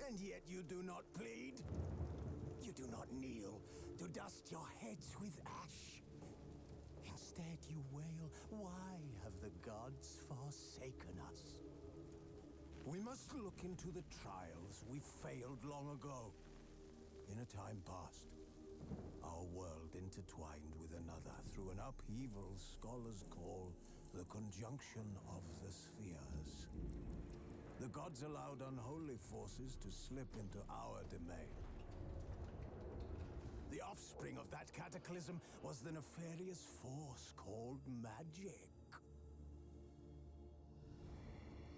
And yet you do not plead. You do not kneel to dust your heads with ash. Instead you wail, why have the gods forsaken us? We must look into the trials we failed long ago. In a time past, our world intertwined with another through an upheaval scholars call the conjunction of the spheres. The gods allowed unholy forces to slip into our domain. The offspring of that cataclysm was the nefarious force called magic.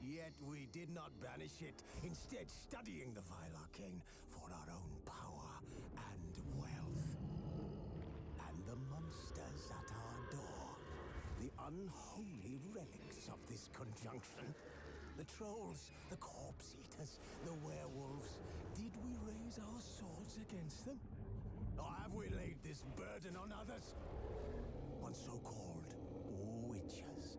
Yet we did not banish it, instead studying the vile arcane for our own power and wealth. And the monsters at our door, the unholy relics of this conjunction. The trolls, the corpse eaters, the werewolves. Did we raise our swords against them? Or have we laid this burden on others? On so-called witches.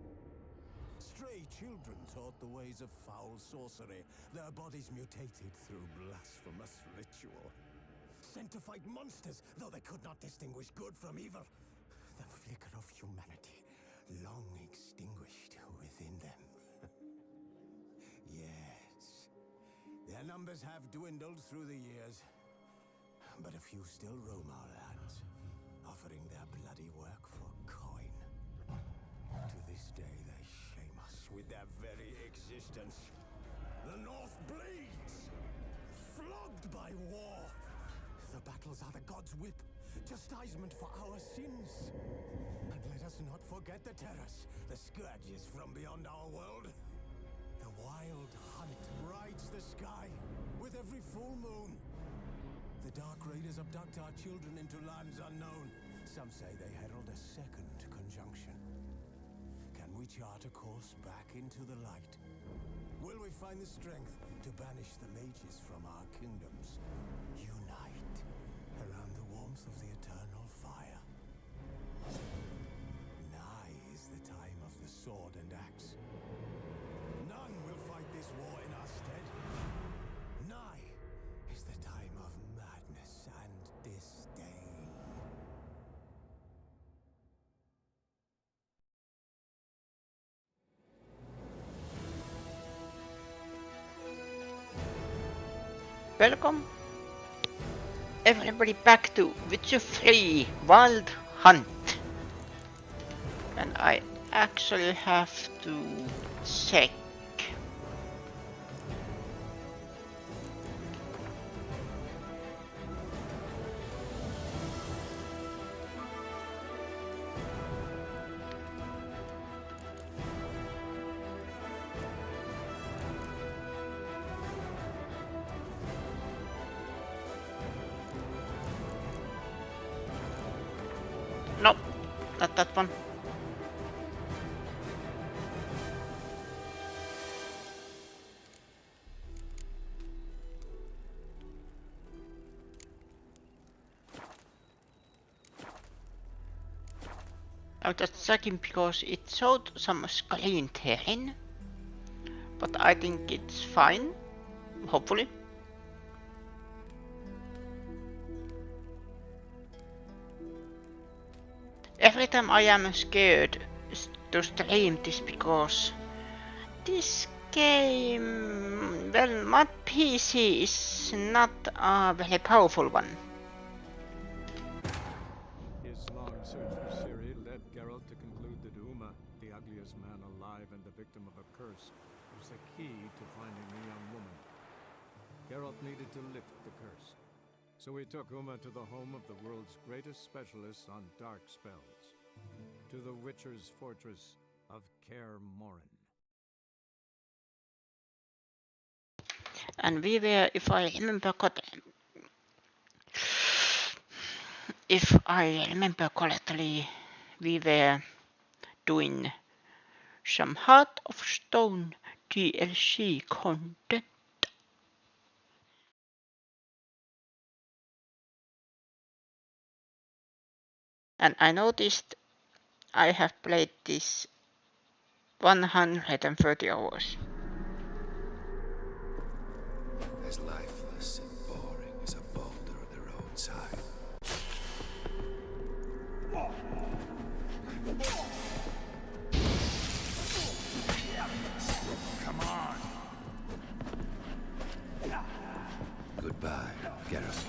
Stray children taught the ways of foul sorcery, their bodies mutated through blasphemous ritual. Sent to fight monsters, though they could not distinguish good from evil. The flicker of humanity, long extinguished within them. Yes, their numbers have dwindled through the years, but a few still roam our lands, offering their bloody work for coin. To this day, they shame us with their very existence. The North bleeds, flogged by war. The battles are the gods' whip, chastisement for our sins. And let us not forget the terrors, the scourges from beyond our world. The wild hunt rides the sky with every full moon. The Dark Raiders abduct our children into lands unknown. Some say they herald a second conjunction. Can we chart a course back into the light? Will we find the strength to banish the mages from our kingdoms? Unite around the warmth of the eternal fire. Nigh is the time of the sword and axe. None will fight this war in our stead. Nigh is the time of madness and disdain. Welcome everybody back to Witcher 3 Wild Hunt. And I actually have to check. No, not that one. I'm just checking because it showed some screen tearing, but I think it's fine, hopefully. Every time I am scared to stream this because this game, well, my PC is not a very powerful one. His long search for Ciri led Geralt to conclude that Uma, the ugliest man alive and the victim of a curse, was the key to finding the young woman. Geralt needed to lift the curse. So he took Uma to the home of the world's greatest specialists on dark spells, to the Witcher's fortress of Kaer Morhen. And we were, if I remember correctly, we were doing some Heart of Stone DLC content. And I noticed I have played this 130 hours. As life Geralt.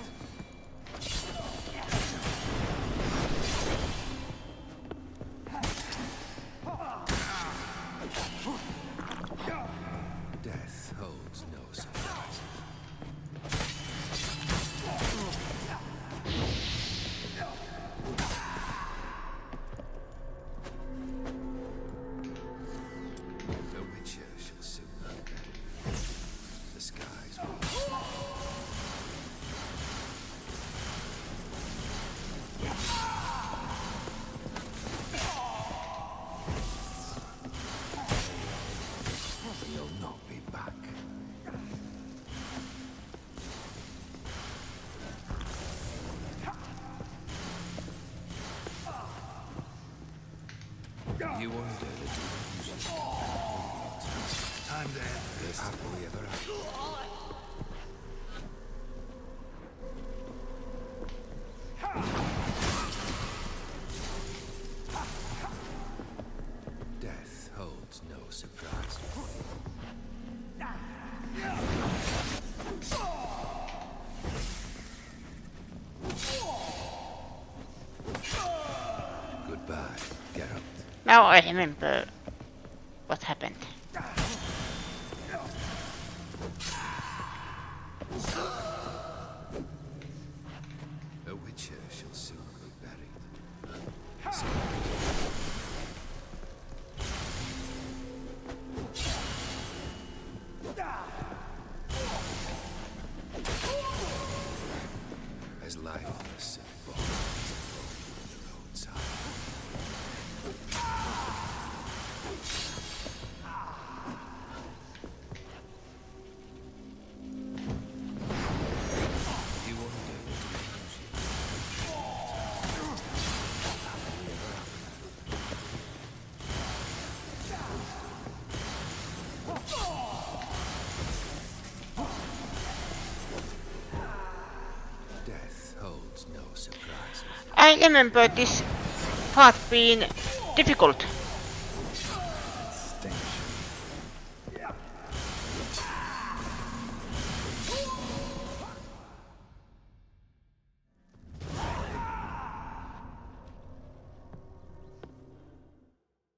Death holds no surprise. The Witcher should soon be ready. The skies will. You'll not be back. You wonder that you time to end this. Happily ever after. Death holds no surprise. Goodbye, Geralt. Now I remember what happened. A Witcher shall soon be buried. As lifeless and born the roadside. You wonder death holds no surprises. I remember this part being difficult.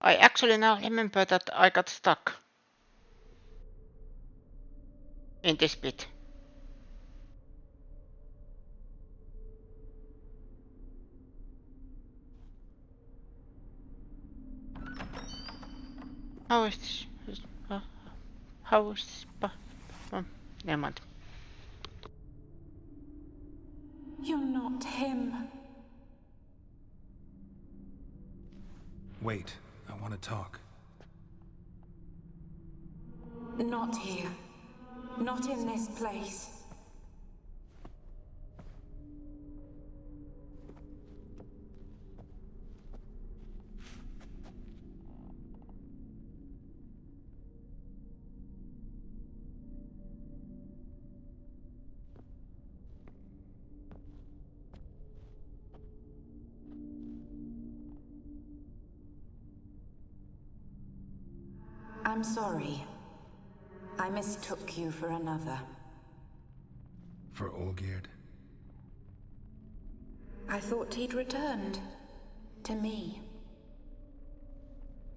I actually now remember that I got stuck in this bit. How is this? How is this? Never mind. You're not him. Wait, I want to talk. Not here. Not in this place. I'm sorry. I mistook you for another. For Olgierd? I thought he'd returned. To me.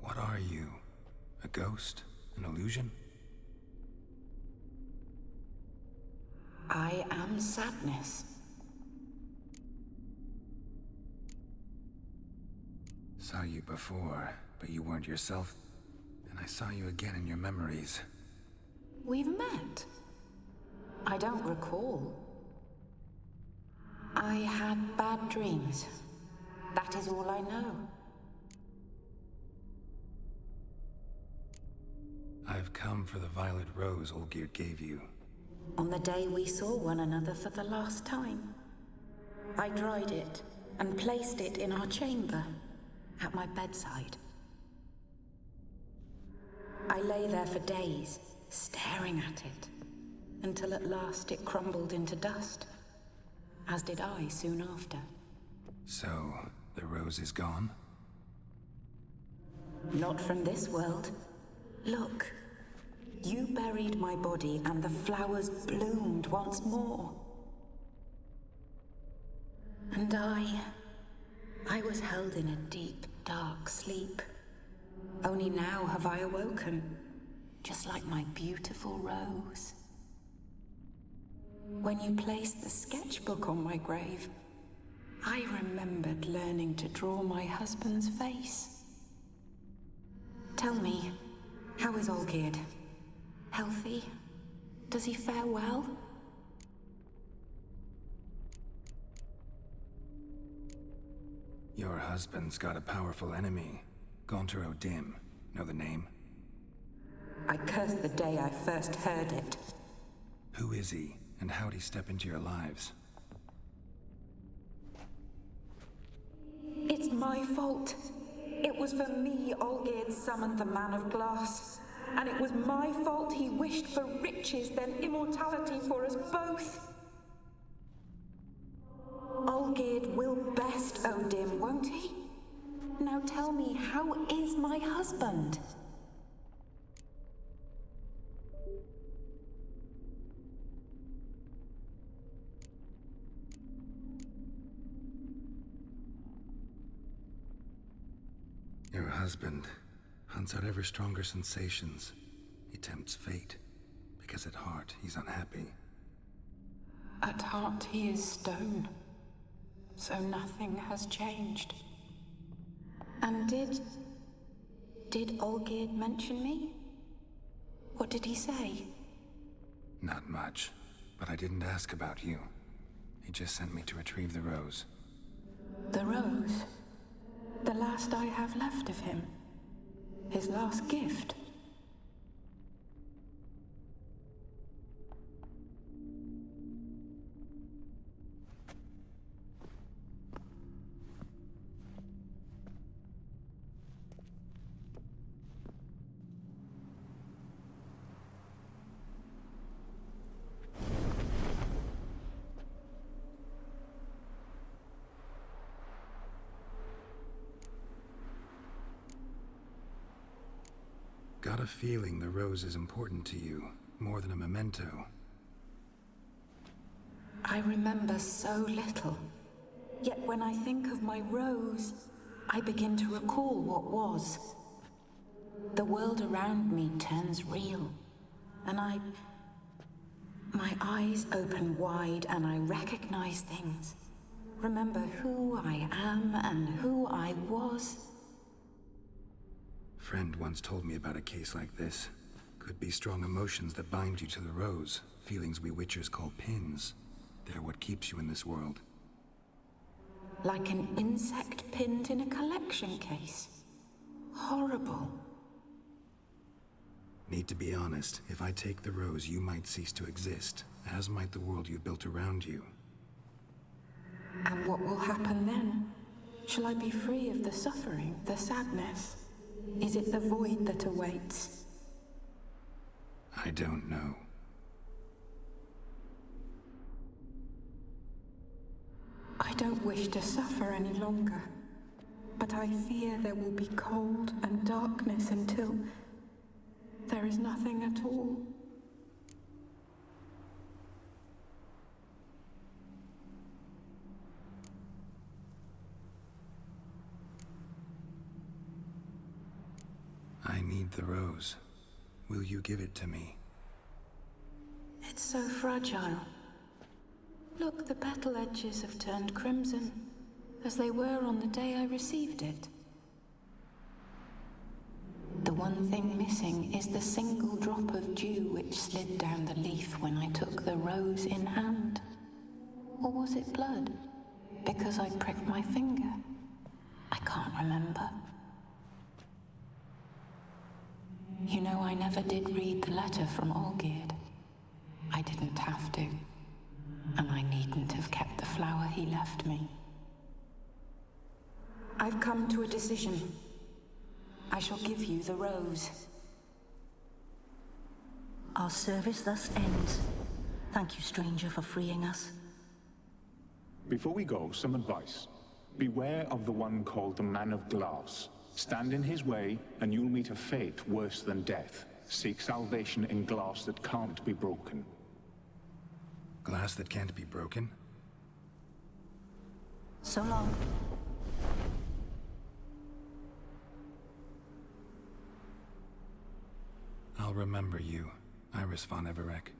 What are you? A ghost? An illusion? I am sadness. Saw you before, but you weren't yourself. And I saw you again in your memories. We've met. I don't recall. I had bad dreams. That is all I know. I've come for the violet rose Olgierd gave you. On the day we saw one another for the last time, I dried it and placed it in our chamber, at my bedside. I lay there for days, staring at it, until at last it crumbled into dust, as did I soon after. So, the rose is gone? Not from this world. Look, you buried my body and the flowers bloomed once more. And I was held in a deep, dark sleep. Only now have I awoken, just like my beautiful rose. When you placed the sketchbook on my grave, I remembered learning to draw my husband's face. Tell me, how is Olgierd? Healthy? Does he fare well? Your husband's got a powerful enemy. Gaunter O'Dim. Know the name? I curse the day I first heard it. Who is he, and how'd he step into your lives? It's my fault. It was for me Olgierd summoned the Man of Glass. And it was my fault he wished for riches, then immortality for us both. Olgierd will best O'Dim, won't he? Now tell me, how is my husband? Your husband hunts out ever stronger sensations. He tempts fate, because at heart he's unhappy. At heart he is stone, so nothing has changed. And did Olgierd mention me? What did he say? Not much, but I didn't ask about you. He just sent me to retrieve the rose. The rose? The last I have left of him? His last gift? Got a feeling the rose is important to you, more than a memento. I remember so little. Yet when I think of my rose, I begin to recall what was. The world around me turns real, and my eyes open wide and I recognize things. Remember who I am and who I was. Friend once told me about a case like this. Could be strong emotions that bind you to the rose, feelings we witchers call pins. They're what keeps you in this world. Like an insect pinned in a collection case. Horrible. Need to be honest, if I take the rose, you might cease to exist, as might the world you built around you. And what will happen then? Shall I be free of the suffering, the sadness? Is it the void that awaits? I don't know. I don't wish to suffer any longer, but I fear there will be cold and darkness until there is nothing at all. I need the rose. Will you give it to me? It's so fragile. Look, the petal edges have turned crimson, as they were on the day I received it. The one thing missing is the single drop of dew which slid down the leaf when I took the rose in hand. Or was it blood? Because I pricked my finger? I can't remember. You know, I never did read the letter from Olgierd. I didn't have to. And I needn't have kept the flower he left me. I've come to a decision. I shall give you the rose. Our service thus ends. Thank you, stranger, for freeing us. Before we go, some advice. Beware of the one called the Man of Glass. Stand in his way, and you'll meet a fate worse than death. Seek salvation in glass that can't be broken. Glass that can't be broken? So long. I'll remember you, Iris von Everek.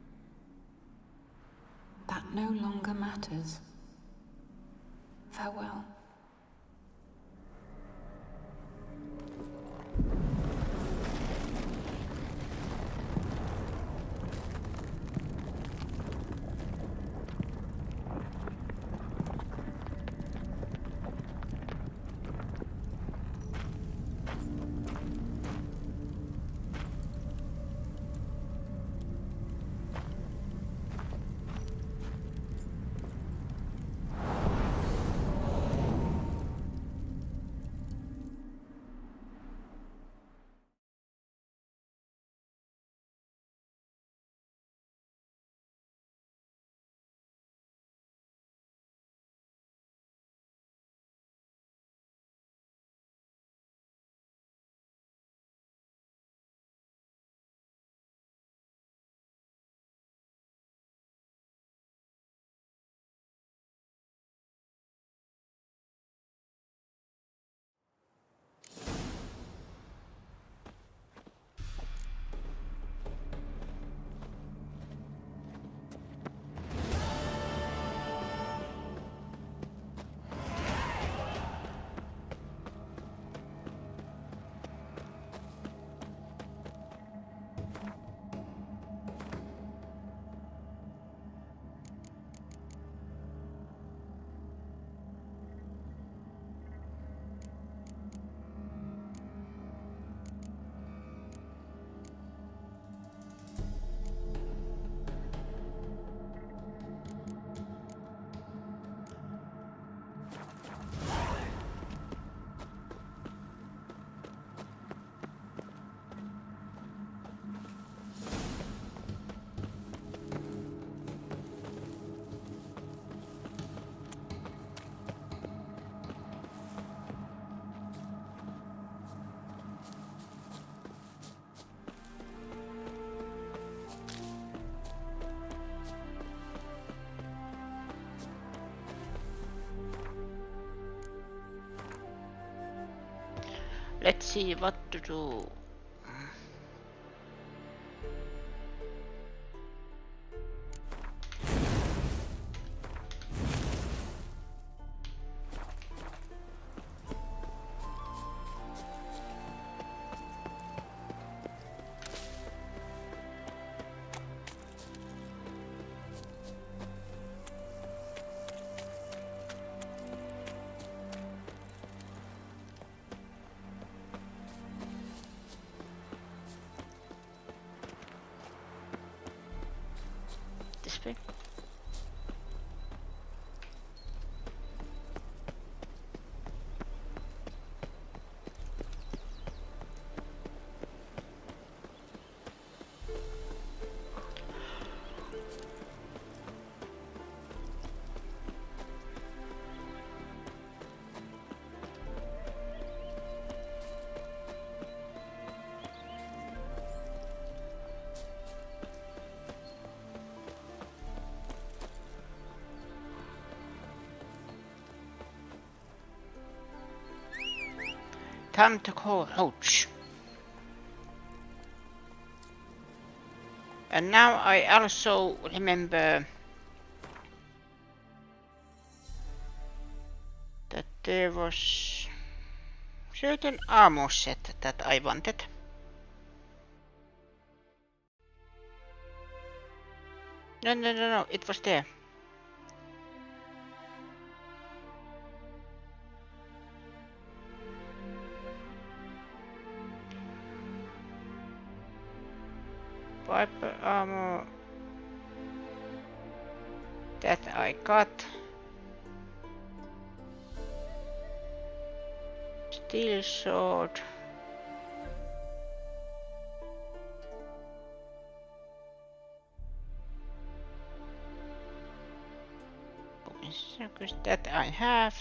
That no longer matters. Farewell. Let's see what to do. This way. Time to call Ouch. And now I also remember that there was certain armor set that I wanted. No, it was there. Viper armor that I got. Steel sword. That I have.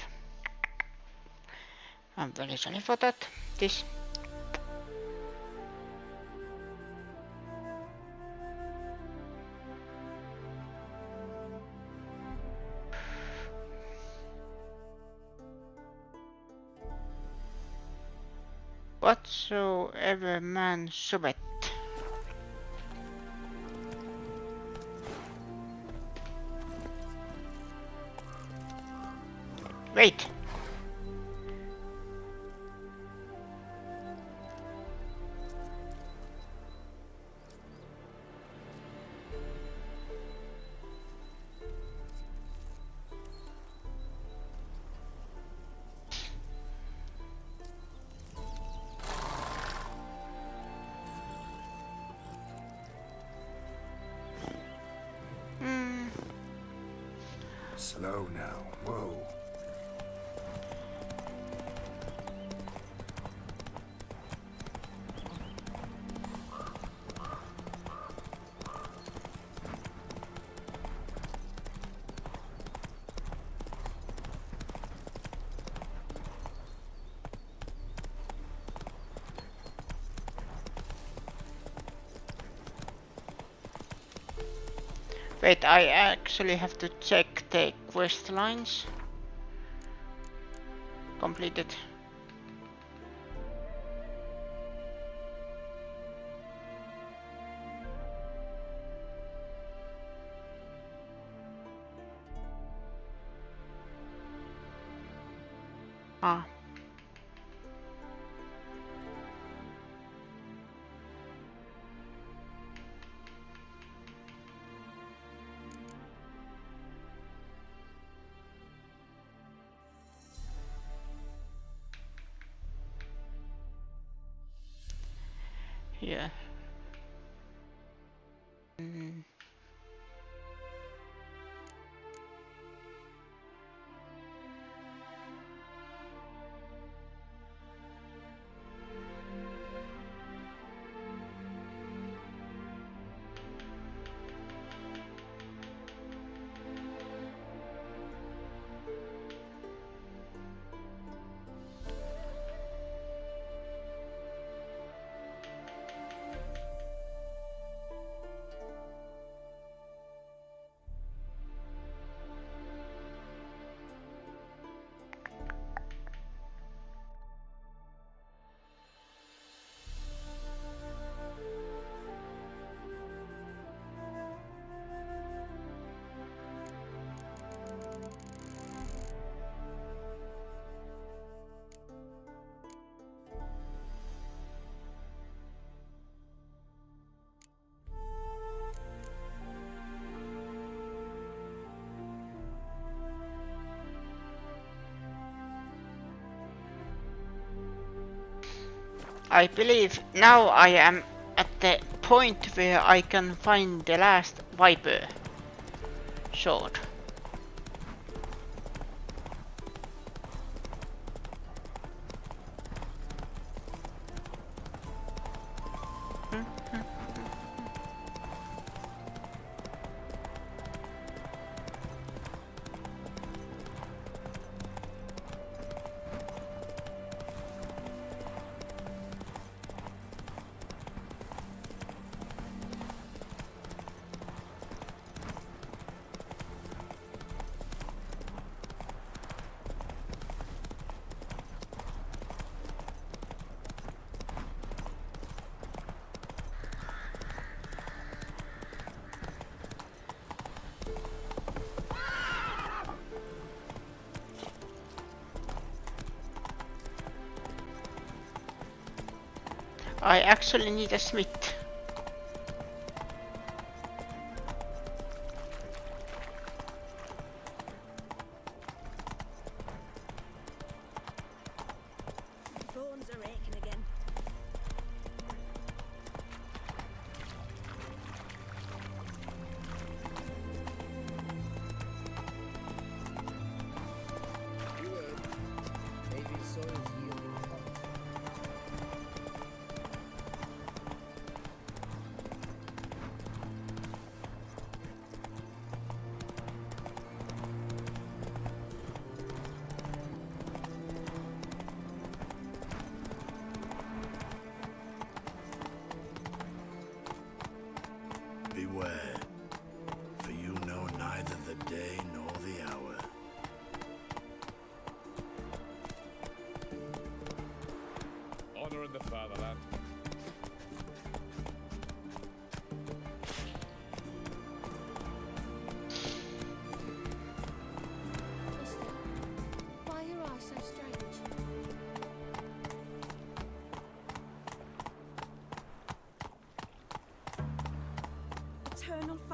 I'm very sorry for that. This. whatsoever man showeth. Wait. Slow now. Whoa. Wait, I actually have to check the quest lines. Completed. Ah. Yeah. I believe now I am at the point where I can find the last Viper sword. I actually need a smith. Bones are aching again. Maybe soil's yielding crops.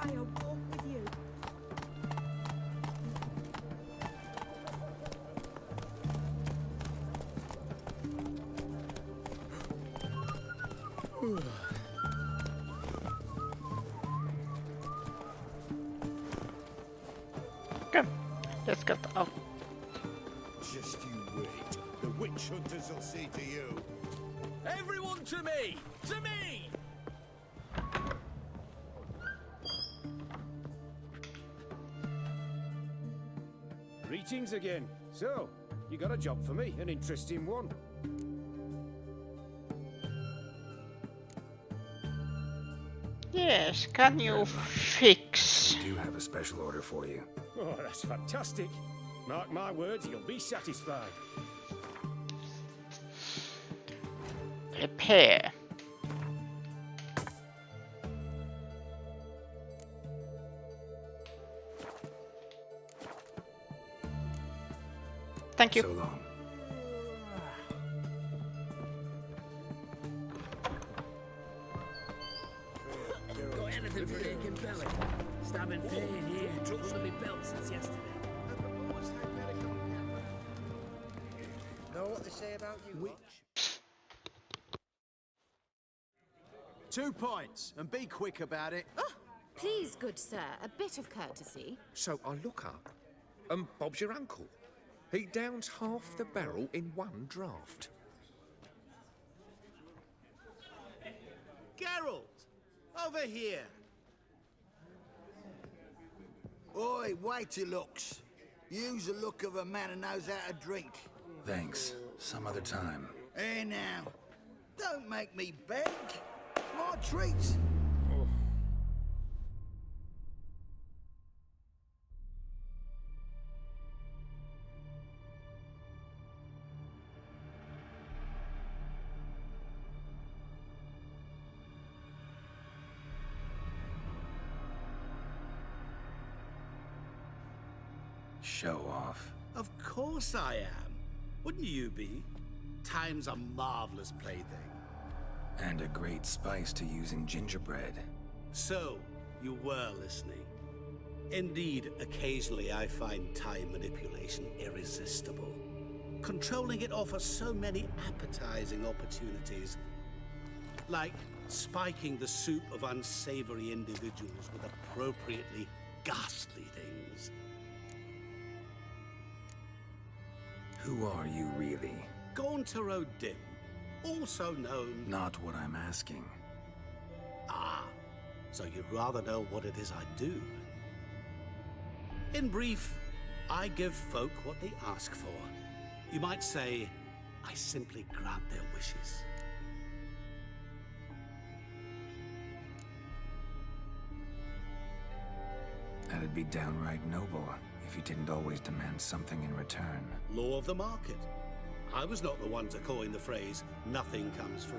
fire walk with you. Come, let's get out. Just you wait. The witch hunters will see to you. Everyone to me! To me! Greetings again. So, you got a job for me, an interesting one. Yes, can you fix? I do have a special order for you. Oh, that's fantastic. Mark my words, you'll be satisfied. Repair. Thank you. So long. Got anything for an aching belly? Stabbing pain here. Holding me belt since yesterday. Know what they say about you, witch? 2 points, and be quick about it. Oh, please, good sir, a bit of courtesy. So I look up, and Bob's your uncle. He downs half the barrel in one draft. Geralt, over here. Oi, waiter looks. Use the look of a man who knows how to drink. Thanks. Some other time. Here now. Don't make me beg. It's my treat. Show off. Of course I am. Wouldn't you be? Time's a marvelous plaything. And a great spice to use in gingerbread. So, you were listening. Indeed, occasionally I find time manipulation irresistible. Controlling it offers so many appetizing opportunities. Like spiking the soup of unsavory individuals with appropriately ghastly things. Who are you really? Gaunter O'Dim, also known... Not what I'm asking. Ah, so you'd rather know what it is I do. In brief, I give folk what they ask for. You might say, I simply grant their wishes. That'd be downright noble if you didn't always demand something in return. Law of the market. I was not the one to coin the phrase, nothing comes free.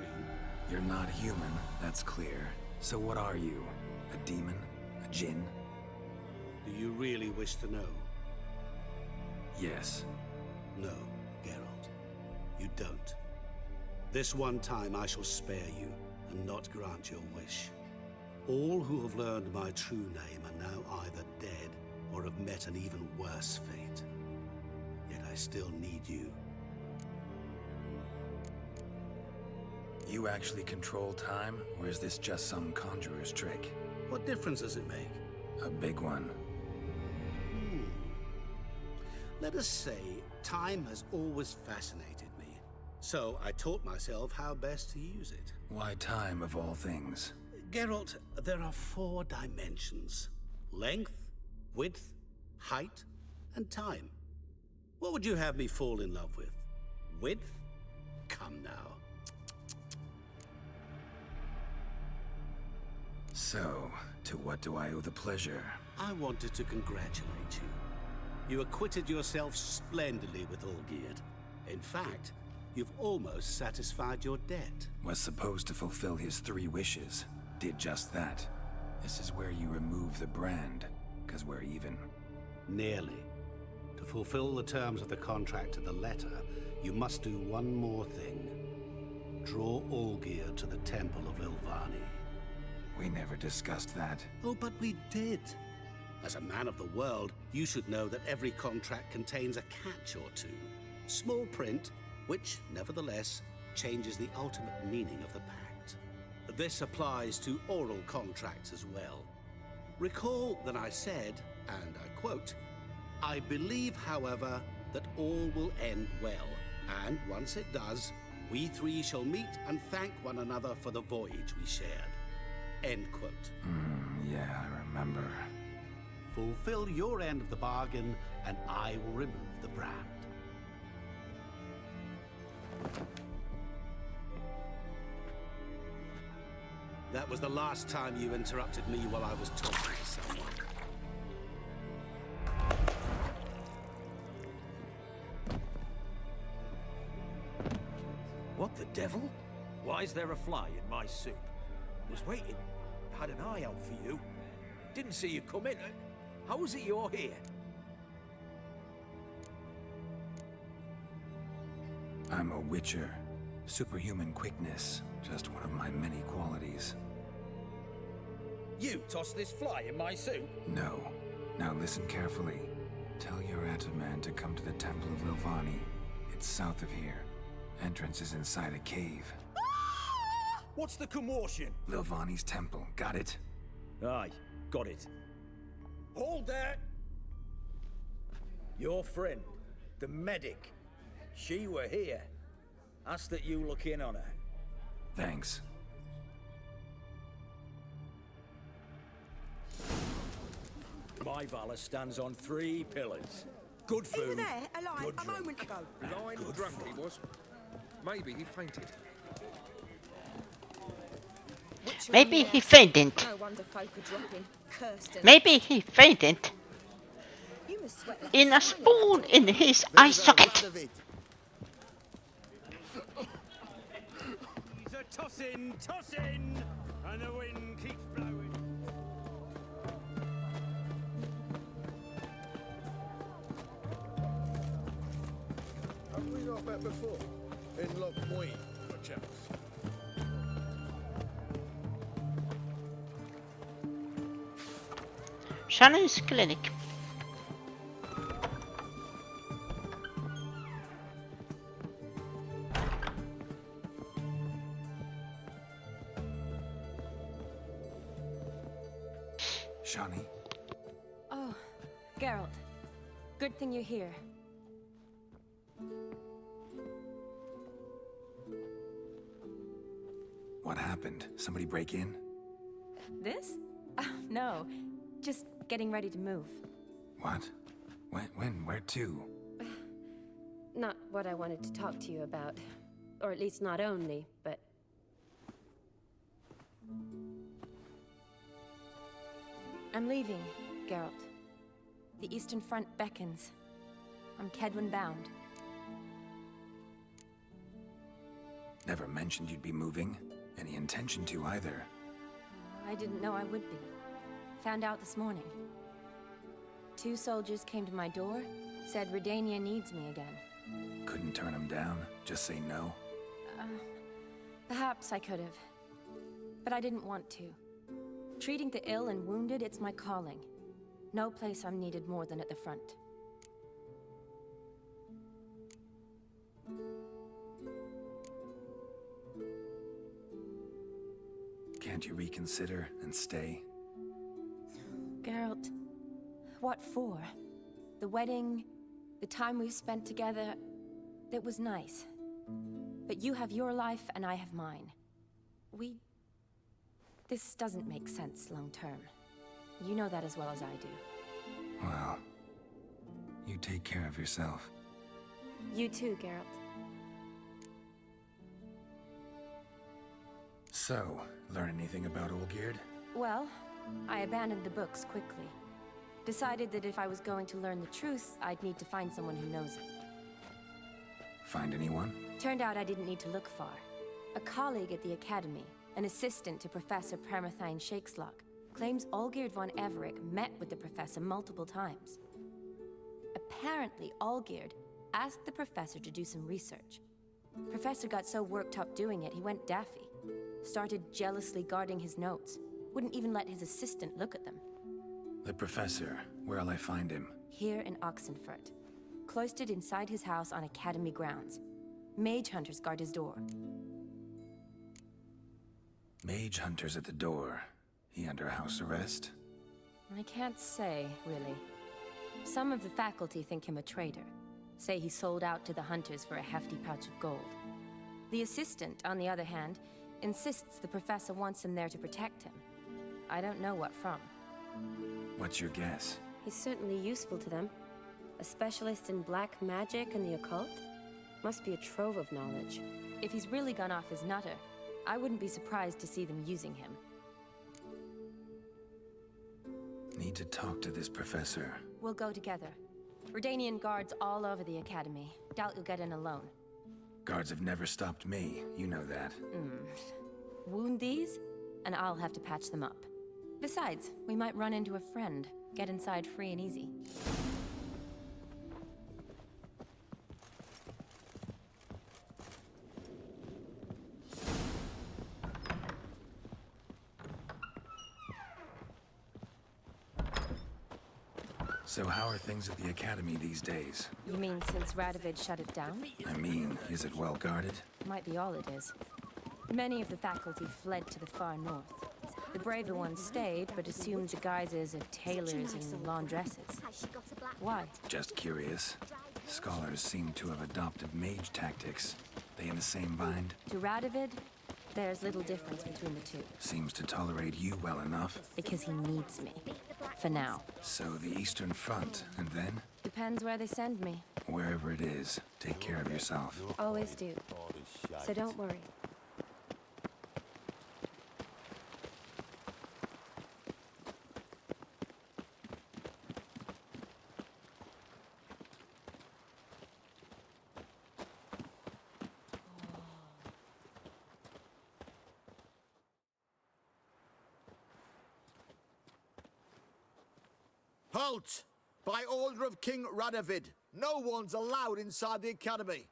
You're not human, that's clear. So what are you? A demon? A djinn? Do you really wish to know? Yes. No, Geralt. You don't. This one time I shall spare you and not grant your wish. All who have learned my true name are now either dead or have met an even worse fate. Yet I still need you. You actually control time, or is this just some conjurer's trick? What difference does it make? A big one. Let us say, time has always fascinated me. So I taught myself how best to use it. Why time, of all things? Geralt, there are 4 dimensions. Length, width, height, and time. What would you have me fall in love with? Width? Come now. So, to what do I owe the pleasure? I wanted to congratulate you. You acquitted yourself splendidly with Olgierd. In fact, you've almost satisfied your debt. Was supposed to fulfill his 3 wishes. Did just that. This is where you remove the brand, because we're even. Nearly. To fulfill the terms of the contract to the letter, you must do one more thing. Draw Olgierd to the Temple of Ilvani. We never discussed that. Oh, but we did. As a man of the world, you should know that every contract contains a catch or two. Small print, which, nevertheless, changes the ultimate meaning of the pact. This applies to oral contracts as well. Recall that I said, and I quote, "I believe, however, that all will end well, and once it does, we three shall meet and thank one another for the voyage we shared." End quote. Yeah, I remember. Fulfill your end of the bargain, and I will remove the brand. That was the last time you interrupted me while I was talking to someone. What the devil? Why is there a fly in my soup? Was waiting. Had an eye out for you. Didn't see you come in. How is it you're here? I'm a witcher. Superhuman quickness. Just one of my many qualities. You tossed this fly in my soup? No. Now listen carefully. Tell your Ataman to come to the Temple of Lovani. It's south of here. Entrance is inside a cave. What's the commotion? Lovani's temple. Got it? Aye, got it. Hold there! Your friend, the medic. She were here. Asked that you look in on her. Thanks. My valor stands on 3 pillars. Good food. He was there, alive, good a drink. moment ago. Lying drunk he was. Maybe he fainted. Maybe he fainted. No wonder folk are dropping. Cursed and Maybe he fainted. you must sweat like In a swine. spoon in his eye socket. He's a tossing, and the wind keeps blowing. Have we not met before? In Loch Moy, perchance? Shannon's clinic. Shani? Oh, Geralt. Good thing you're here. What happened? Somebody break in? This? No. Just getting ready to move. What? When? Where to? Not what I wanted to talk to you about. Or at least not only, but... I'm leaving, Geralt. The Eastern Front beckons. I'm Kedwin bound. Never mentioned you'd be moving. Any intention to either. I didn't know I would be. Found out this morning. 2 soldiers came to my door, said Redania needs me again. Couldn't turn him down? Just say no? Perhaps I could have. But I didn't want to. Treating the ill and wounded, it's my calling. No place I'm needed more than at the front. Can't you reconsider and stay? Geralt, what for? The wedding, the time we've spent together, it was nice. But you have your life and I have mine. This doesn't make sense long term. You know that as well as I do. Well, you take care of yourself. You too, Geralt. So, learn anything about Olgierd? Well, I abandoned the books quickly. Decided that if I was going to learn the truth, I'd need to find someone who knows it. Find anyone? Turned out I didn't need to look far. A colleague at the Academy, an assistant to Professor Permathine Shakeslock, claims Olgierd von Everick met with the professor multiple times. Apparently, Olgierd asked the professor to do some research. Professor got so worked up doing it, he went daffy. Started jealously guarding his notes. Wouldn't even let his assistant look at them. The professor, where'll I find him? Here in Oxenfurt. Cloistered inside his house on Academy grounds. Mage hunters guard his door. Mage hunters at the door. He under house arrest? I can't say, really. Some of the faculty think him a traitor. Say he sold out to the hunters for a hefty pouch of gold. The assistant, on the other hand, insists the professor wants him there to protect him. I don't know what from. What's your guess? He's certainly useful to them. A specialist in black magic and the occult? Must be a trove of knowledge. If he's really gone off his nutter, I wouldn't be surprised to see them using him. Need to talk to this professor. We'll go together. Redanian guards all over the Academy. Doubt you'll get in alone. Guards have never stopped me, you know that. Wound these, and I'll have to patch them up. Besides, we might run into a friend. Get inside free and easy. So how are things at the Academy these days? You mean since Radovid shut it down? I mean, is it well guarded? Might be all it is. Many of the faculty fled to the far north. The braver ones stayed, but assumed the guises of tailors and laundresses. Why? Just curious. Scholars seem to have adopted mage tactics. They in the same bind? To Radovid, there's little difference between the two. Seems to tolerate you well enough. Because he needs me. For now. So the Eastern Front, and then? Depends where they send me. Wherever it is, take care of yourself. Always do. So don't worry. Halt! By order of King Radovid, no one's allowed inside the Academy.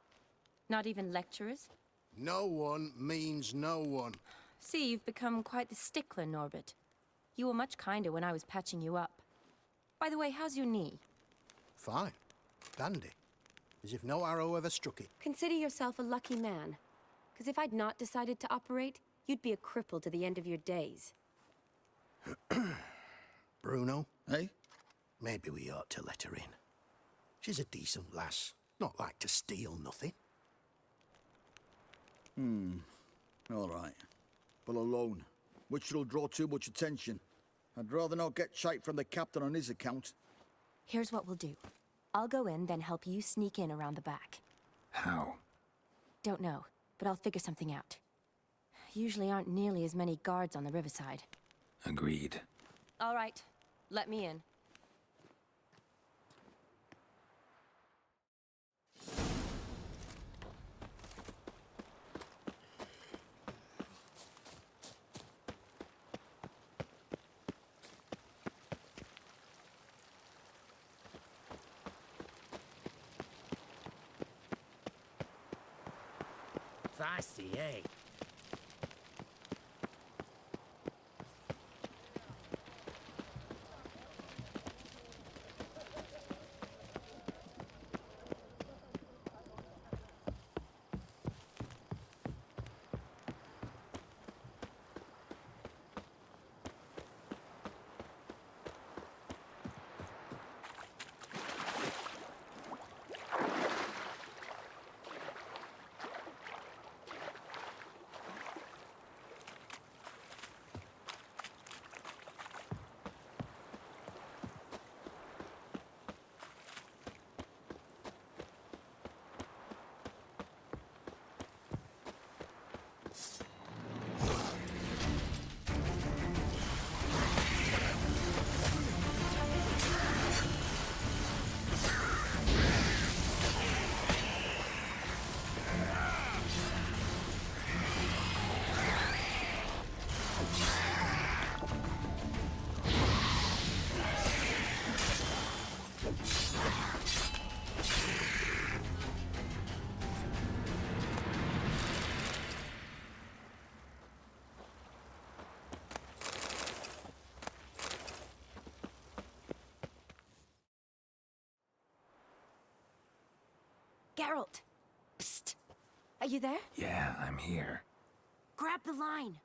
Not even lecturers? No one means no one. See, you've become quite the stickler, Norbert. You were much kinder when I was patching you up. By the way, how's your knee? Fine. Dandy. As if no arrow ever struck it. Consider yourself a lucky man. Because if I'd not decided to operate, you'd be a cripple to the end of your days. Bruno, eh? Maybe we ought to let her in. She's a decent lass. Not like to steal nothing. All right. But alone, which will draw too much attention. I'd rather not get shite from the captain on his account. Here's what we'll do. I'll go in, then help you sneak in around the back. How? Don't know, but I'll figure something out. Usually aren't nearly as many guards on the riverside. Agreed. All right. Let me in. Feisty, eh? Geralt! Psst! Are you there? Yeah, I'm here. Grab the line!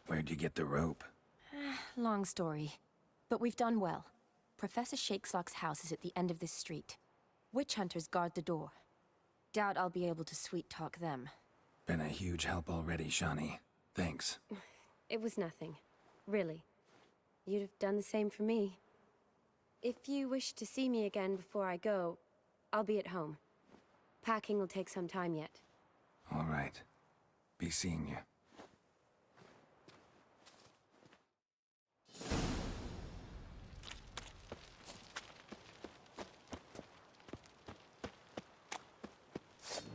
Where'd you get the rope? Long story. But we've done well. Professor Shakeslock's house is at the end of this street. Witch hunters guard the door. Doubt I'll be able to sweet-talk them. Been a huge help already, Shawnee. Thanks. It was nothing. Really. You'd have done the same for me. If you wish to see me again before I go, I'll be at home. Packing will take some time yet. All right. Be seeing you.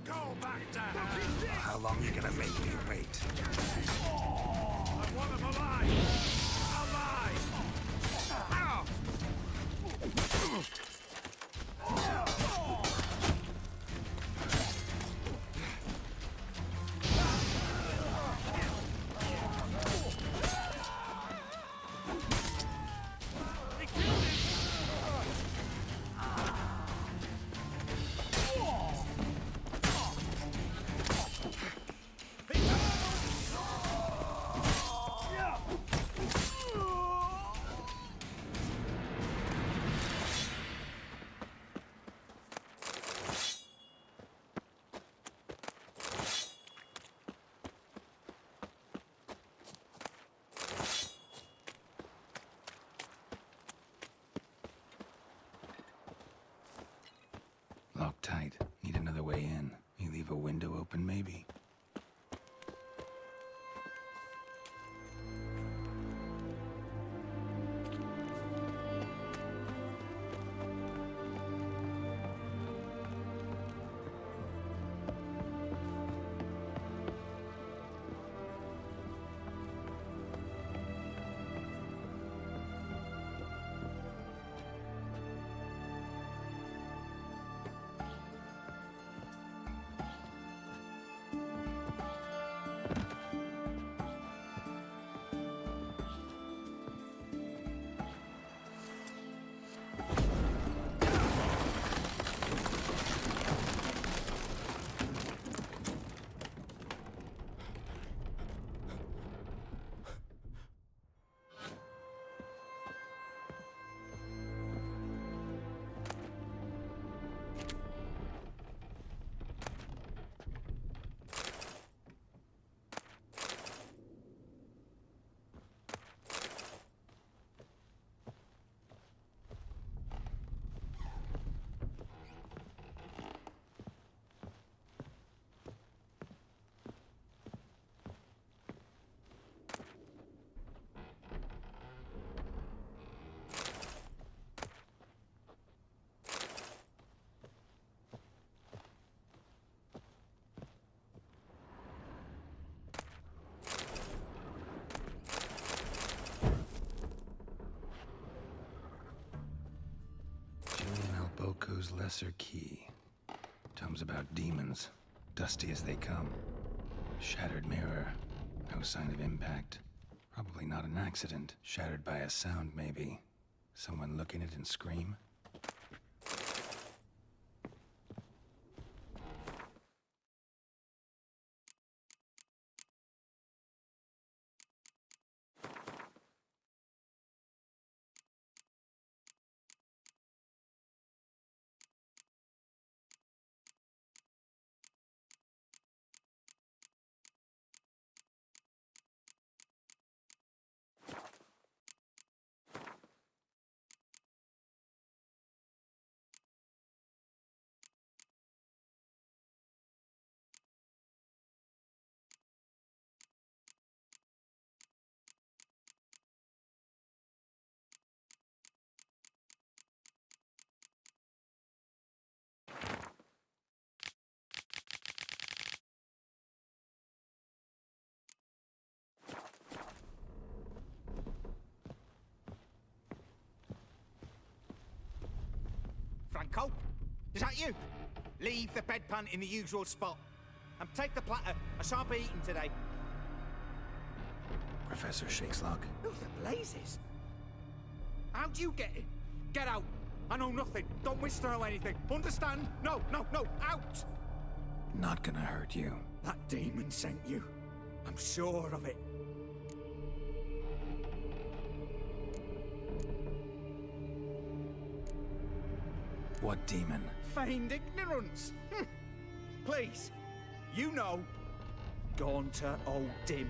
Go back to her! How long are you gonna make me wait? I want him alive! Alive! Ow! Locked tight. Need another way in. You leave a window open, maybe? Boko's Lesser Key. Tomes about demons, dusty as they come. Shattered mirror, no sign of impact. Probably not an accident. Shattered by a sound, maybe. Someone look in it and scream? Franco? Is that you? Leave the bedpan in the usual spot. And take the platter. I shan't be eating today. Professor Shakeslock. Who the blazes? How'd you get in? Get out! I know nothing. Don't wish to know anything. Understand? No, no, no, out! Not gonna hurt you. That demon sent you. I'm sure of it. What demon? Feigned ignorance. Please, you know. Gaunter O'Dim.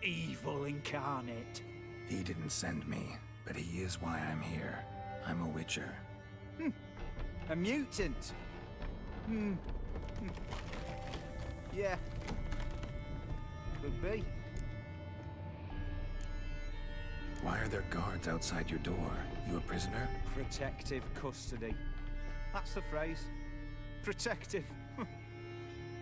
Evil incarnate. He didn't send me, but he is why I'm here. I'm a witcher. A mutant. Yeah. Could be. Why are there guards outside your door? You a prisoner? Protective custody. That's the phrase. Protective.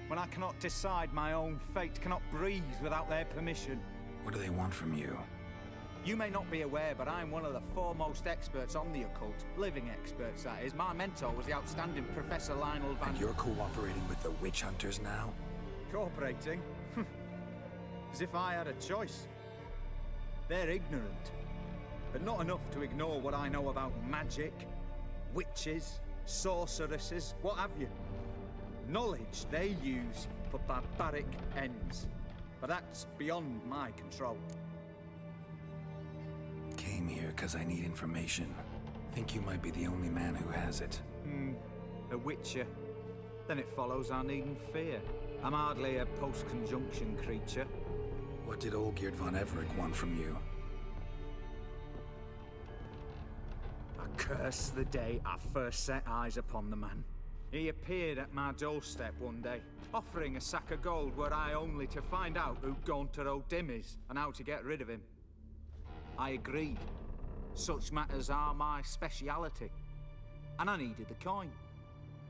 When I cannot decide my own fate, cannot breathe without their permission. What do they want from you? You may not be aware, but I'm one of the foremost experts on the occult. Living experts, that is. My mentor was the outstanding Professor Lionel Van... And you're cooperating with the witch hunters now? Cooperating? As if I had a choice. They're ignorant, but not enough to ignore what I know about magic, witches, sorceresses, what have you. Knowledge they use for barbaric ends. But that's beyond my control. Came here because I need information. Think you might be the only man who has it. A witcher. Then it follows I needn't fear. I'm hardly a post-conjunction creature. What did Olgierd von Everec want from you? I curse the day I first set eyes upon the man. He appeared at my doorstep one day, offering a sack of gold were I only to find out who Gaunter O'Dim is and how to get rid of him. I agreed. Such matters are my speciality. And I needed the coin.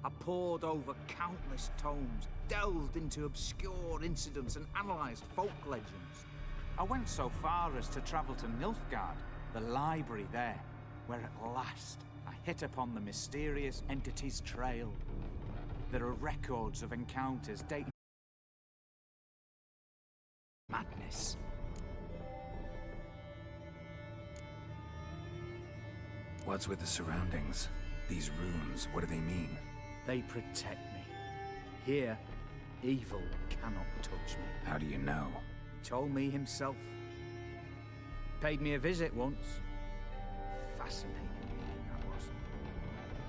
I pored over countless tomes, delved into obscure incidents and analysed folk legends. I went so far as to travel to Nilfgaard, the library there, where at last I hit upon the mysterious entity's trail. There are records of encounters dating madness. What's with the surroundings? These runes, what do they mean? They protect me. Here, evil cannot touch me. How do you know? He told me himself. Paid me a visit once. Fascinating meeting that was.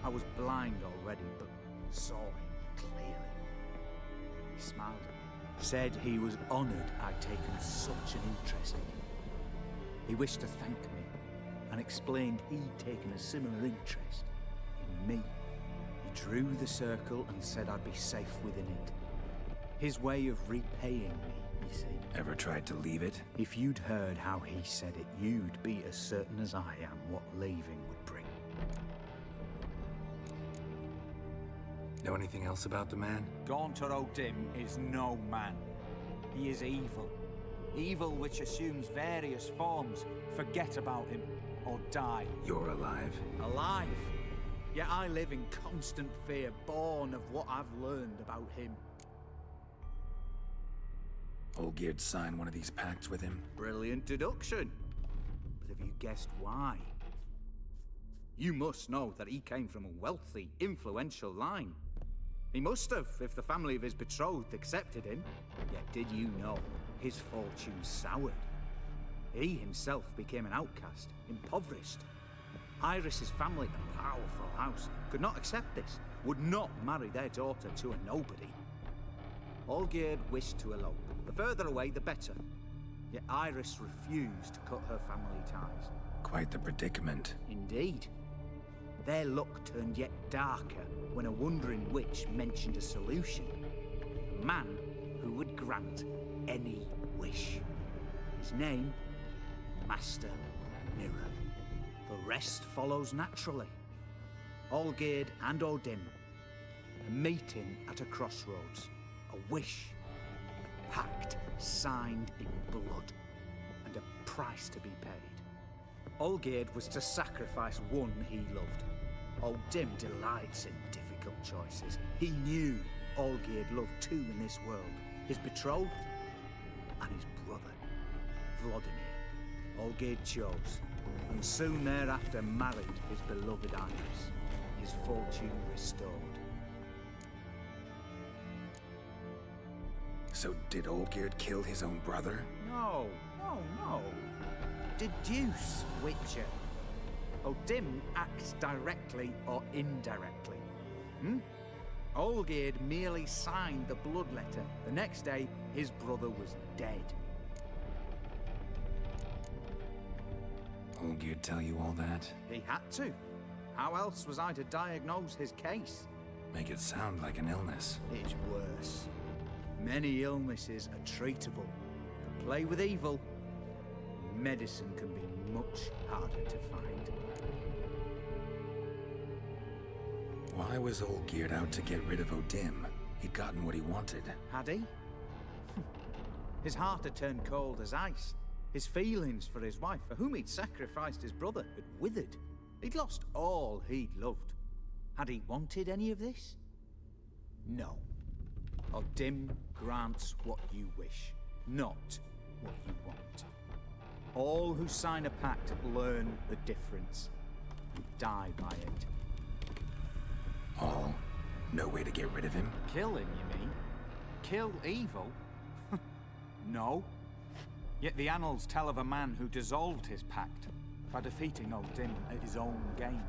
I was blind already, but saw him clearly. He smiled at me. Said he was honoured I'd taken such an interest in him. He wished to thank me, and explained he'd taken a similar interest in me. He drew the circle and said I'd be safe within it. His way of repaying me, you see. Ever tried to leave it? If you'd heard how he said it, you'd be as certain as I am what leaving would bring. Know anything else about the man? Gaunter O'Dim is no man. He is evil. Evil which assumes various forms. Forget about him, or die. You're alive? Alive? Yet I live in constant fear, born of what I've learned about him. Olgierd signed one of these pacts with him? Brilliant deduction. But have you guessed why? You must know that he came from a wealthy, influential line. He must have, if the family of his betrothed accepted him. Yet did you know his fortune soured? He himself became an outcast, impoverished. Iris's family, a powerful house, could not accept this, would not marry their daughter to a nobody. Olgierd wished to elope. The further away, the better. Yet Iris refused to cut her family ties. Quite the predicament. Indeed. Their luck turned yet darker when a wandering witch mentioned a solution. A man who would grant any wish. His name, Master Mirror. The rest follows naturally. Olgierd and O'Dim, a meeting at a crossroads, a wish, a pact signed in blood, and a price to be paid. Olgierd was to sacrifice one he loved. O'Dim delights in difficult choices. He knew Olgierd loved two in this world, his betrothed and his brother, Vladimir. Olgierd chose, and soon thereafter married his beloved Iris, his fortune restored. So did Olgierd kill his own brother? No. Deduce, Witcher. Odim acts directly or indirectly. Olgierd merely signed the blood letter. The next day, his brother was dead. Olgierd tell you all that? He had to. How else was I to diagnose his case? Make it sound like an illness. It's worse. Many illnesses are treatable. But play with evil, medicine can be much harder to find. Why was Olgierd out to get rid of Odim? He'd gotten what he wanted. Had he? His heart had turned cold as ice. His feelings for his wife, for whom he'd sacrificed his brother, had withered. He'd lost all he'd loved. Had he wanted any of this? No. Odim grants what you wish, not what you want. All who sign a pact learn the difference and die by it. All? No way to get rid of him? Kill him, you mean? Kill evil? No. Yet the annals tell of a man who dissolved his pact by defeating Odim at his own game.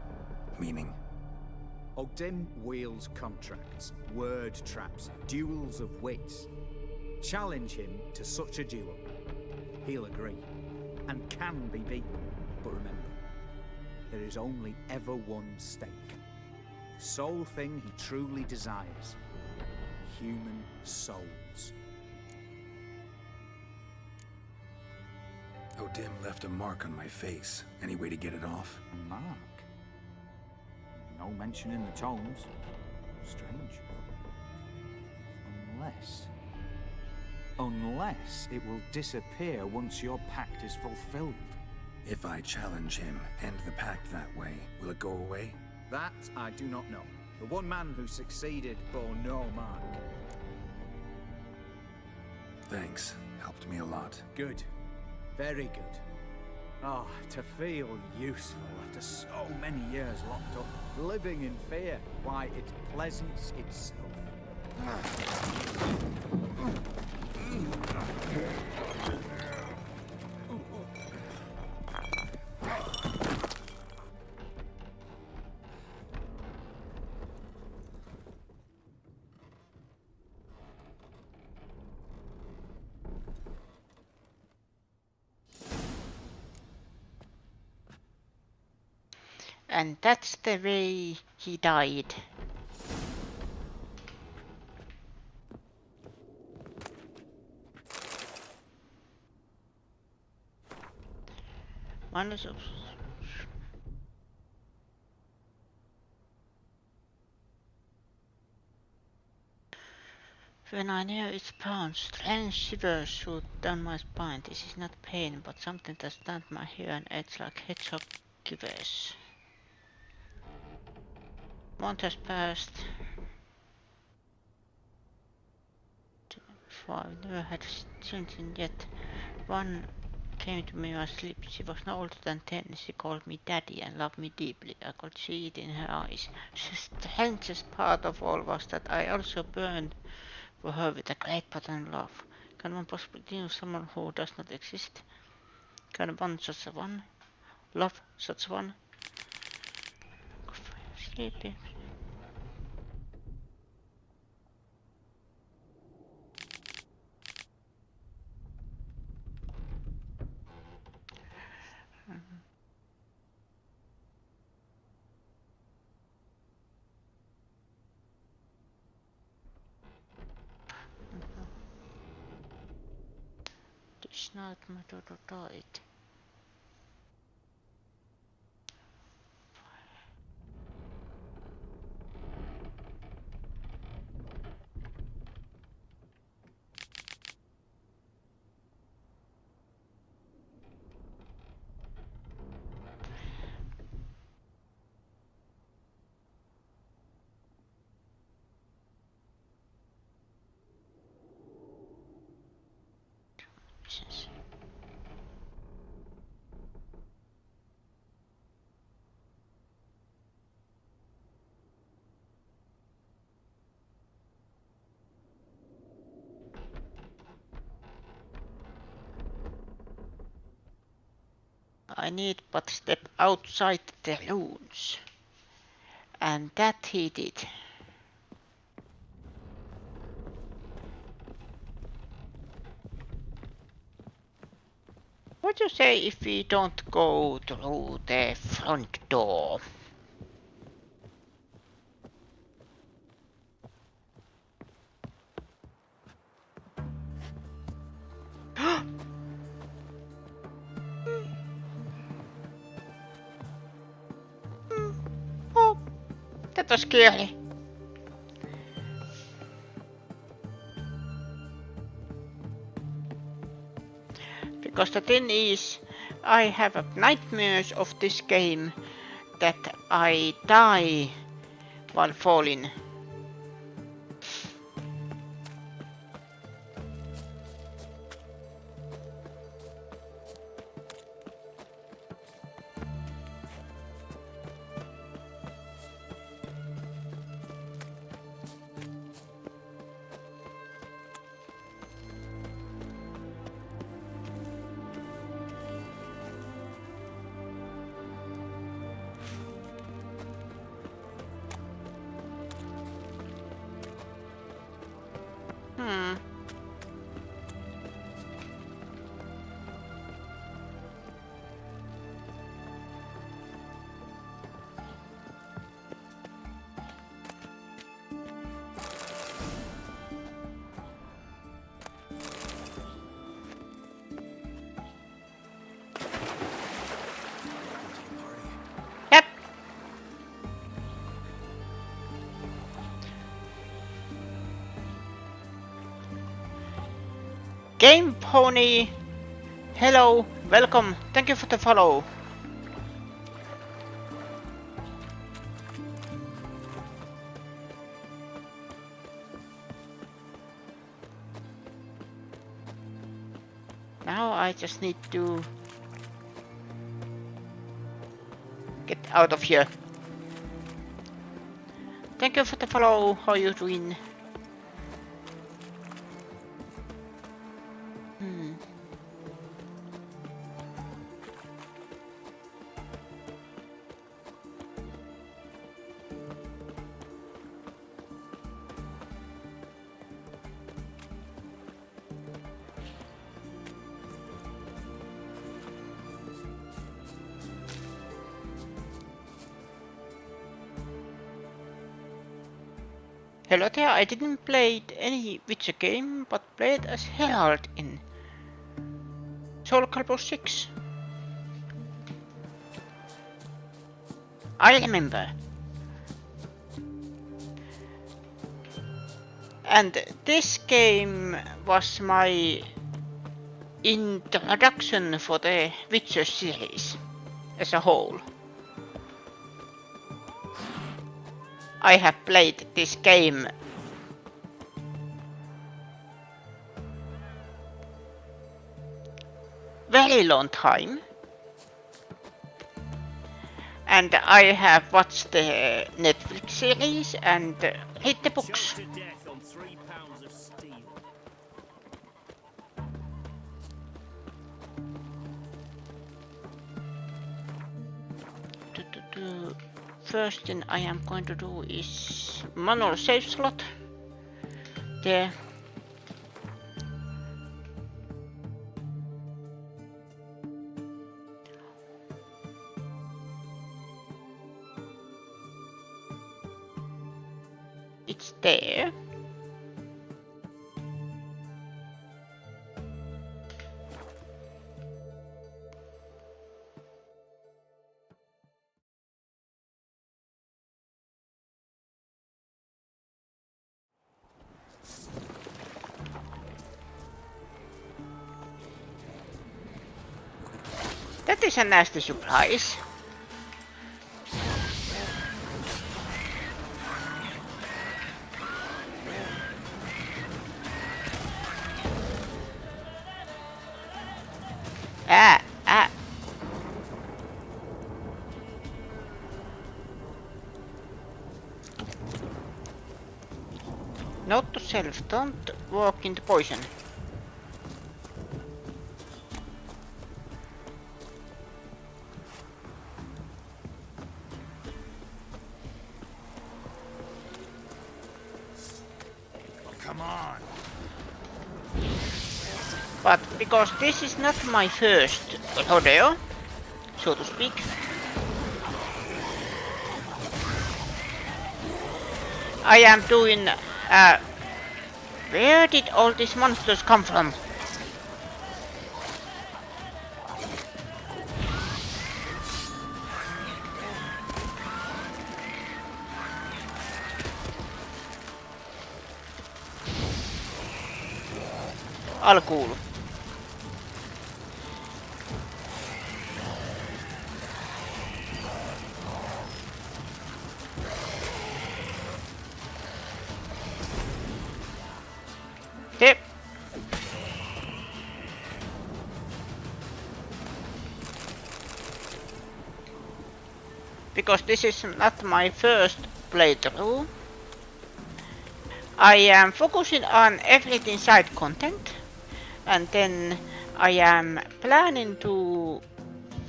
Meaning? Odim wields contracts, word traps, duels of wits. Challenge him to such a duel. He'll agree, and can be beaten. But remember, there is only ever one stake. The sole thing he truly desires. Human souls. Odim left a mark on my face. Any way to get it off? A mark? No mention in the tomes. Strange. Unless it will disappear once your pact is fulfilled. If I challenge him, end the pact that way, will it go away? That I do not know. The one man who succeeded bore no mark. Thanks. Helped me a lot. Good. Very good. Oh, to feel useful after so many years locked up, living in fear. Why, it's pleasance itself. And that's the way he died. One is when I know it's bound, strange shivers shoot down my spine. This is not pain, but something that stunned my hair and edge like hedgehog quivers. Month has passed. I've never had children yet. One came to me in my sleep. She was no older than 10. She called me daddy and loved me deeply. I could see it in her eyes. The strangest part of all was that I also burned for her with a great pattern love. Can one possibly think of someone who does not exist? Can one such a one? Love such one? Sleepy. Snart med totalt. I need but step outside the runes. And that he did. What do you say if we don't go through the front door? Oh, that was scary. Because the thing is, I have nightmares of this game that I die while falling. Yep. Game Pony. Hello, welcome. Thank you for the follow. Now I just need to get out of here. Thank you for the follow. How you doing? Hello there, I didn't play any Witcher game, but played as Herald in Soul Calibur 6. I remember. And this game was my introduction for the Witcher series as a whole. I have played this game very long time, and I have watched the Netflix series and read the books. First thing I am going to do is manual save slot. There. It's there. That is a nasty surprise. Note to self, don't walk into poison. on. But because this is not my first rodeo, so to speak, I am doing... where did all these monsters come from? Alkuulu. Yep. Because this is not my first playthrough, I am focusing on everything side content, and then I am planning to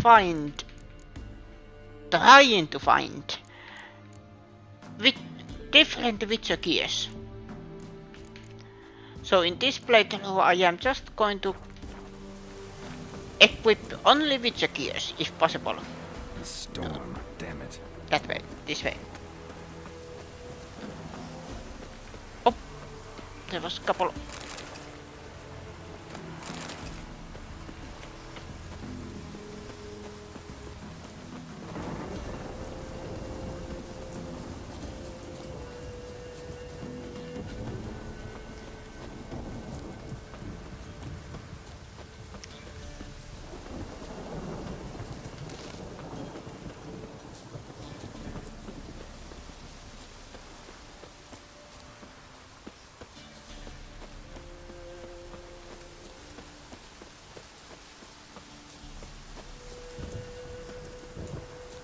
trying to find different Witcher gears. So in this playthrough I am just going to equip only Witcher gears if possible. The storm, damn it. That way, this way. Oh, there was a couple.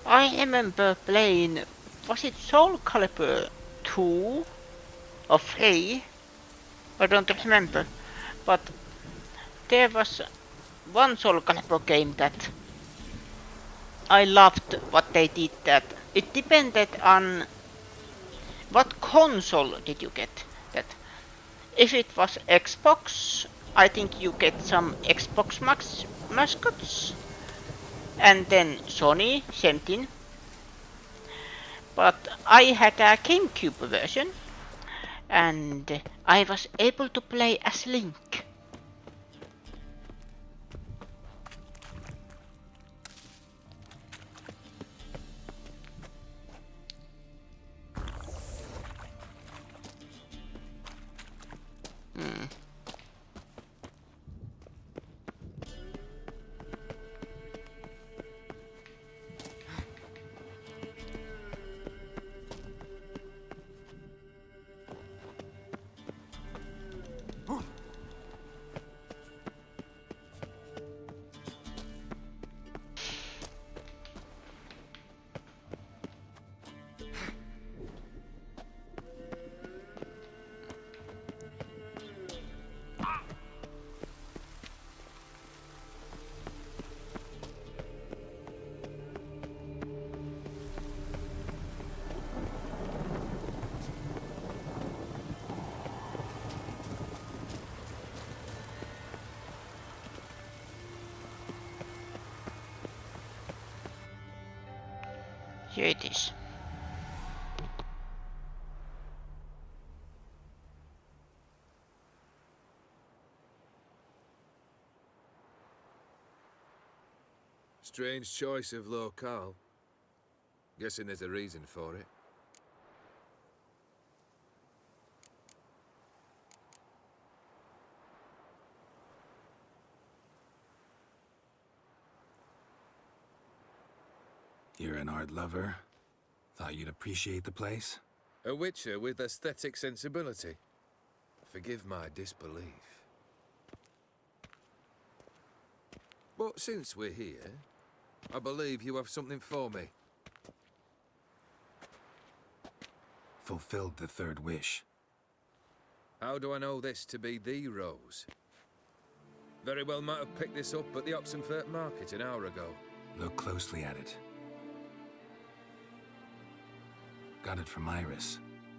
I remember playing, was it Soul Calibur 2 or 3? I don't remember, but there was one Soul Calibur game that I loved what they did. That it depended on what console did you get. That if it was Xbox, I think you get some Xbox mascots. And then Sony, same thing. But I had a GameCube version, and I was able to play as Link. Here it is. Strange choice of locale. Guessing there's a reason for it. You're an art lover. Thought you'd appreciate the place? A witcher with aesthetic sensibility. Forgive my disbelief. But since we're here, I believe you have something for me. Fulfilled the third wish. How do I know this to be the rose? Very well might have picked this up at the Oxenfurt market an hour ago. Look closely at it. Got it from Iris.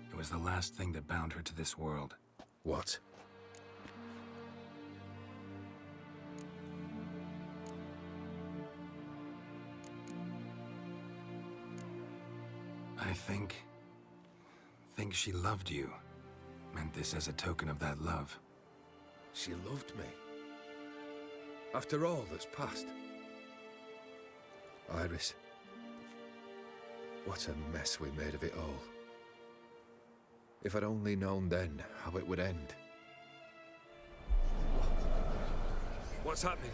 It was the last thing that bound her to this world. What? I think she loved you. Meant this as a token of that love. She loved me. After all that's passed. Iris. What a mess we made of it all. If I'd only known then how it would end. What's happening?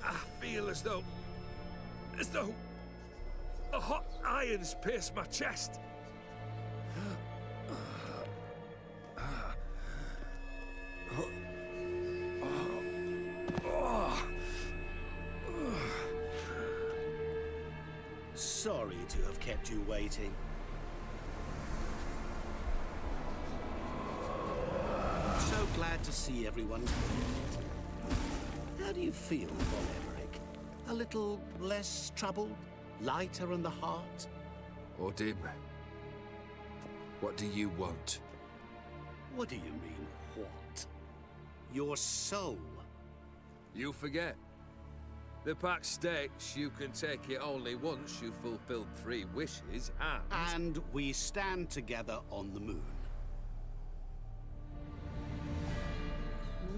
I feel as though a hot iron's pierced my chest. Sorry to have kept you waiting. So glad to see everyone's made it. How do you feel, Von Emmerich? A little less troubled? Lighter in the heart? Or dim? What do you want? What do you mean, what? Your soul. You forget. The pact states you can take it only once you've fulfilled 3 wishes, and we stand together on the moon.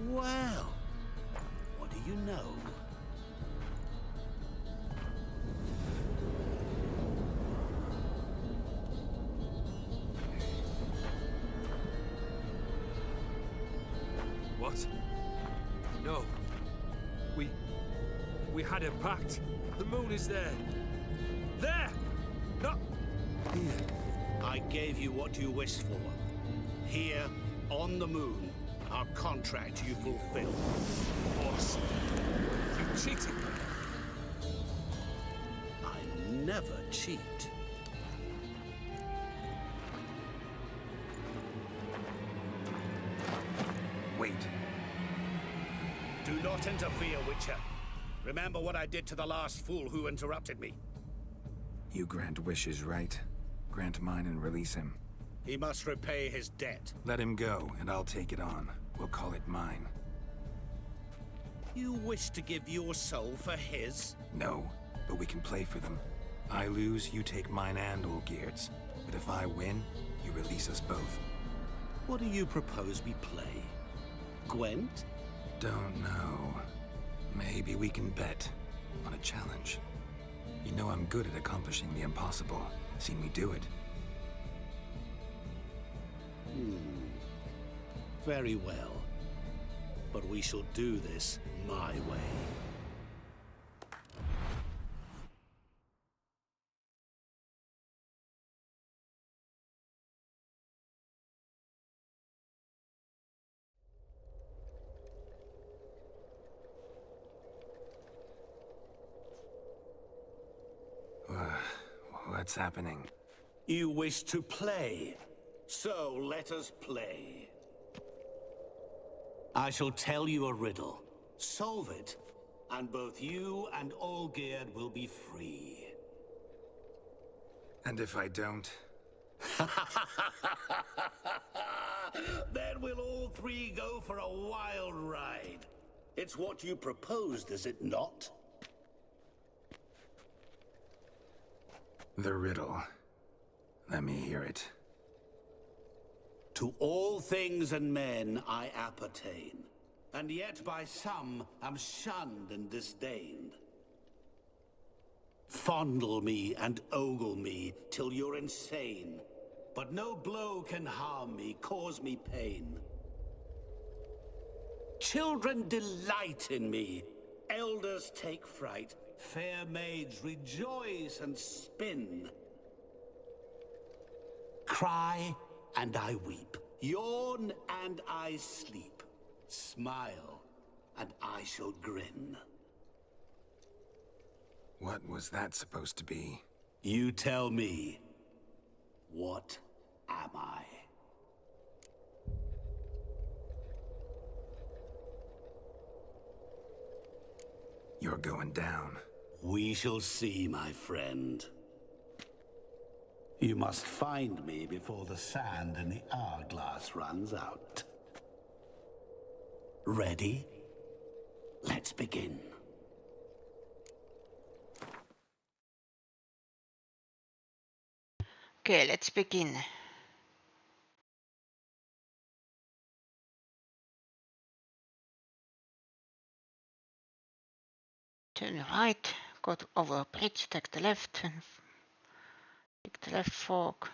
Well, what do you know? What? No. We had a pact. The moon is there. There! Not here. I gave you what you wished for. Here, on the moon, our contract you fulfilled. Boss, you cheated me. I never cheat. Wait. Do not interfere, Witcher. Remember what I did to the last fool who interrupted me. You grant wishes, right? Grant mine and release him. He must repay his debt. Let him go, and I'll take it on. We'll call it mine. You wish to give your soul for his? No, but we can play for them. I lose, you take mine and Olgierd's. But if I win, you release us both. What do you propose we play? Gwent? Don't know. Maybe we can bet on a challenge. You know I'm good at accomplishing the impossible. Seen me do it. Very well. But we shall do this my way. What's happening? You wish to play, so let us play. I shall tell you a riddle. Solve it, and both you and Olgierd will be free. And if I don't? Then we'll all 3 go for a wild ride. It's what you proposed, is it not? The riddle. Let me hear it. To all things and men I appertain, and yet by some am shunned and disdained. Fondle me and ogle me till you're insane, but no blow can harm me, cause me pain. Children delight in me, elders take fright, fair maids rejoice and spin. Cry and I weep, yawn and I sleep, smile and I shall grin. What was that supposed to be? You tell me, what am I? You're going down. We shall see, my friend. You must find me before the sand in the hourglass runs out. Ready? Let's begin. Okay, let's begin. Turn right, go over a bridge, take the left, and take the left fork.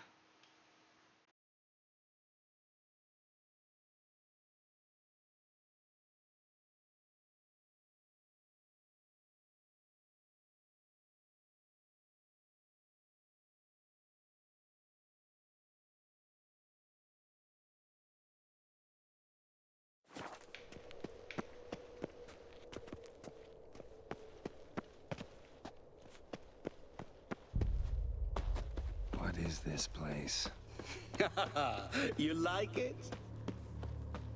What is this place? You like it?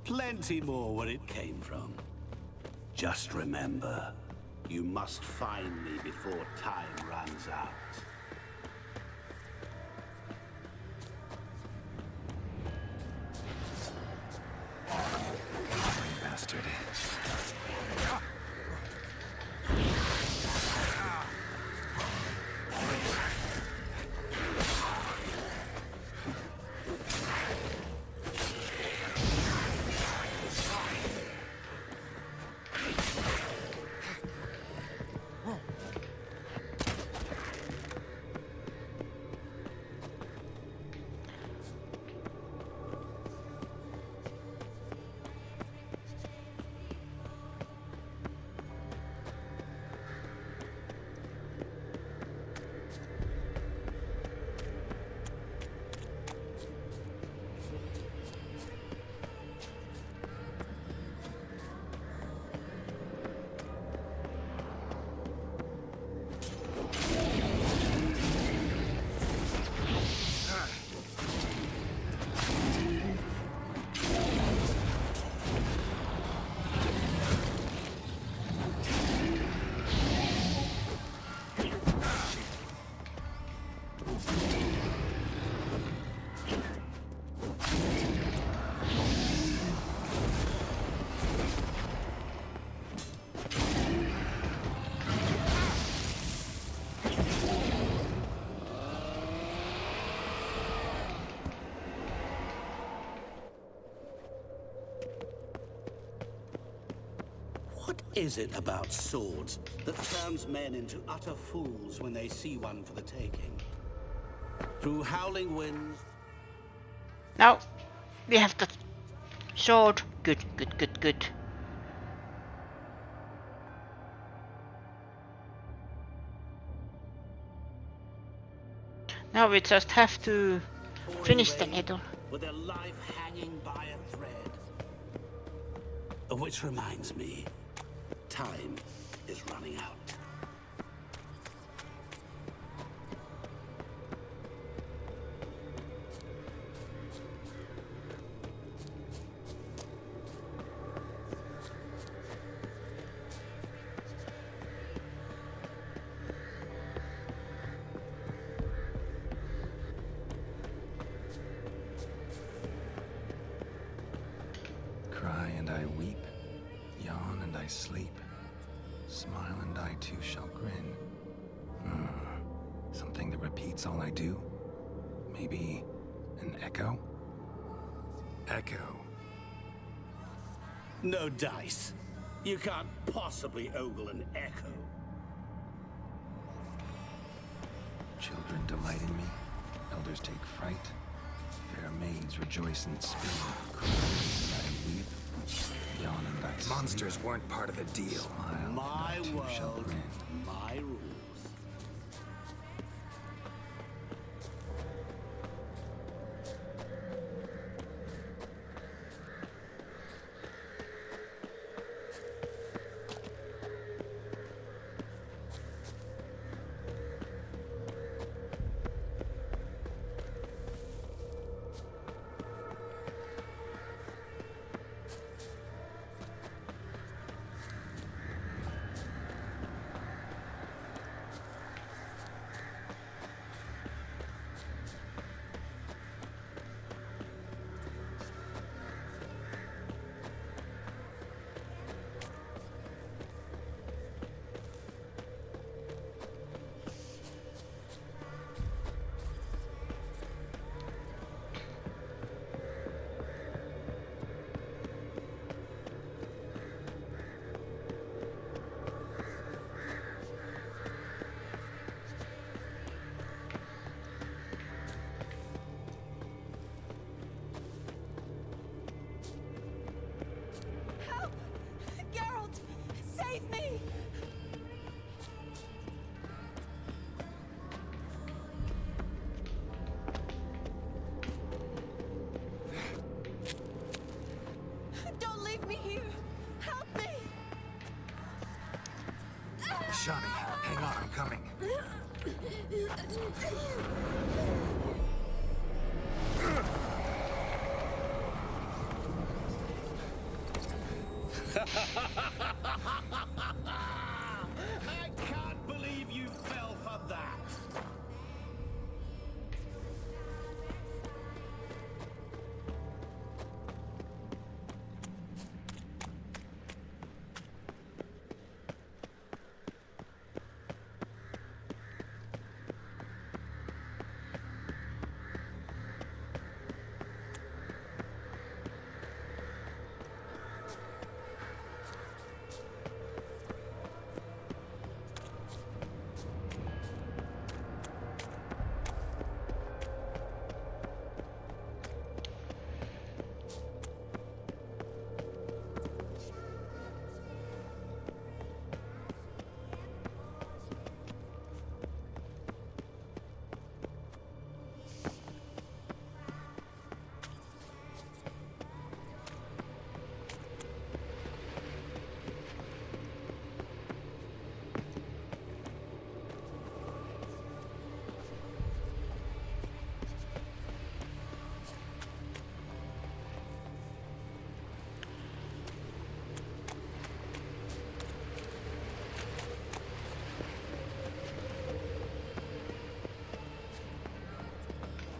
Plenty more where it came from. Just remember, you must find me before time runs out. Bastard. What is it about swords that turns men into utter fools when they see one for the taking? Through howling winds... Now, we have the sword. Good, good, good, good. Now we just have to finish the needle. With their life hanging by a thread. Which reminds me, time is running out. Cry and I weep, yawn and I sleep, smile and I too shall grin. Something that repeats all I do? Maybe an echo? Echo. No dice. You can't possibly ogle an echo. Children delight in me, elders take fright, fair maids rejoice and spin, cry and I weep, yawn and I sleep. Monsters weren't part of the deal. Smile My and I too shall world, grin. my rules. I can't believe you fell for that!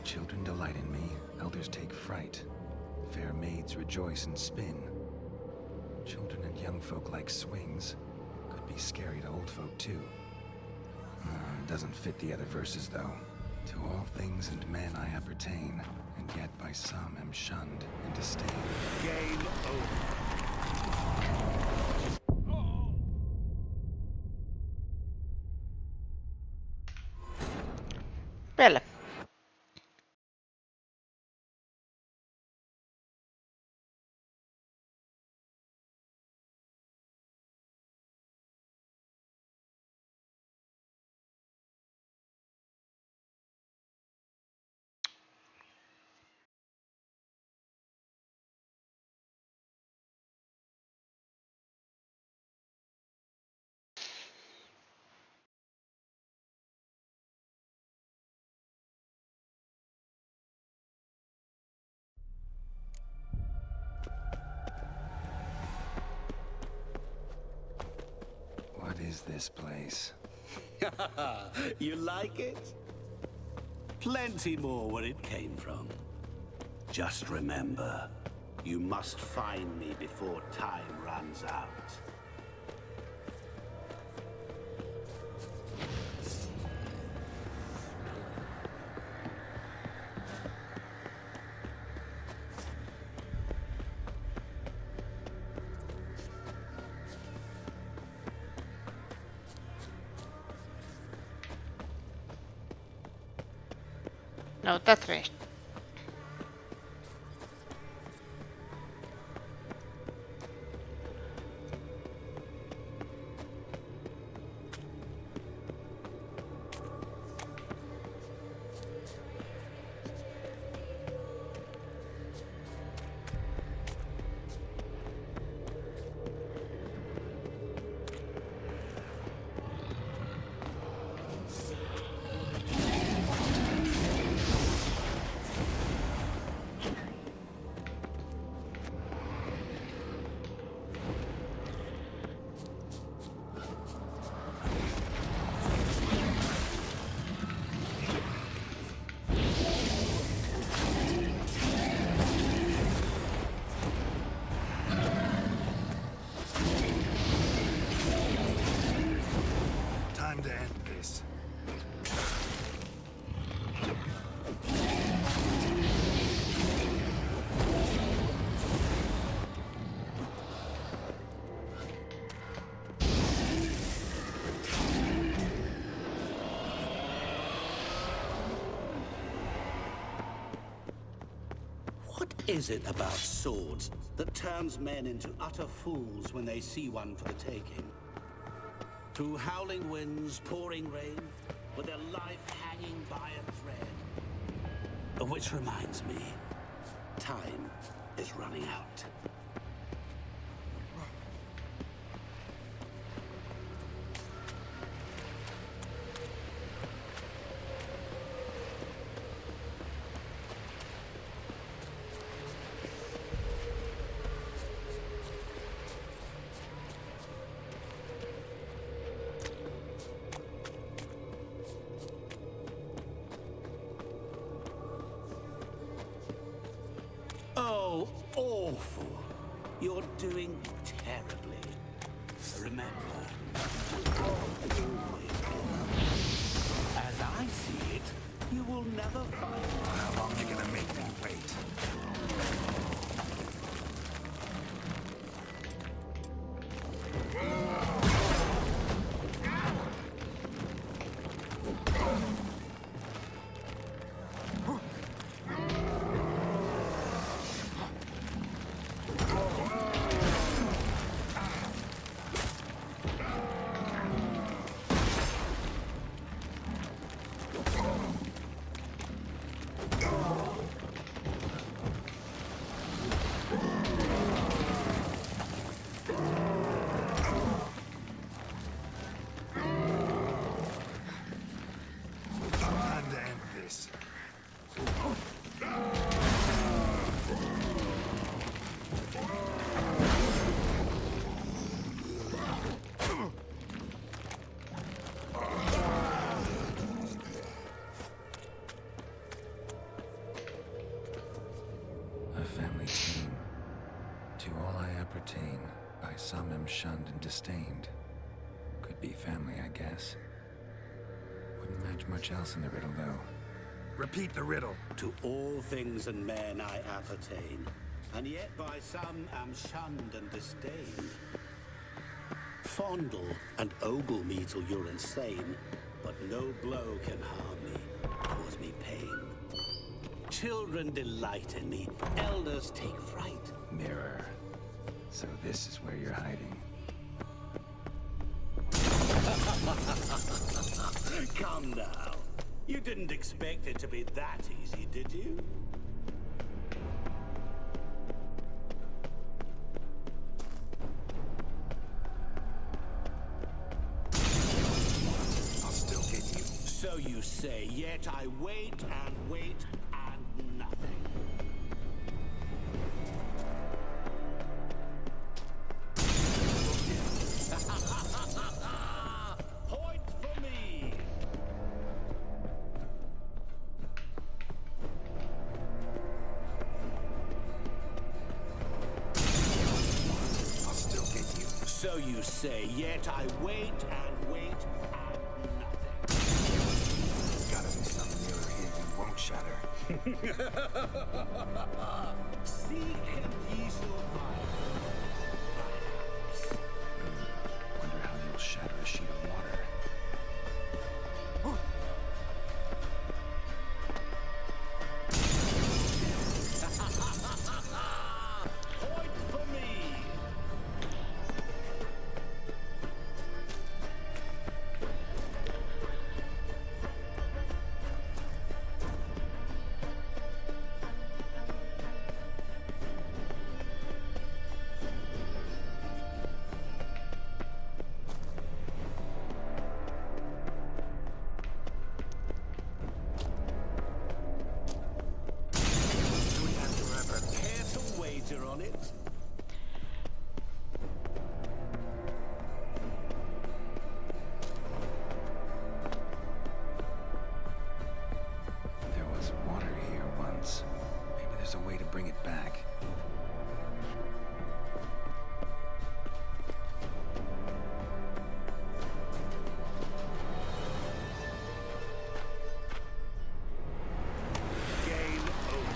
Children delight in me, elders take fright. Fair maids rejoice and spin. Children and young folk like swings. Could be scary to old folk too. Doesn't fit the other verses though. To all things and men I appertain, and yet by some am shunned and disdained. Game over. Well. What is this place? You like it? Plenty more where it came from. Just remember, you must find me before time runs out. No, that rest. Time to end this. What is it about swords that turns men into utter fools when they see one for the taking? Through howling winds, pouring rain, with their life hanging by a thread. Which reminds me, time is running out. awful. You're doing terribly. Remember, as I see it, you will never find. How long are you gonna make me wait? By some am shunned and disdained. Could be family, I guess. Wouldn't match much else in the riddle, though. Repeat the riddle. To all things and men I appertain, and yet by some am shunned and disdained. Fondle and ogle me till you're insane, but no blow can harm me, cause me pain. Children delight in me, elders take fright. Mirror. So this is where you're hiding. Come now. You didn't expect it to be that easy, did you? I'll still hit you. So you say, yet I wait and wait and nothing. Point for me! I'll still hit you. So you say, yet I wait and wait and nothing. Gotta be some mirror here you won't shatter. Seek and ye shall find. Perhaps. Wonder how you'll shatter a sheet of water. Point for me! Do we have to ever care to wager on it? There was water here once. Maybe there's a way to bring it back. Game over.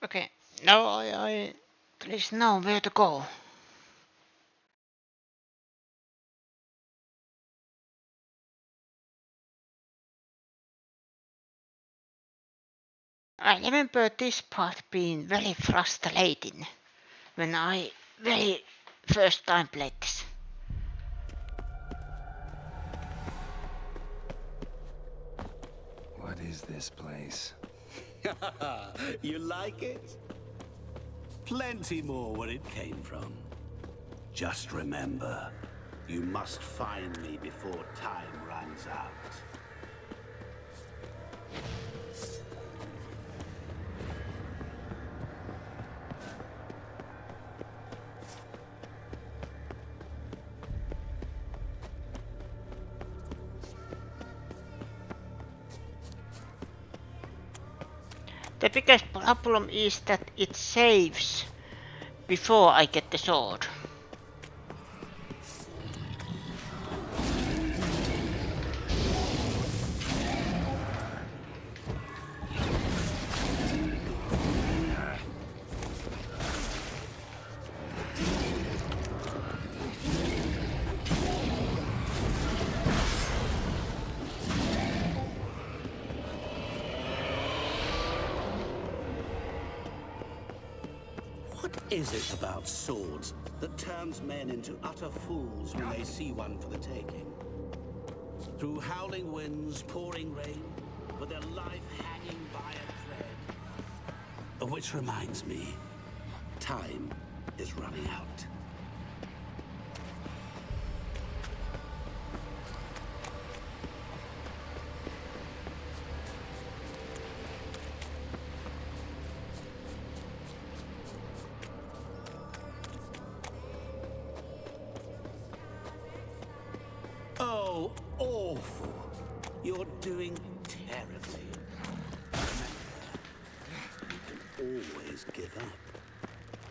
Okay, now I at least know where to go. I remember this part being very frustrating when I very first time played this. What is this place? You like it? Plenty more where it came from. Just remember, you must find me before time runs out. The biggest problem is that it saves before I get the sword. What is it about swords that turns men into utter fools when they see one for the taking? Through howling winds, pouring rain, with their life hanging by a thread. Which reminds me, time is running out. Oh, awful. You're doing terribly. You can always give up.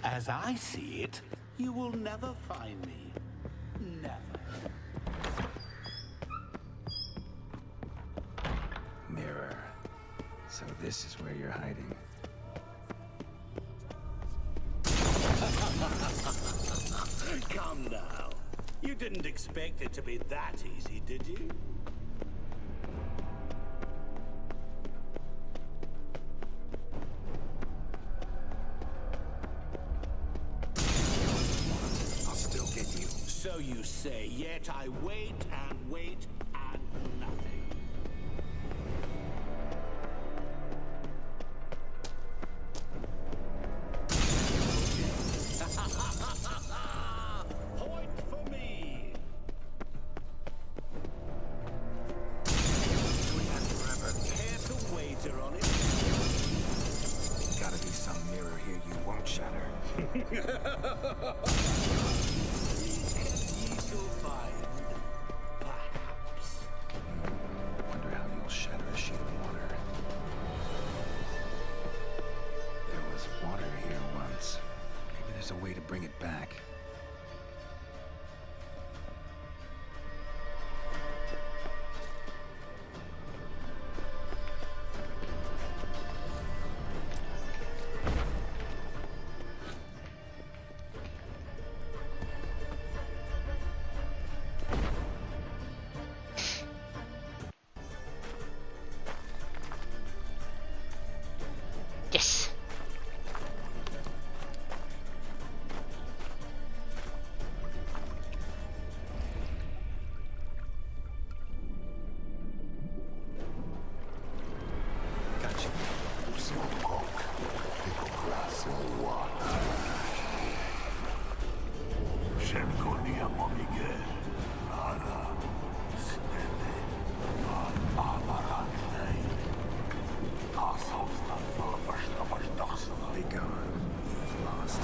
As I see it, you will never find me. Never. Mirror. So this is where you're hiding. Come now. You didn't expect it to be that easy, did you? I'll still get you. So you say, yet I wait and wait and nothing. Point for me. Doing that forever. Care to wager on it? Gotta be some mirror here you won't shatter. Ye shall find. Perhaps. Wonder how you'll shatter a sheet of water. There was water here once. Maybe there's a way to bring it back. Yes. Gotcha. Be gone. You've lost.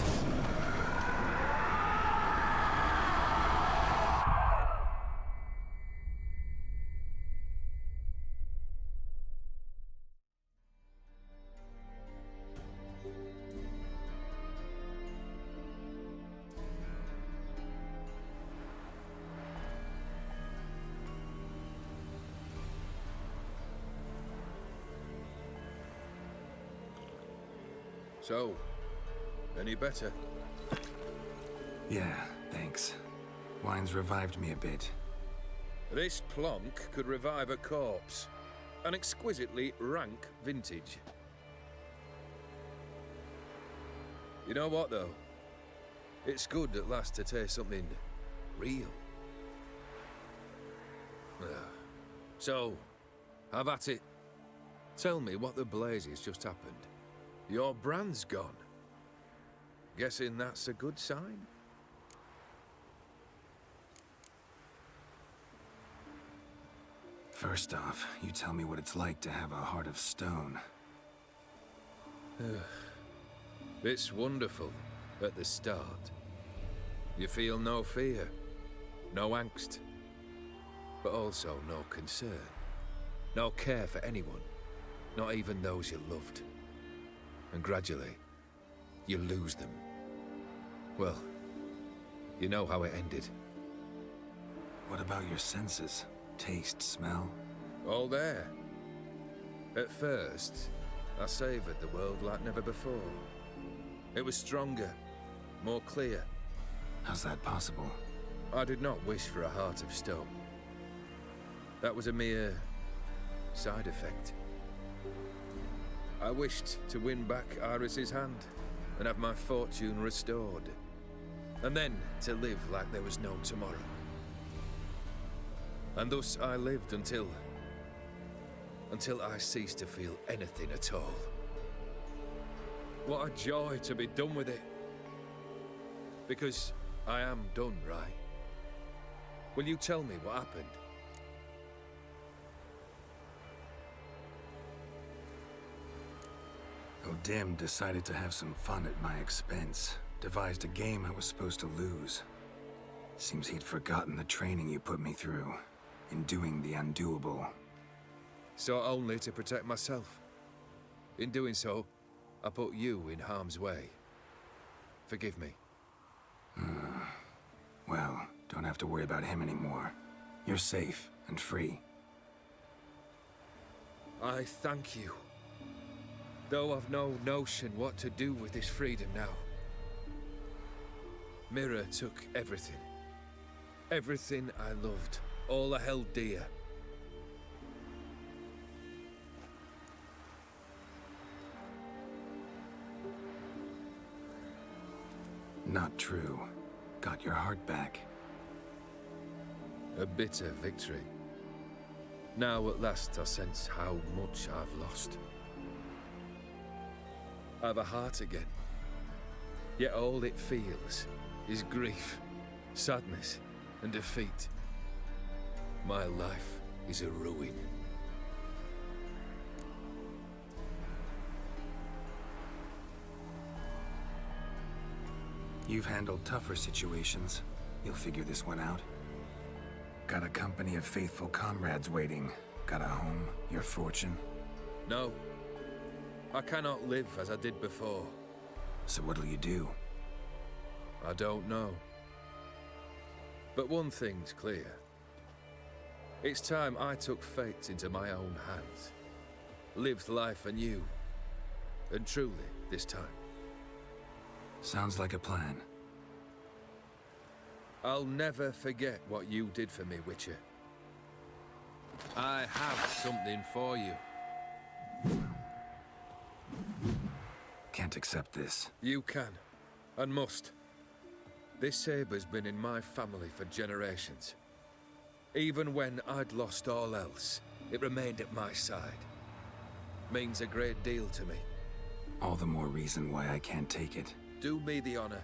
So, any better? Yeah, thanks. Wine's revived me a bit. This plonk could revive a corpse. An exquisitely rank vintage. You know what, though? It's good at last to taste something real. So, have at it. Tell me what the blazes just happened. Your brand's gone. Guessing that's a good sign? First off, you tell me what it's like to have a heart of stone. It's wonderful at the start. You feel no fear, no angst, but also no concern, no care for anyone, not even those you loved. and gradually, you lose them. Well, you know how it ended. What about your senses? Taste, smell? All there. At first, I savoured the world like never before. It was stronger, more clear. How's that possible? I did not wish for a heart of stone. That was a mere side effect. I wished to win back Iris's hand and have my fortune restored. And then to live like there was no tomorrow. And thus I lived until I ceased to feel anything at all. What a joy to be done with it. Because I am done, right? Will you tell me what happened? O'Dim decided to have some fun at my expense. Devised a game I was supposed to lose. Seems he'd forgotten the training you put me through. In doing the undoable. So only to protect myself. In doing so, I put you in harm's way. Forgive me. Well, don't have to worry about him anymore. You're safe and free. I thank you. Though I've no notion what to do with this freedom now. Mira took everything. Everything I loved. All I held dear. Not true. Got your heart back. A bitter victory. Now at last I sense how much I've lost. I've a heart again. Yet all it feels is grief, sadness, and defeat. My life is a ruin. You've handled tougher situations. You'll figure this one out. Got a company of faithful comrades waiting. Got a home, your fortune. No. I cannot live as I did before. So what'll you do? I don't know. But one thing's clear. It's time I took fate into my own hands. Lived life anew. And truly, this time. Sounds like a plan. I'll never forget what you did for me, Witcher. I have something for you. Can't accept this. You can, and must. This sabre's been in my family for generations. Even when I'd lost all else, it remained at my side. Means a great deal to me. All the more reason why I can't take it. Do me the honor.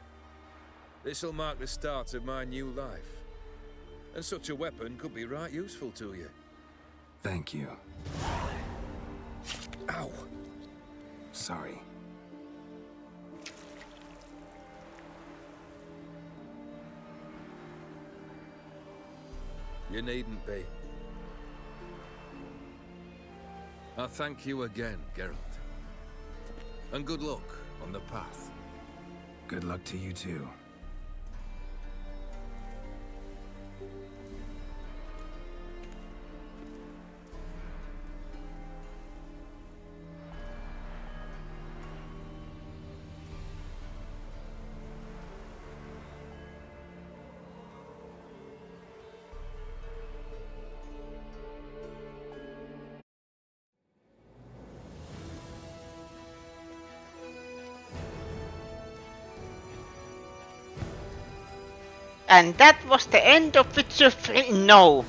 This'll mark the start of my new life. And such a weapon could be right useful to you. Thank you. Ow! Sorry. You needn't be. I thank you again, Geralt. And good luck on the path. Good luck to you too. And that was the end of Witcher 3. No.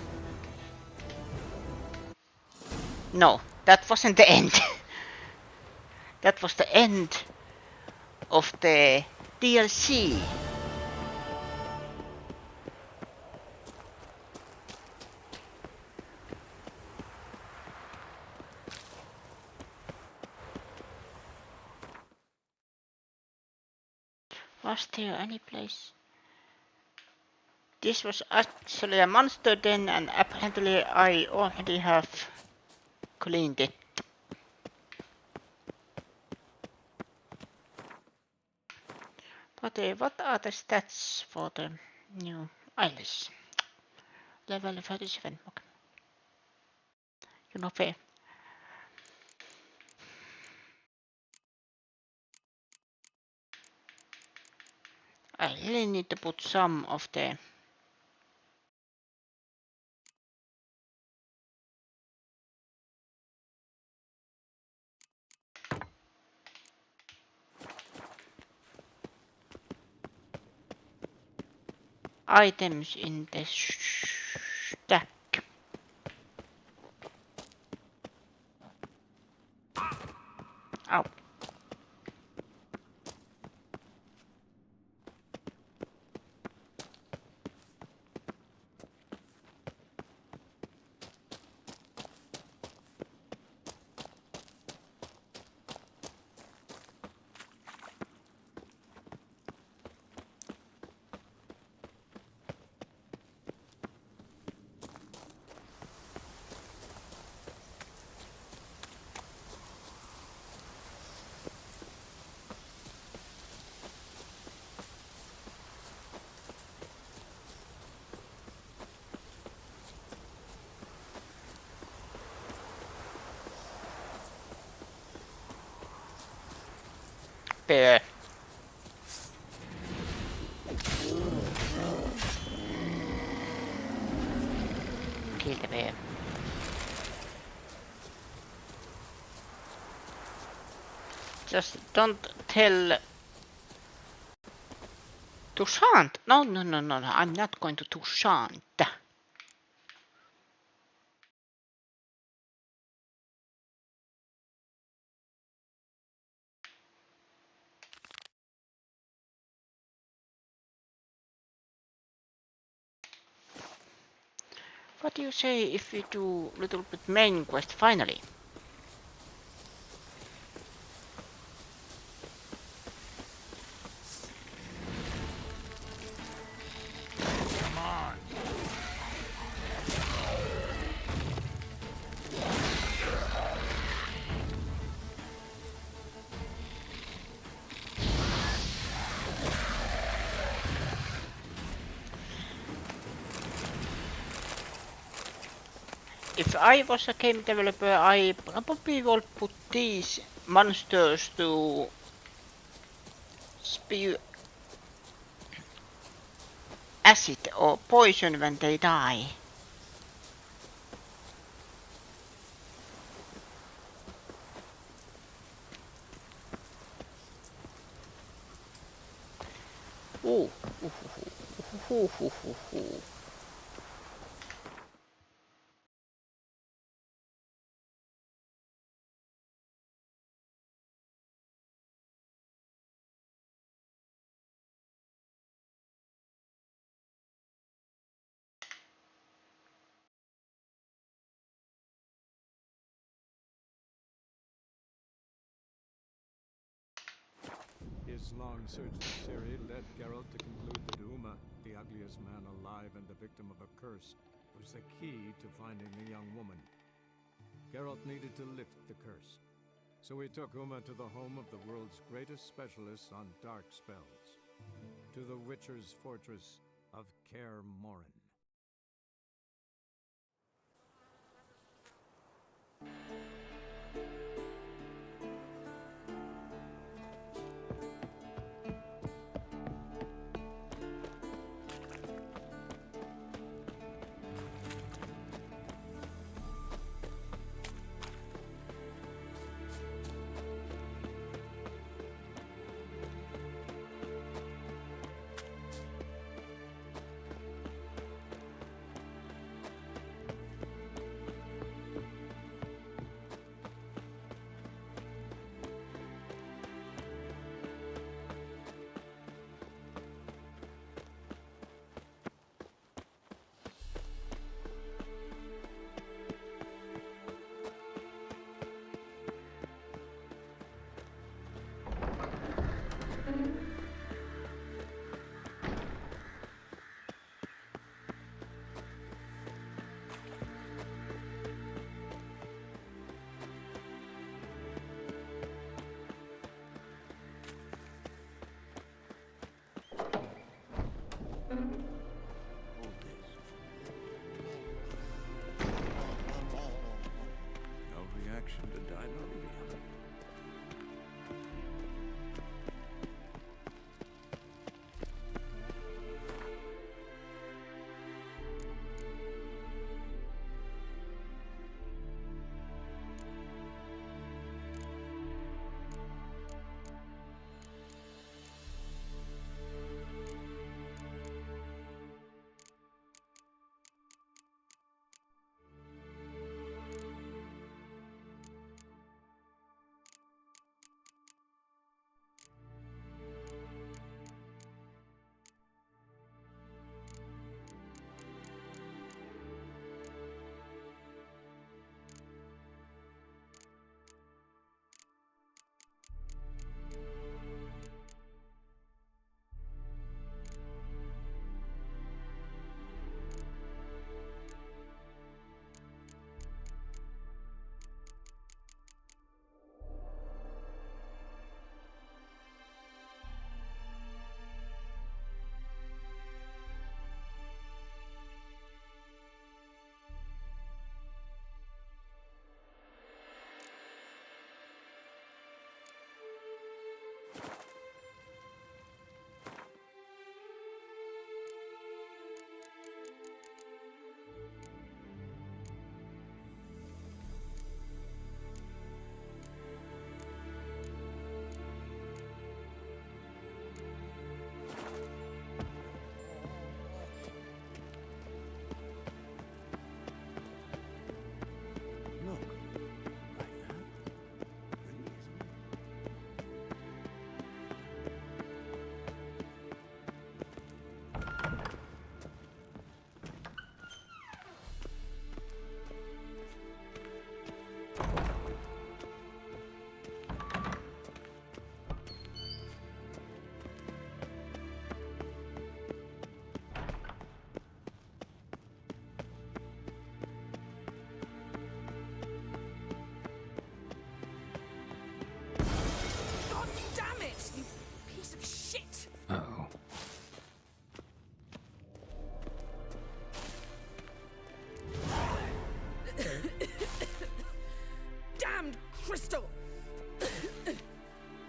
No, that wasn't the end. That was the end of the DLC. Was there any place? This was actually a monster den, and apparently I already have cleaned it. Okay, what are the stats for the new Eilish? Level 37. Okay. You know, fair. I really need to put some of the items in the stack. Ow. Bear. Kill the bear. Just don't tell Tushant. No, no, no, no, no. I'm not going to Tushant. What do you say if we do a little bit main quest finally? Come on. If I was a game developer, I probably would put these monsters to spew acid or poison when they die. Ooh. His long search for Ciri led Geralt to conclude that Uma, the ugliest man alive and the victim of a curse, was the key to finding the young woman. Geralt needed to lift the curse, so he took Uma to the home of the world's greatest specialist on dark spells, to the Witcher's fortress of Kaer Morhen.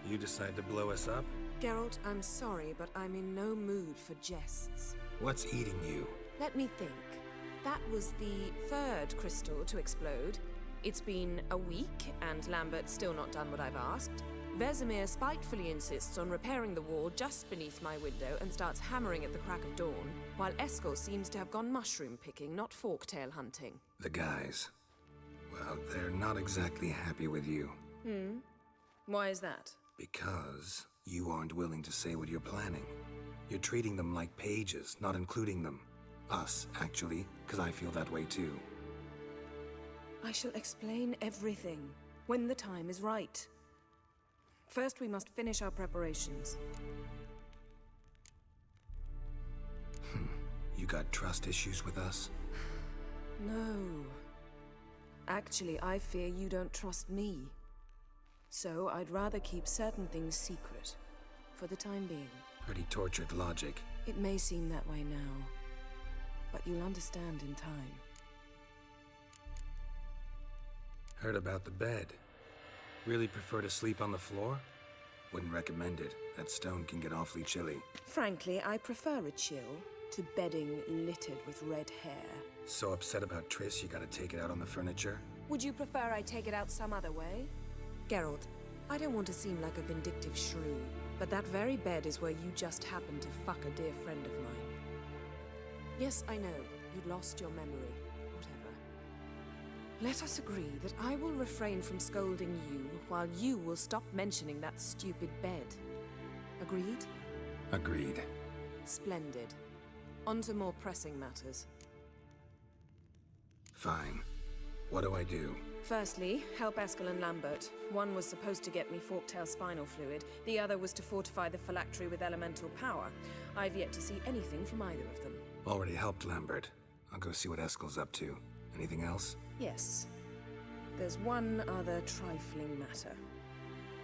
You decide to blow us up? Geralt, I'm sorry, but I'm in no mood for jests. What's eating you? Let me think. That was the third crystal to explode. It's been a week, and Lambert's still not done what I've asked. Vesemir spitefully insists on repairing the wall just beneath my window and starts hammering at the crack of dawn, while Eskel seems to have gone mushroom picking, not forktail hunting. The guys. Well, they're not exactly happy with you. Why is that? Because you aren't willing to say what you're planning. You're treating them like pages, not including them. Us, actually, because I feel that way too. I shall explain everything when the time is right. First, we must finish our preparations. You got trust issues with us? No. Actually, I fear you don't trust me. So I'd rather keep certain things secret, for the time being. Pretty tortured logic. It may seem that way now, but you'll understand in time. Heard about the bed. Really prefer to sleep on the floor? Wouldn't recommend it. That stone can get awfully chilly. Frankly, I prefer a chill to bedding littered with red hair. So upset about Triss, you gotta take it out on the furniture? Would you prefer I take it out some other way? Geralt, I don't want to seem like a vindictive shrew, but that very bed is where you just happened to fuck a dear friend of mine. Yes, I know, you'd lost your memory. Whatever. Let us agree that I will refrain from scolding you, while you will stop mentioning that stupid bed. Agreed? Agreed. Splendid. On to more pressing matters. Fine. What do I do? Firstly, help Eskel and Lambert. One was supposed to get me forktail spinal fluid, the other was to fortify the phylactery with elemental power. I've yet to see anything from either of them. Already helped Lambert. I'll go see what Eskel's up to. Anything else? Yes. There's one other trifling matter.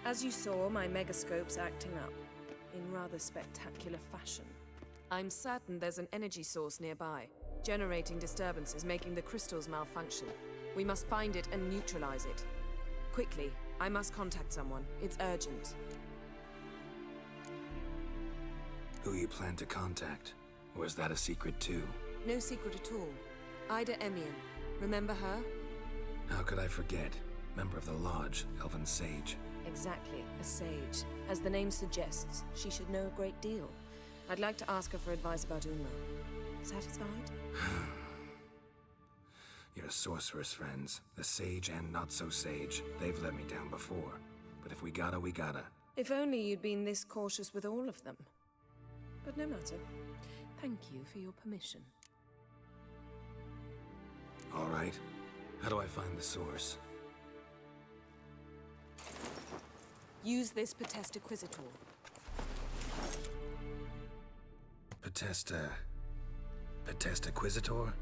As you saw, my megascope's acting up, in rather spectacular fashion. I'm certain there's an energy source nearby, generating disturbances, making the crystals malfunction. We must find it and neutralize it. Quickly, I must contact someone. It's urgent. Who you plan to contact? Or is that a secret too? No secret at all. Ida Emian. Remember her? How could I forget? Member of the Lodge, Elven Sage. Exactly, a sage. As the name suggests, she should know a great deal. I'd like to ask her for advice about Uma. Satisfied? Your sorceress friends, the sage and not-so-sage, they've let me down before. But if we gotta, we gotta. If only you'd been this cautious with all of them. But no matter. Thank you for your permission. All right. How do I find the source? Use this Potestaquizator. Potestaquizator?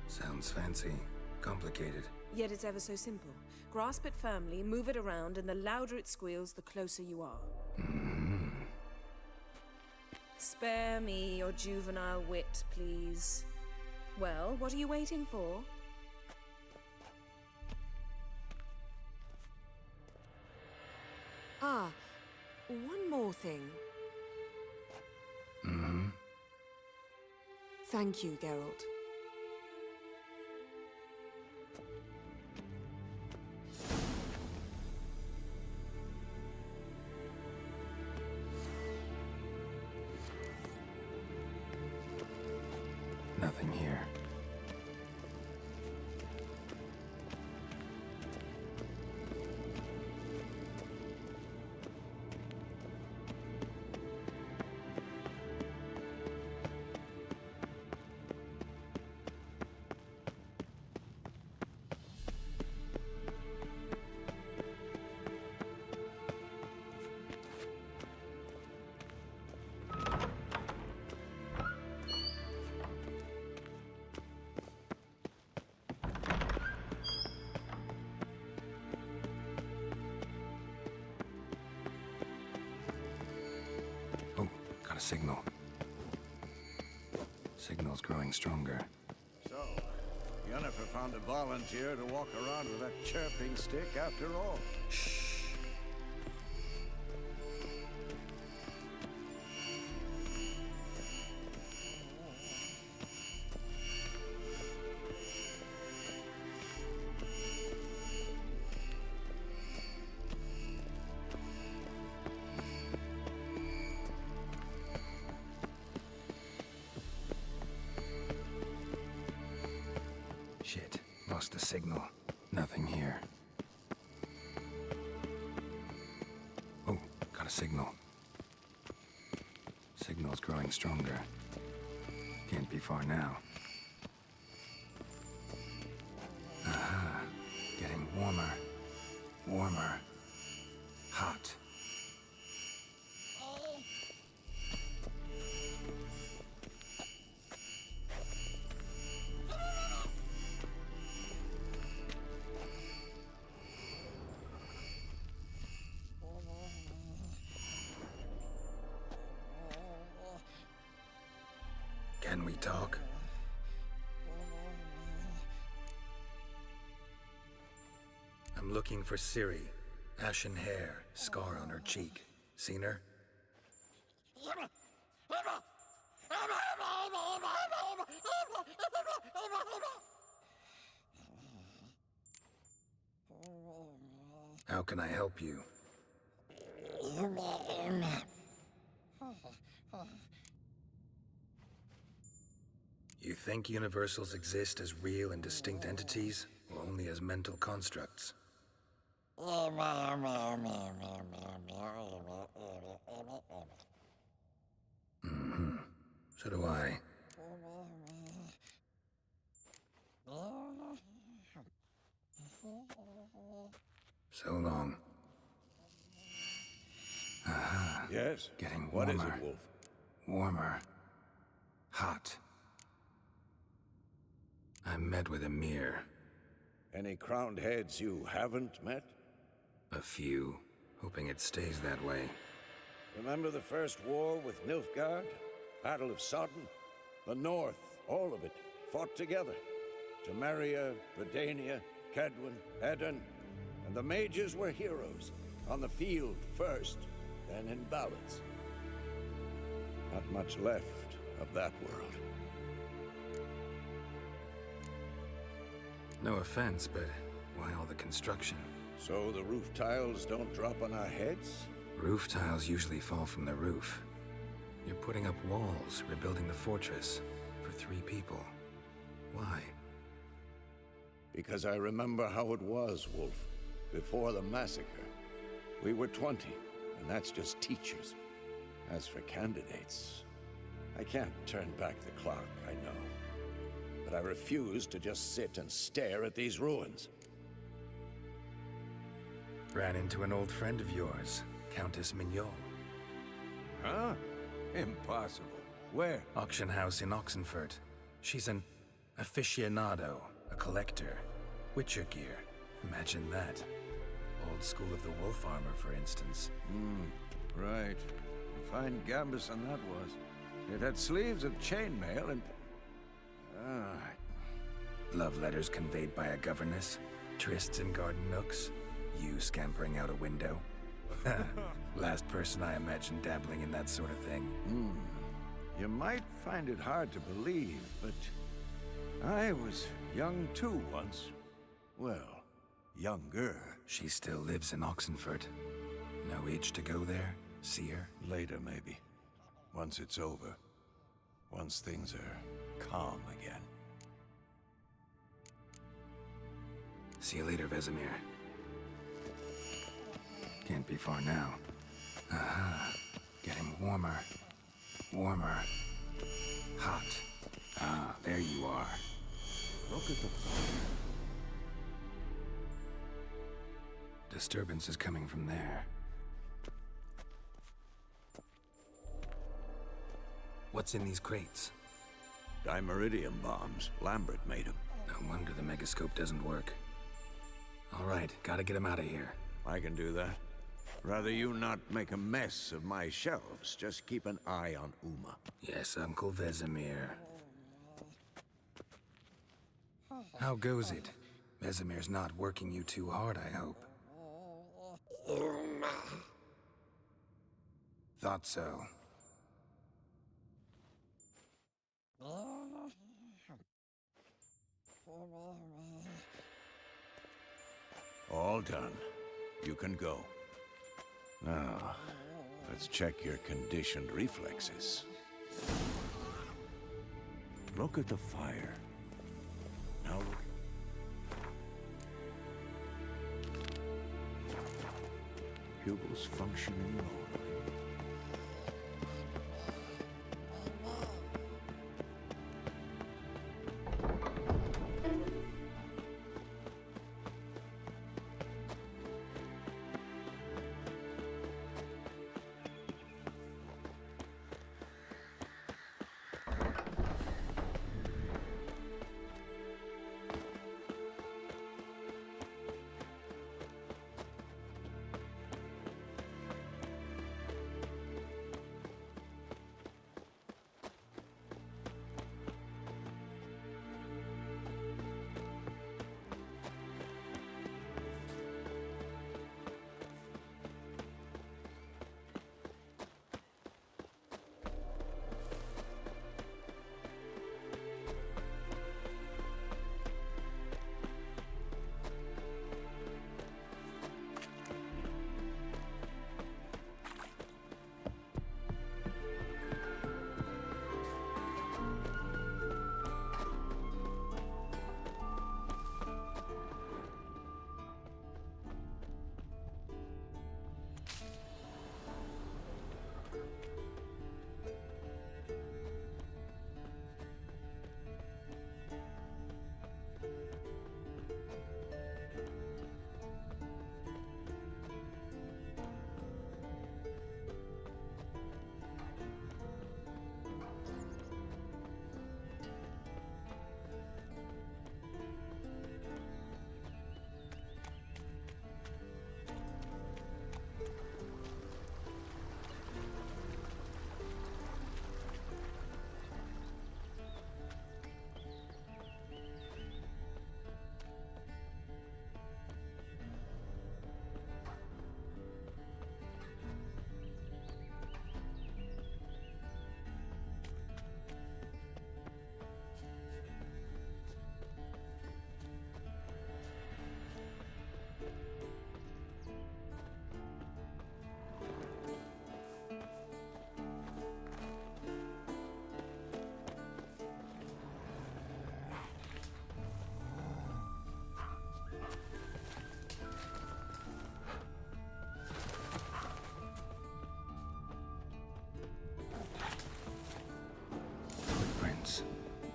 Sounds fancy. Complicated. Yet it's ever so simple. Grasp it firmly, move it around, and the louder it squeals, the closer you are. Spare me your juvenile wit, please. Well, what are you waiting for? Ah, one more thing. Thank you, Geralt. Nothing here. A signal. Signal's growing stronger. So, Yennefer found a volunteer to walk around with that chirping stick after all. Shh. Shit, lost the signal. Nothing here. Oh, got a signal. Signal's growing stronger. Can't be far now. Aha. Getting warmer. Warmer. Hot. Can we talk? I'm looking for Ciri. Ashen hair, scar on her cheek. Seen her? How can I help you? You think universals exist as real and distinct entities, or only as mental constructs? Mm-hmm. So do I. So long. Aha. Yes? Getting What warmer. is it, Wolf? Warmer. Hot. I met with Emir. Any crowned heads you haven't met? A few. Hoping it stays that way. Remember the first war with Nilfgaard? Battle of Sodden? The North, all of it, fought together. Temeria, Redania, Kedwin, Edan, and the mages were heroes. On the field first, then in ballads. Not much left of that world. No offense, but why all the construction? So the roof tiles don't drop on our heads? Roof tiles usually fall from the roof. You're putting up walls, rebuilding the fortress, for 3 people. Why? Because I remember how it was, Wolf. Before the massacre. We were 20, and that's just teachers. As for candidates, I can't turn back the clock, I know. But I refuse to just sit and stare at these ruins. Ran into an old friend of yours, Countess Mignol. Huh? Impossible. Where? Auction house in Oxenfurt. She's an aficionado, a collector. Witcher gear. Imagine that. Old school of the wolf armor, for instance. Right. A fine gambeson that was. It had sleeves of chainmail and... Love letters conveyed by a governess. Trysts in garden nooks. You scampering out a window. Last person I imagined dabbling in that sort of thing. You might find it hard to believe, but... I was young too once. Well, younger. She still lives in Oxenfurt. No age to go there? See her? Later, maybe. Once it's over. Once things are calm again. See you later, Vesemir. Can't be far now. Aha. Getting warmer. Warmer. Hot. Ah, there you are. Look at the fire. Disturbance is coming from there. What's in these crates? Dimeridium bombs. Lambert made them. No wonder the megascope doesn't work. All right, gotta get him out of here. I can do that. Rather you not make a mess of my shelves. Just keep an eye on Uma. Yes, Uncle Vesemir. How goes it? Vesemir's not working you too hard, I hope. Thought so. All done. You can go. Now, let's check your conditioned reflexes. Look at the fire. Now pupils functioning normally.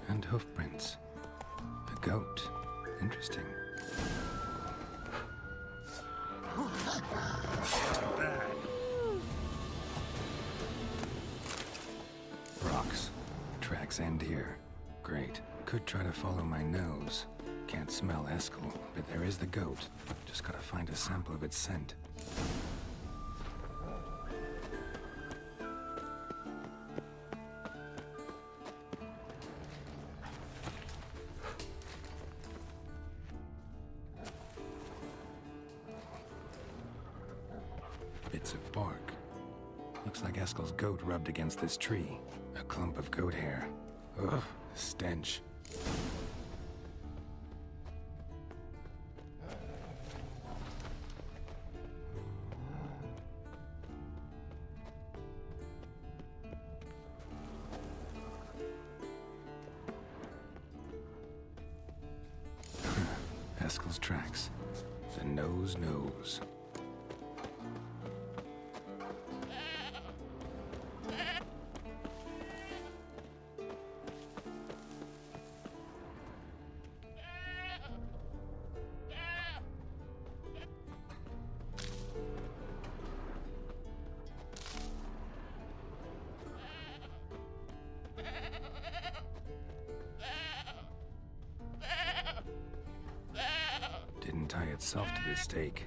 And hoofprints. A goat. Interesting. Rocks. Tracks end here. Great. Could try to follow my nose. Can't smell Eskel, but there is the goat. Just gotta find a sample of its scent. Bits of bark. Looks like Eskel's goat rubbed against this tree. A clump of goat hair. Ugh, the stench. Eskel's tracks. The nose knows. Didn't tie itself to the stake.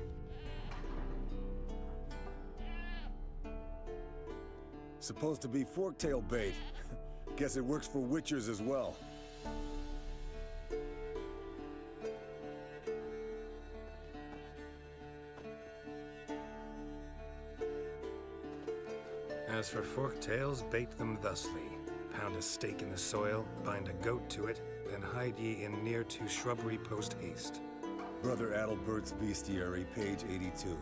Supposed to be forktail bait. Guess it works for witchers as well. As for forktails, bait them thusly. Pound a stake in the soil, bind a goat to it, then hide ye in near to shrubbery post haste. Brother Adalbert's Bestiary, page 82.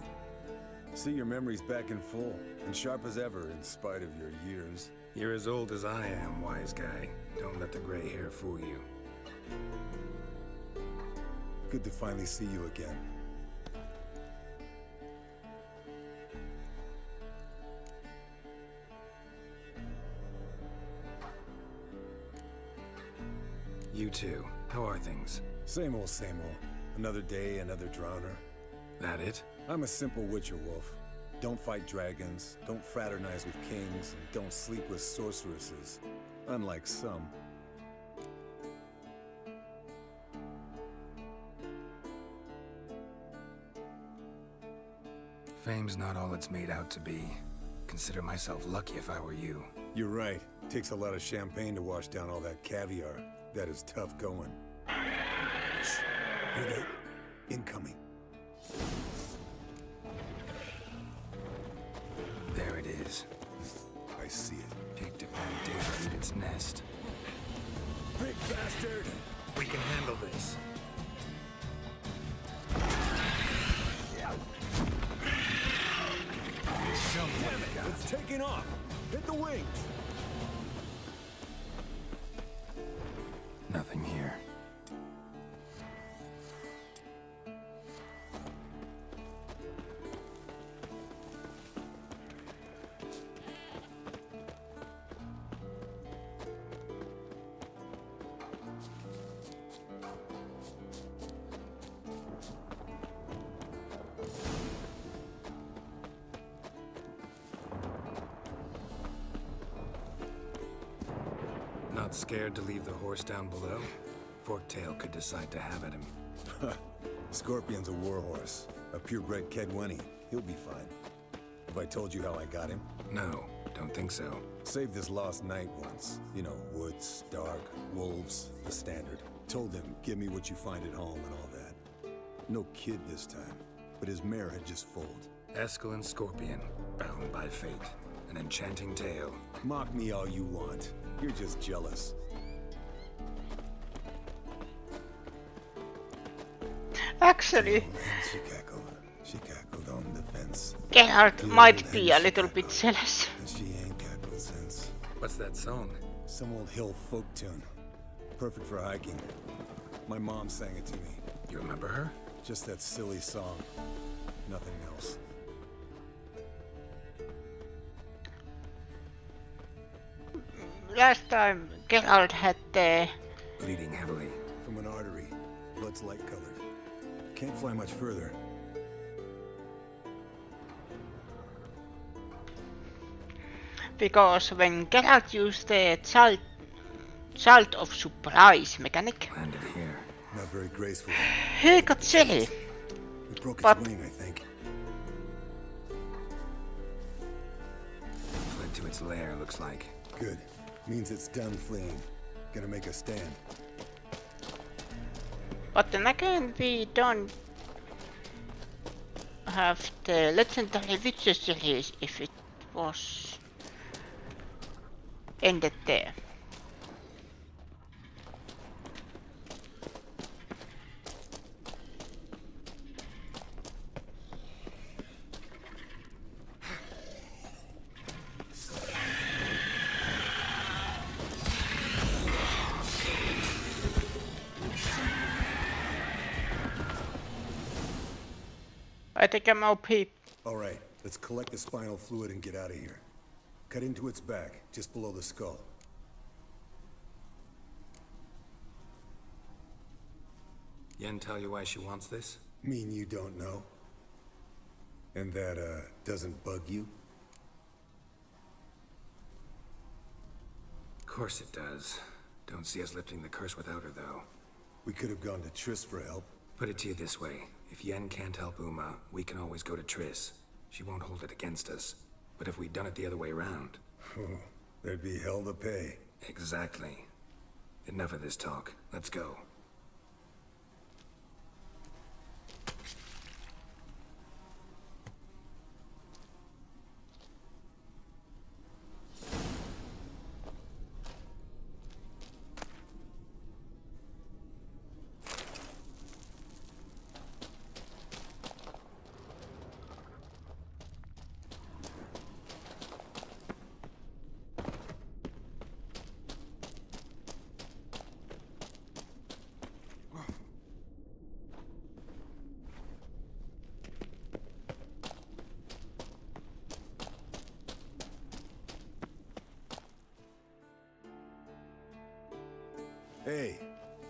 See your memories back in full, and sharp as ever in spite of your years. You're as old as I am, wise guy. Don't let the gray hair fool you. Good to finally see you again. You too. How are things? Same old, same old. Another day, another drowner. That it? I'm a simple witcher wolf. Don't fight dragons, don't fraternize with kings, and don't sleep with sorceresses. Unlike some. Fame's not all it's made out to be. Consider myself lucky if I were you. You're right. Takes a lot of champagne to wash down all that caviar. That is tough going. Shh. Hear that? Incoming. There it is. I see it. Picked a bad day to eat its nest. Big bastard! We can handle this. Damn it! It's taking off! Hit the wings! Nothing here. Not scared to leave the horse down below? Forktail could decide to have at him. Scorpion's a warhorse. A purebred Kedwenny. He'll be fine. Have I told you how I got him? No, don't think so. Saved this lost knight once. You know, woods, dark, wolves, the standard. Told him, give me what you find at home and all that. No kid this time, but his mare had just foaled. Eskel Scorpion, bound by fate. An enchanting tale. Mock me all you want. You're just jealous. Actually, She cackled on the fence. Geralt might be a little bit jealous. And she ain't cackled since. What's that song? Some old hill folk tune. Perfect for hiking. My mom sang it to me. You remember her? Just that silly song. Nothing else. Last time Geralt had the... Bleeding heavily. From an artery. Blood's light colored. Can't fly much further. Because when Geralt used the child of surprise mechanic, landed here. Not very graceful. He got silly. It broke But its wing, I think. Fled to its lair, looks like. Good. Means it's done fleeing. Gonna make a stand. But then again, we don't have the legendary Witcher series if it was ended there. I think I'm OP. All right, let's collect the spinal fluid and get out of here. Cut into its back, just below the skull. Yen tell you why she wants this? Mean you don't know? And that, doesn't bug you? Of course it does. Don't see us lifting the curse without her, though. We could have gone to Triss for help. Put it to you this way. If Yen can't help Uma, we can always go to Triss. She won't hold it against us. But if we'd done it the other way around... There'd be hell to pay. Exactly. Enough of this talk. Let's go. Hey,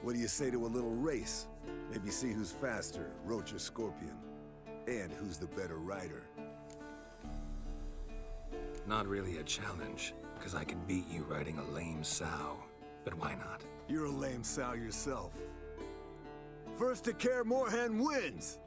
What do you say to a little race? Maybe see who's faster, Roach or Scorpion. And who's the better rider. Not really a challenge, because I could beat you riding a lame sow. But why not? You're a lame sow yourself. First to Kaer Morhen wins!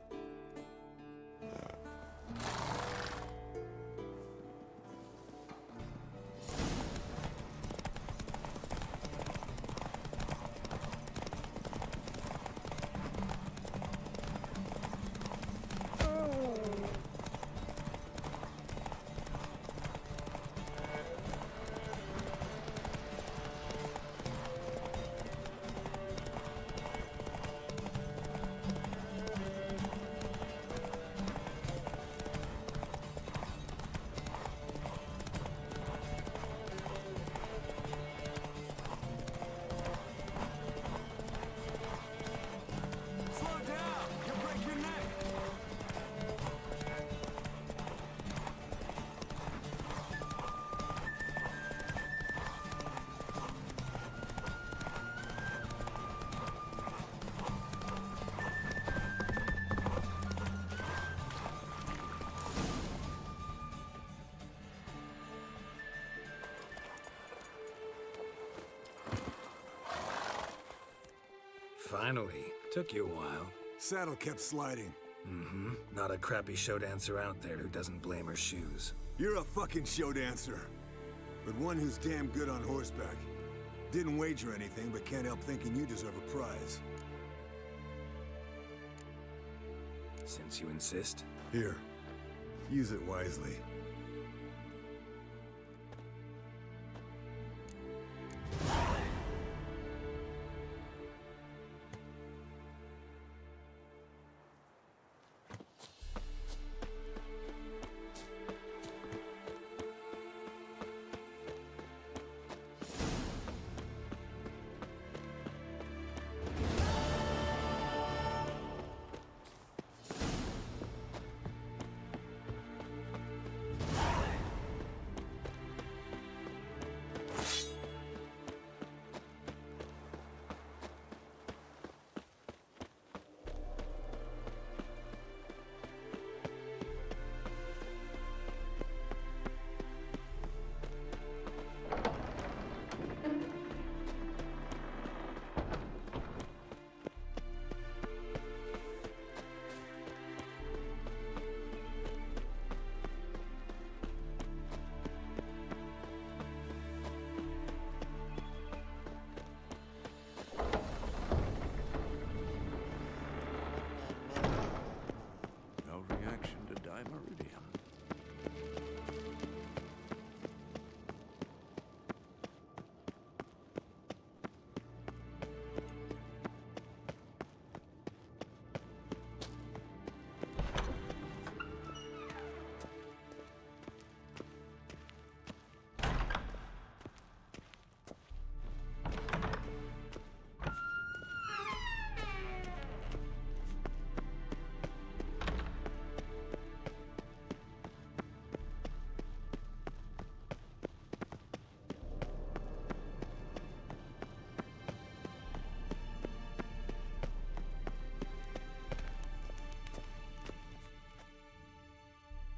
Finally. Took you a while. Saddle kept sliding. Mm-hmm. Not a crappy show dancer out there who doesn't blame her shoes. You're a fucking show dancer. But one who's damn good on horseback. Didn't wager anything, but can't help thinking you deserve a prize. Since you insist. Here. Use it wisely.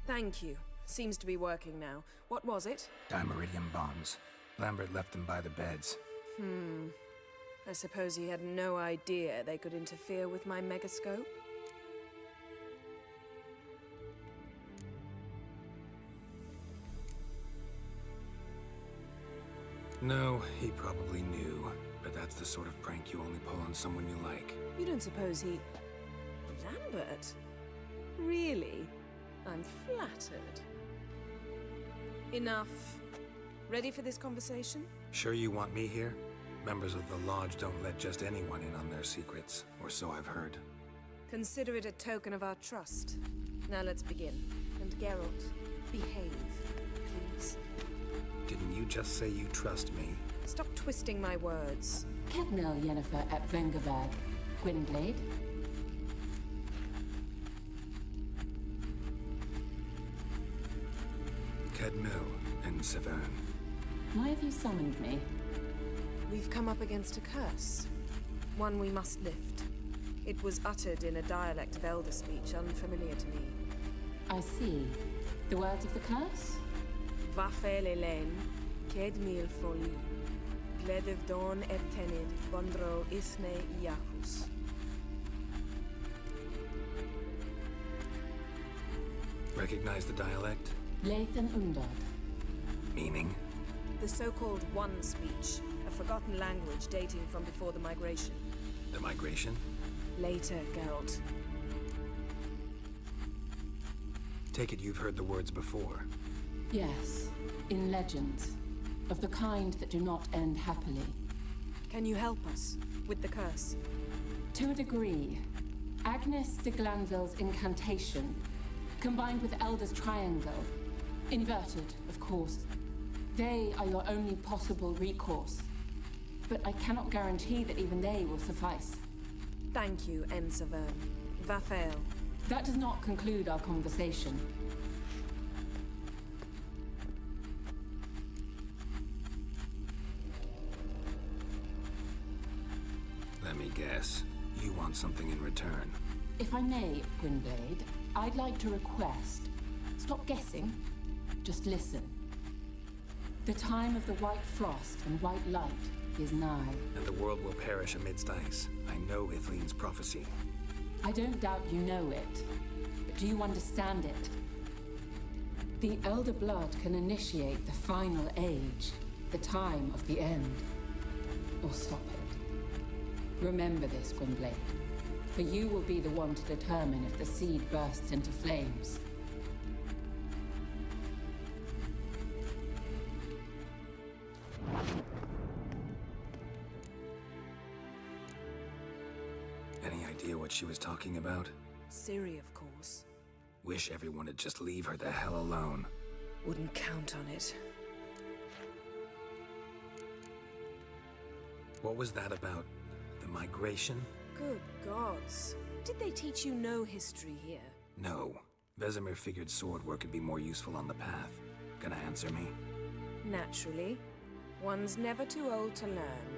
Thank you. Seems to be working now. What was it? Dimeridium bombs. Lambert left them by the beds. I suppose he had no idea they could interfere with my megascope? No, he probably knew. But that's the sort of prank you only pull on someone you like. You don't suppose he... Lambert? Really? I'm flattered. Enough. Ready for this conversation? Sure you want me here? Members of the Lodge don't let just anyone in on their secrets, or so I've heard. Consider it a token of our trust. Now let's begin. And Geralt, behave, please. Didn't you just say you trust me? Stop twisting my words. Kednel Yennefer at Vengerberg. Gwynblade. Kedmil and Severn. Why have you summoned me? We've come up against a curse. One we must lift. It was uttered in a dialect of Elder speech unfamiliar to me. I see. The words of the curse? Vafe lelen, ked mil foli, gledev don tenid, bondro isne iachus. Recognize the dialect? Lathan Undod. Meaning? The so-called One speech, a forgotten language dating from before the migration. The migration? Later, Geralt. Take it you've heard the words before. Yes, in legends. Of the kind that do not end happily. Can you help us with the curse? To a degree. Agnes de Glanville's incantation, combined with Elder's triangle, inverted, of course. They are your only possible recourse. But I cannot guarantee that even they will suffice. Thank you, Ensavern. Vafael. That does not conclude our conversation. Let me guess. You want something in return. If I may, Gwynblade, I'd like to request. Stop guessing. Just listen. The time of the white frost and white light is nigh. And the world will perish amidst ice. I know Ithleen's prophecy. I don't doubt you know it. But do you understand it? The Elder Blood can initiate the final age, the time of the end. Or stop it. Remember this, Gwynblade. For you will be the one to determine if the seed bursts into flames. Any idea what she was talking about? Ciri, of course. Wish everyone would just leave her the hell alone. Wouldn't count on it. What was that about? The migration? Good gods. Did they teach you no history here? No. Vesemir figured sword work could be more useful on the path. Gonna answer me? Naturally. One's never too old to learn.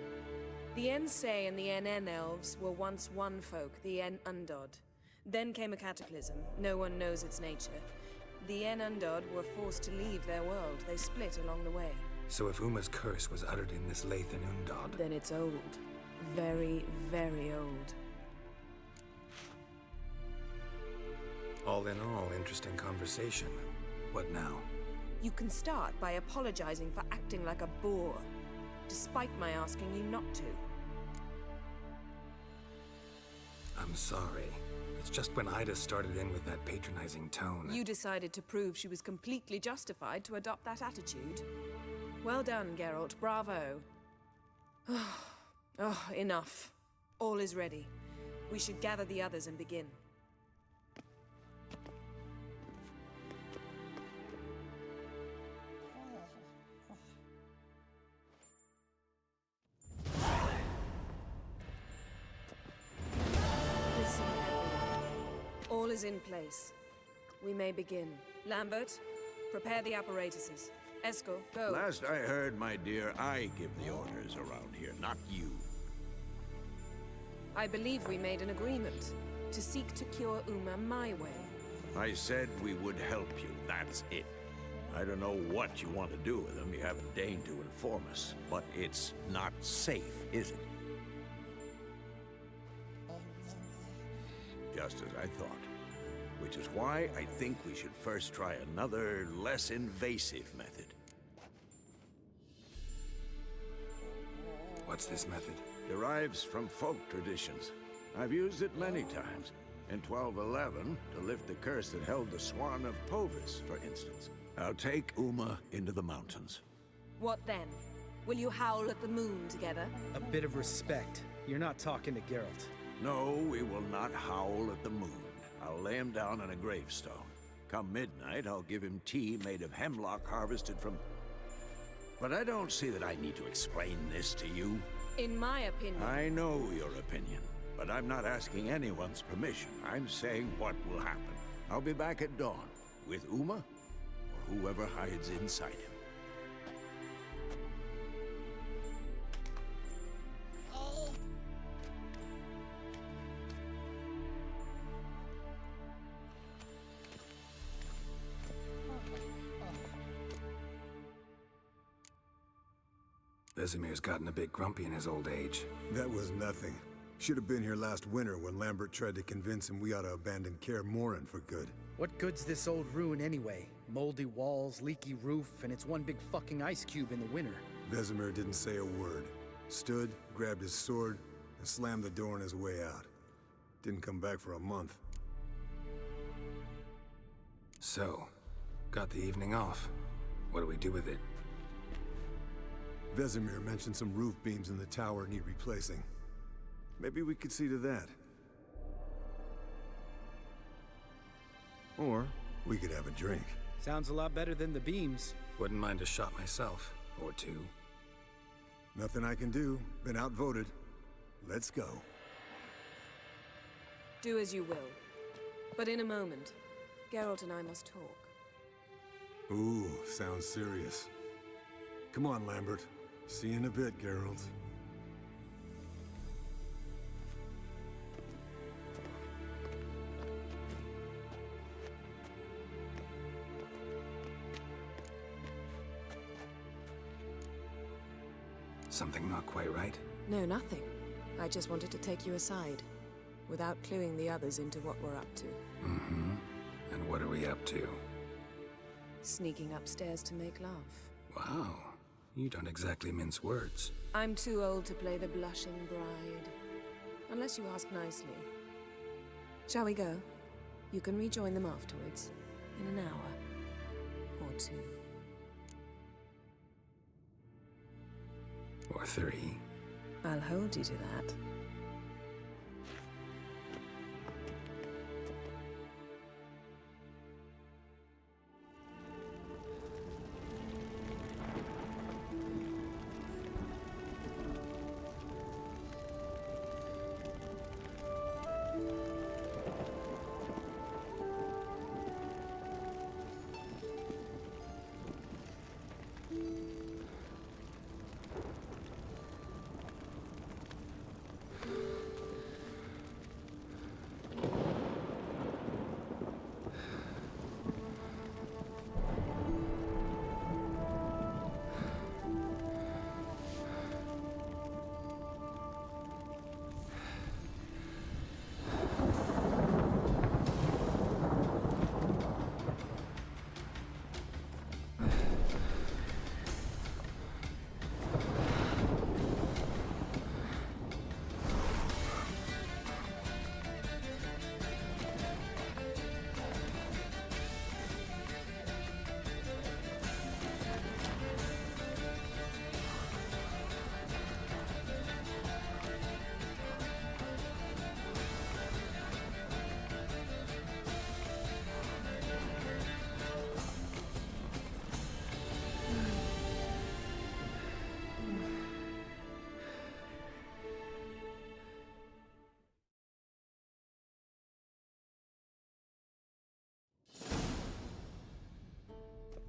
The Ensei and the NN elves were once one folk, the En Undod. Then came a cataclysm. No one knows its nature. The En Undod were forced to leave their world. They split along the way. So if Uma's curse was uttered in this Lathan Undod... Then it's old. Very, very old. All in all, interesting conversation. What now? You can start by apologizing for acting like a boor, despite my asking you not to. I'm sorry. It's just when Ida started in with that patronizing tone... You decided to prove she was completely justified to adopt that attitude. Well done, Geralt. Bravo. Oh, enough. All is ready. We should gather the others and begin. Listen, everyone. All is in place. We may begin. Lambert, prepare the apparatuses. Esco, go. Last I heard, my dear, I give the orders around here, not you. I believe we made an agreement to seek to cure Uma my way. I said we would help you, that's it. I don't know what you want to do with them, you haven't deigned to inform us, but it's not safe, is it? Just as I thought. Which is why I think we should first try another, less invasive method. What's this method? Derives from folk traditions. I've used it many times. In 1211, to lift the curse that held the Swan of Povis, for instance. I'll take Uma into the mountains. What then? Will you howl at the moon together? A bit of respect. You're not talking to Geralt. No, we will not howl at the moon. I'll lay him down on a gravestone. Come midnight, I'll give him tea made of hemlock harvested from... But I don't see that I need to explain this to you. In my opinion... I know your opinion, but I'm not asking anyone's permission. I'm saying what will happen. I'll be back at dawn, with Uma, or whoever hides inside him. Vesemir's gotten a bit grumpy in his old age. That was nothing. Should have been here last winter when Lambert tried to convince him we ought to abandon Kaer Morhen for good. What good's this old ruin anyway? Moldy walls, leaky roof, and it's one big fucking ice cube in the winter. Vesemir didn't say a word. Stood, grabbed his sword, and slammed the door on his way out. Didn't come back for a month. So, got the evening off. What do we do with it? Vesemir mentioned some roof beams in the tower need replacing. Maybe we could see to that. Or we could have a drink. Sounds a lot better than the beams. Wouldn't mind a shot myself, or two. Nothing I can do. Been outvoted. Let's go. Do as you will. But in a moment, Geralt and I must talk. Ooh, sounds serious. Come on, Lambert. See you in a bit, Geralt. Something not quite right? No, nothing. I just wanted to take you aside, without cluing the others into what we're up to. Mm-hmm. And what are we up to? Sneaking upstairs to make love. Wow. You don't exactly mince words. I'm too old to play the blushing bride. Unless you ask nicely. Shall we go? You can rejoin them afterwards. In an hour. Or two. Or three. I'll hold you to that.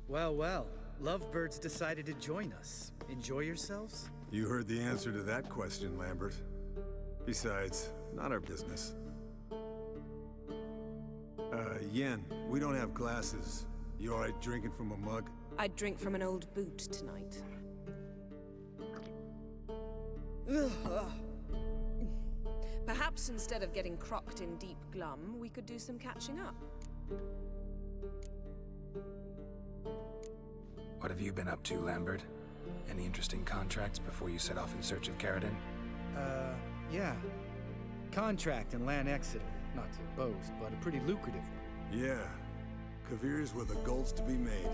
Well, well. Lovebirds decided to join us. Enjoy yourselves? You heard the answer to that question, Lambert. Besides, not our business. Yen, we don't have glasses. You alright drinking from a mug? I'd drink from an old boot tonight. Perhaps instead of getting crocked in deep glum, we could do some catching up. What have you been up to, Lambert? Any interesting contracts before you set off in search of Caradon? Yeah. Contract in Lan Exeter. Not to boast, but a pretty lucrative one. Yeah. Kavir's were the goals to be made.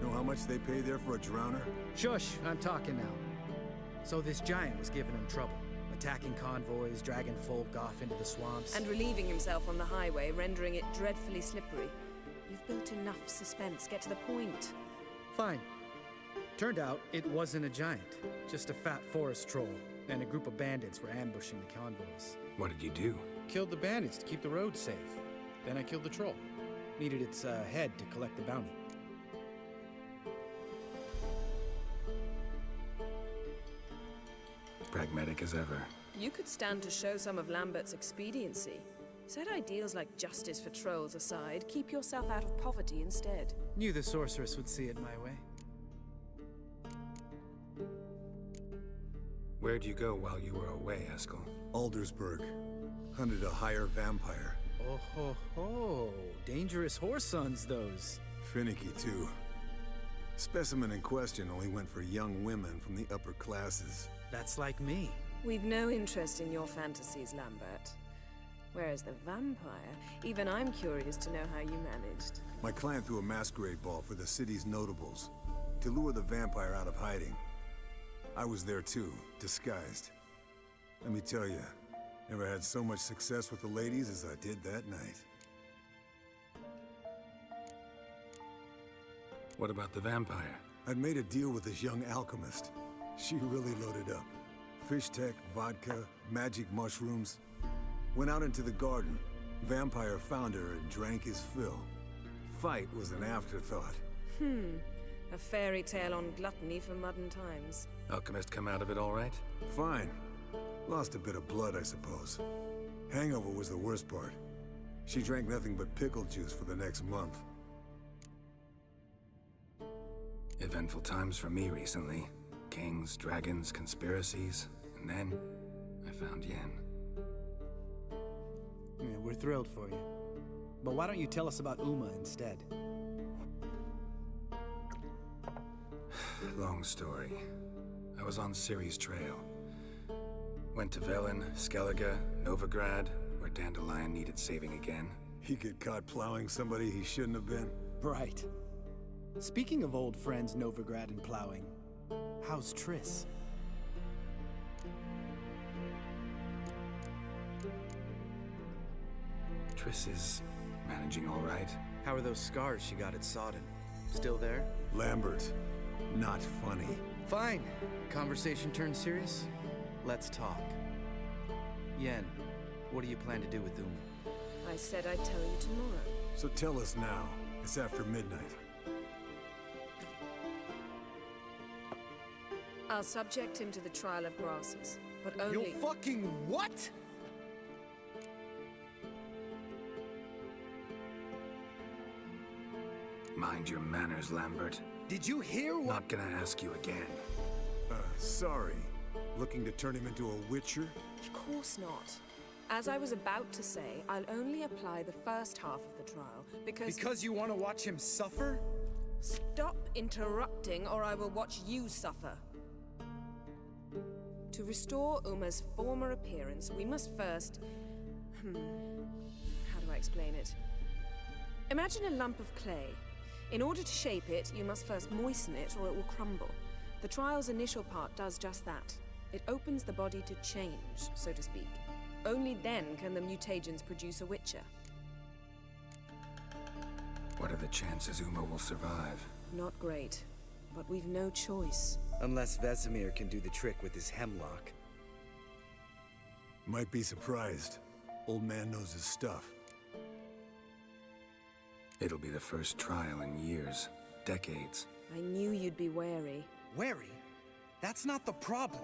Know how much they pay there for a drowner? Shush, I'm talking now. So this giant was giving him trouble. Attacking convoys, dragging folk off into the swamps. And relieving himself on the highway, rendering it dreadfully slippery. You've built enough suspense. Get to the point. Fine. Turned out it wasn't a giant, just a fat forest troll, and a group of bandits were ambushing the convoys. What did you do? Killed the bandits to keep the road safe. Then I killed the troll. Needed its head to collect the bounty. Pragmatic as ever. You could stand to show some of Lambert's expediency. Set ideals like justice for trolls aside, keep yourself out of poverty instead. Knew the sorceress would see it my way. Where'd you go while you were away, Eskel? Aldersburg. Hunted a higher vampire. Oh ho ho! Dangerous horse sons, those. Finicky, too. Specimen in question only went for young women from the upper classes. That's like me. We've no interest in your fantasies, Lambert. Whereas the vampire, even I'm curious to know how you managed. My client threw a masquerade ball for the city's notables to lure the vampire out of hiding. I was there too, disguised. Let me tell you, never had so much success with the ladies as I did that night. What about the vampire? I'd made a deal with this young alchemist. She really loaded up. Fish tech, vodka, magic mushrooms. Went out into the garden. Vampire found her and drank his fill. Fight was an afterthought. A fairy tale on gluttony for modern times. Alchemist come out of it all right? Fine. Lost a bit of blood, I suppose. Hangover was the worst part. She drank nothing but pickle juice for the next month. Eventful times for me recently. Kings, dragons, conspiracies. And then, I found Yen. Yeah, we're thrilled for you. But why don't you tell us about Uma instead? Long story. I was on Ciri's trail. Went to Velen, Skellige, Novigrad, where Dandelion needed saving again. He get caught plowing somebody he shouldn't have been? Right. Speaking of old friends Novigrad and plowing, how's Triss? Triss is managing all right. How are those scars she got at Sodden? Still there? Lambert, not funny. Fine. Conversation turned serious? Let's talk. Yen, what do you plan to do with Uma? I said I'd tell you tomorrow. So tell us now. It's after midnight. I'll subject him to the trial of grasses, but only— You fucking what?! Mind your manners, Lambert. Did you hear what— Not gonna ask you again. Sorry. Looking to turn him into a witcher? Of course not. As I was about to say, I'll only apply the first half of the trial, because— Because you want to watch him suffer? Stop interrupting, or I will watch you suffer. To restore Uma's former appearance, we must first— how do I explain it? Imagine a lump of clay. In order to shape it, you must first moisten it, or it will crumble. The trial's initial part does just that. It opens the body to change, so to speak. Only then can the mutagens produce a witcher. What are the chances Uma will survive? Not great, but we've no choice. Unless Vesemir can do the trick with his hemlock. Might be surprised. Old man knows his stuff. It'll be the first trial in years, decades. I knew you'd be wary. Wary? That's not the problem.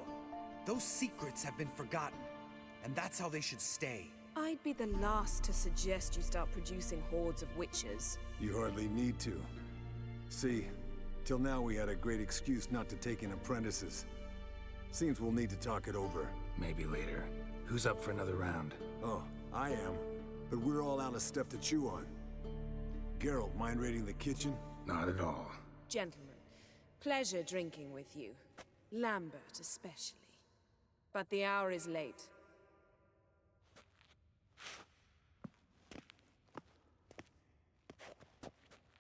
Those secrets have been forgotten, and that's how they should stay. I'd be the last to suggest you start producing hordes of witches. You hardly need to. See, till now we had a great excuse not to take in apprentices. Seems we'll need to talk it over. Maybe later. Who's up for another round? Oh, I am. But we're all out of stuff to chew on. Geralt, mind raiding the kitchen? Not at all. Gentlemen, pleasure drinking with you. Lambert especially. But the hour is late.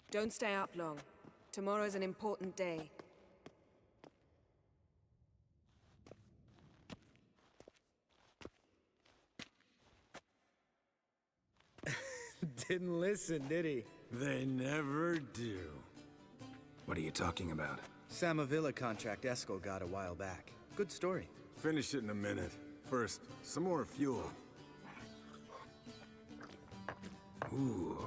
Don't stay up long. Tomorrow's an important day. Didn't listen, did he? They never do. What are you talking about? Samavilla contract Eskel got a while back. Good story. Finish it in a minute. First, some more fuel. Ooh,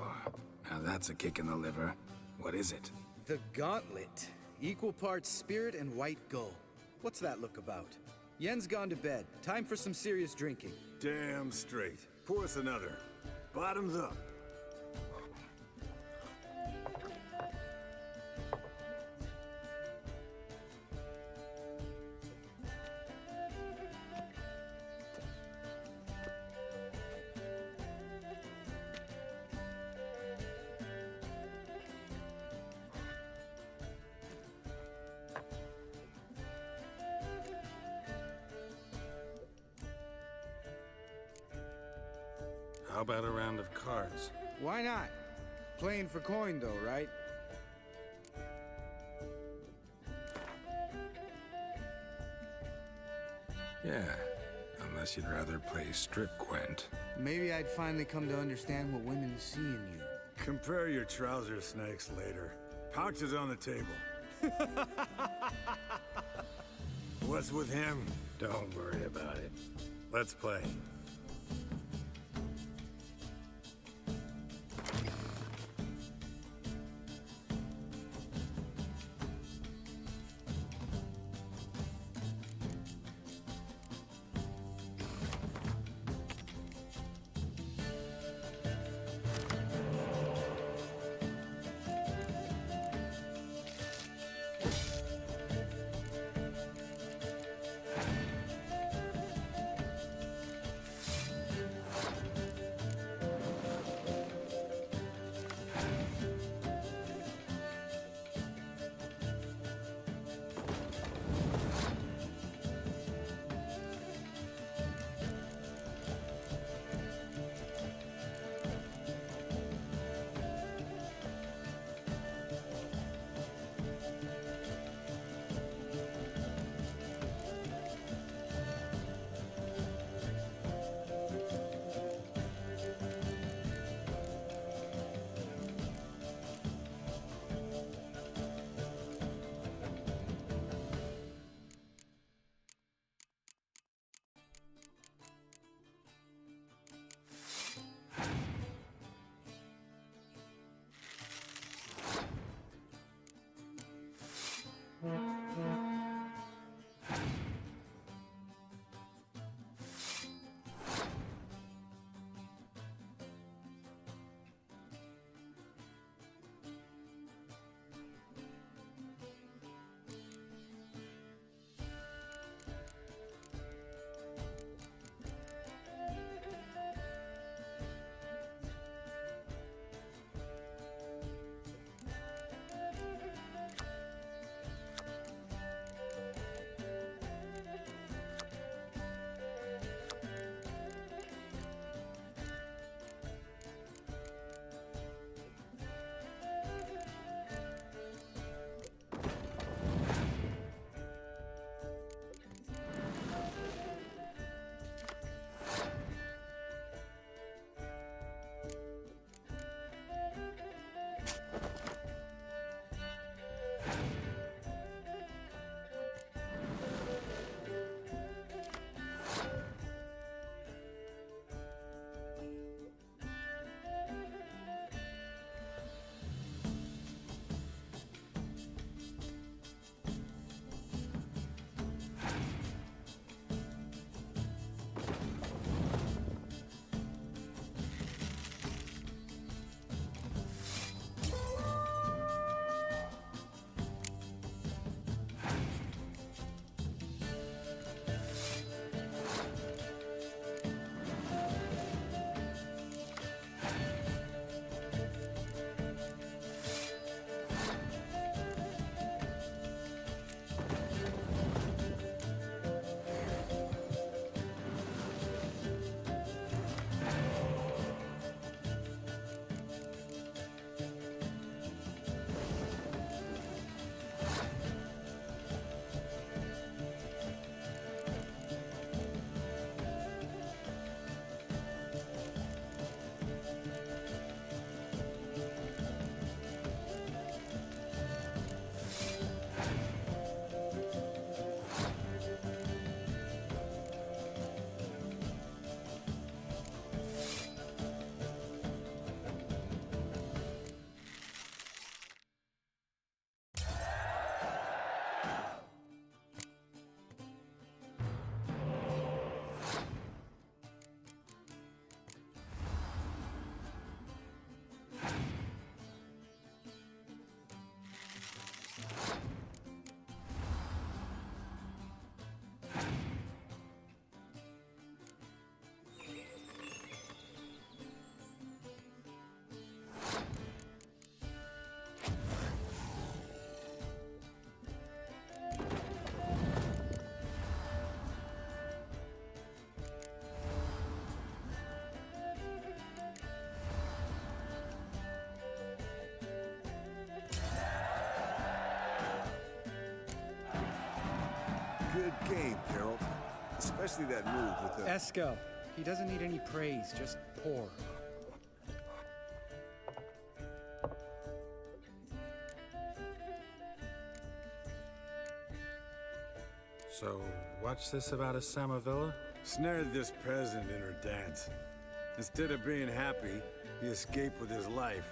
now that's a kick in the liver. What is it? The Gauntlet. Equal parts spirit and white gull. What's that look about? Yen's gone to bed. Time for some serious drinking. Damn straight. Pour us another. Bottoms up. How about a round of cards? Why not? Playing for coin, though, right? Yeah, unless you'd rather play strip Gwent. Maybe I'd finally come to understand what women see in you. Compare your trouser snakes later. Pouch is on the table. What's with him? Don't worry about it. Let's play. Good game, Geralt. Especially that move with the... Eskel. He doesn't need any praise, just pour. So, what's this about a Samavilla? Snared this peasant in her dance. Instead of being happy, he escaped with his life.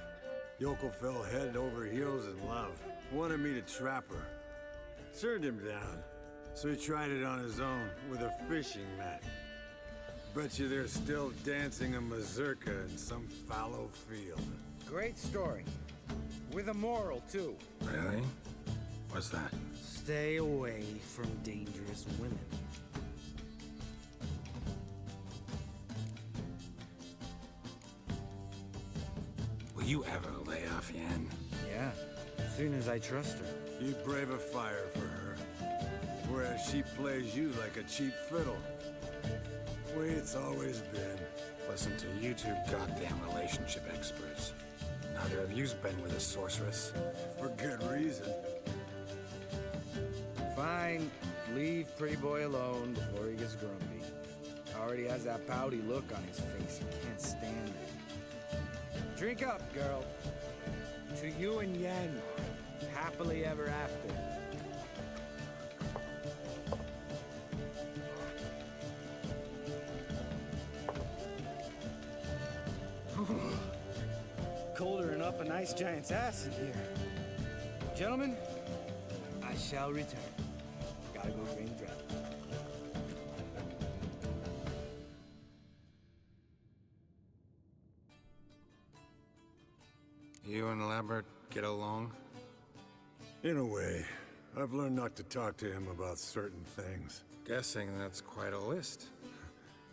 Yoko fell head over heels in love. Wanted me to trap her. Turned him down. So he tried it on his own with a fishing net. Bet you they're still dancing a mazurka in some fallow field. Great story. With a moral, too. Really? What's that? Stay away from dangerous women. Will you ever lay off, Yen? Yeah, as soon as I trust her. You brave a fire for her. Whereas she plays you like a cheap fiddle. Way it's always been. Listen to you two goddamn relationship experts. Neither of you's been with a sorceress. For good reason. Fine. Leave pretty boy alone before he gets grumpy. Already has that pouty look on his face. He can't stand it. Drink up, girl. To you and Yen. Happily ever after. Colder and up a nice giant's ass in here. Gentlemen, I shall return. Gotta go green the dragon. You and Lambert get along? In a way. I've learned not to talk to him about certain things. Guessing that's quite a list.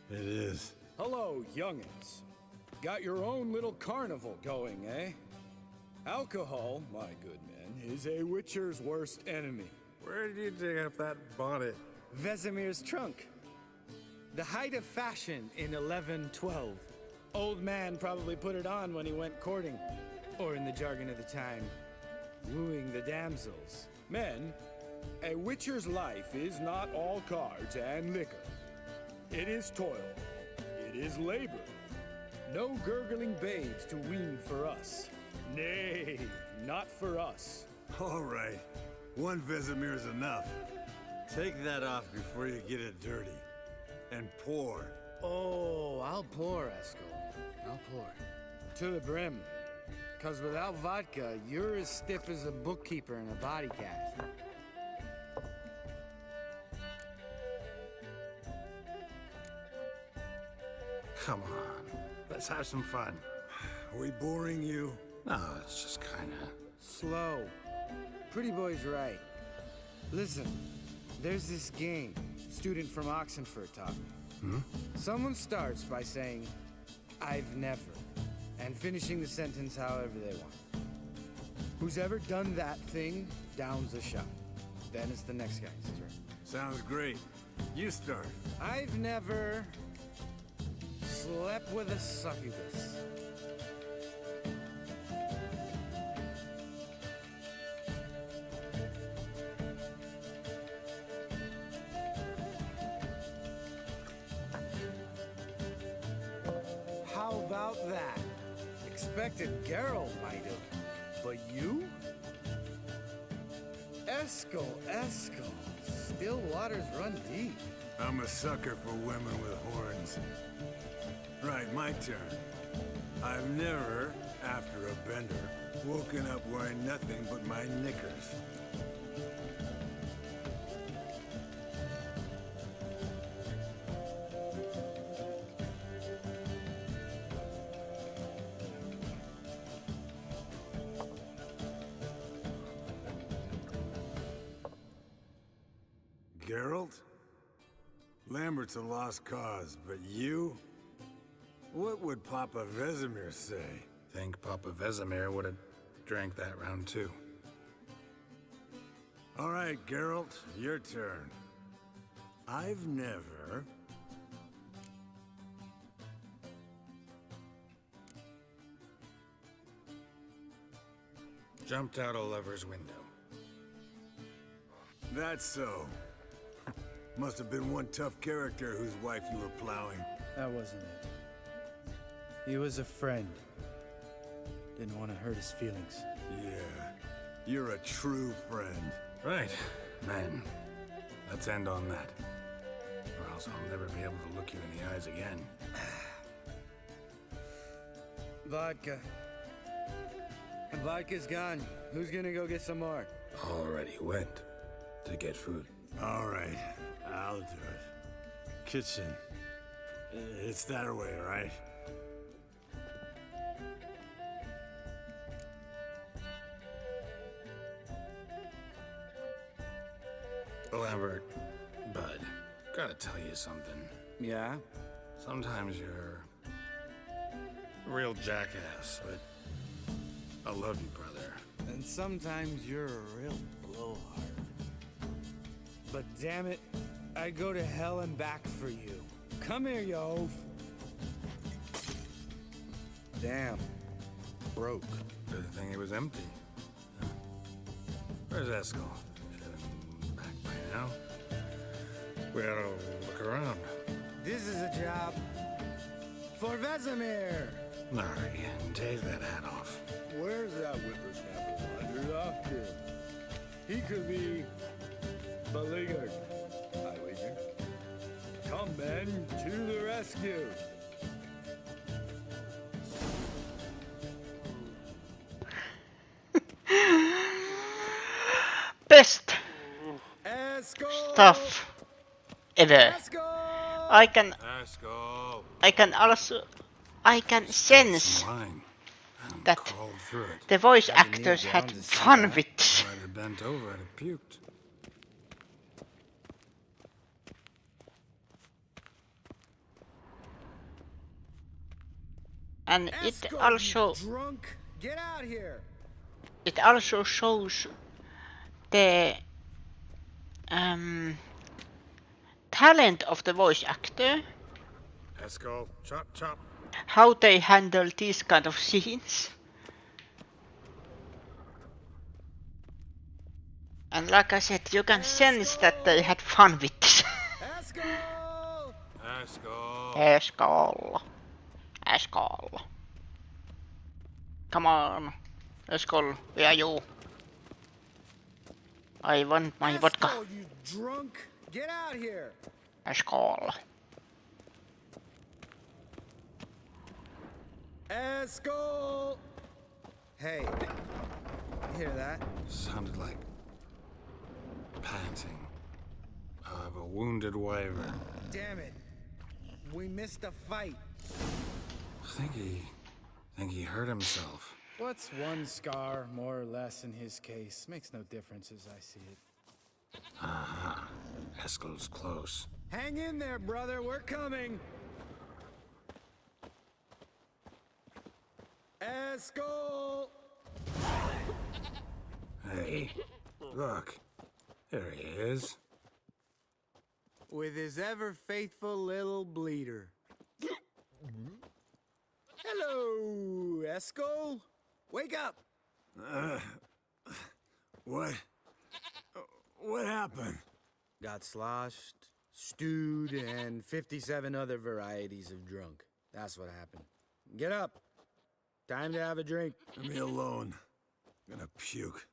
It is. Hello, youngins. Got your own little carnival going, eh? Alcohol, my good men, is a witcher's worst enemy. Where did you dig up that bonnet? Vesemir's trunk. The height of fashion in 1112. Old man probably put it on when he went courting. Or in the jargon of the time, wooing the damsels. Men, a witcher's life is not all cards and liquor. It is toil. It is labor. No gurgling babes to wean for us. Nay, not for us. All right. One Vesemir's enough. Take that off before you get it dirty. And pour. Oh, I'll pour, Eskel. I'll pour. To the brim. 'Cause without vodka, you're as stiff as a bookkeeper in a body cast. Come on. Let's have some fun. Are we boring you? No, it's just kinda... Slow. Pretty boy's right. Listen, there's this game student from Oxenford taught me. Someone starts by saying, I've never, and finishing the sentence however they want. Who's ever done that thing downs a shot. Then it's the next guy's turn. Sounds great. You start. I've never slept with a succubus. How about that? Expected Geralt might have, but you? Eskel. Still waters run deep. I'm a sucker for women with horns. Right, my turn. I've never, after a bender, woken up wearing nothing but my knickers. Geralt? Lambert's a lost cause, but you? What would Papa Vesemir say? Think Papa Vesemir would have drank that round too. All right, Geralt, your turn. I've never... Jumped out a lover's window. That's so. Must have been one tough character whose wife you were plowing. That wasn't it. He was a friend. Didn't want to hurt his feelings. Yeah, you're a true friend. Right, man. Let's end on that. Or else I'll never be able to look you in the eyes again. Vodka. Vodka's gone. Who's gonna go get some more? Already went to get food. All right, I'll do it. Kitchen. It's that way, right? Lambert, bud, gotta tell you something. Yeah? Sometimes you're a real jackass, but I love you, brother. And sometimes you're a real blowhard. But damn it, I'd go to hell and back for you. Come here, you oaf. Damn. Broke. Good thing it was empty. Where's Eskel? Should have been back by now. We ought to look around. This is a job for Vesemir. All right, take that hat off. Where's that whippersnapper wandered off to? He could be beleaguered, I wager. Come, men, to the rescue. Best stuff ever. I can sense that the voice actors had fun with this. I'd have bent over, I'd have puked. And it also Get out here. It also shows the talent of the voice actor. Eskel, chop, chop. How they handle these kind of scenes. And like I said, you can sense that they had fun with this. Eskel. Eskel. Come on. Eskel, where are you? I want my vodka. You drunk? Get out here. Eskel. Eskel! Hey, hear that? Sounded like panting of a wounded wyvern. Damn it. We missed a fight. I think he hurt himself. What's one scar, more or less, in his case? Makes no difference as I see it. Uh-huh. Eskel's close. Hang in there, brother. We're coming. Eskel! Hey, look. There he is. With his ever-faithful little bleeder. Hello, Eskel. Wake up. What happened? Got sloshed, stewed, and 57 other varieties of drunk. That's what happened. Get up. Time to have a drink. Leave me alone. I'm gonna puke.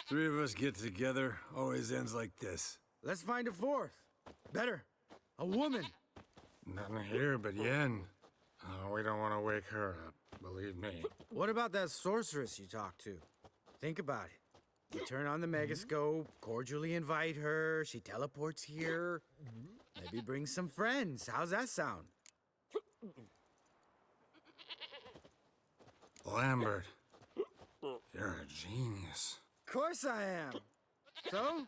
Three of us get together, always ends like this. Let's find a fourth. Better. A woman. Nothing here but Yen. Oh, we don't want to wake her up, believe me. What about that sorceress you talked to? Think about it. You turn on the megascope, cordially invite her, she teleports here. Maybe bring some friends. How's that sound? Lambert, you're a genius. Of course I am. So,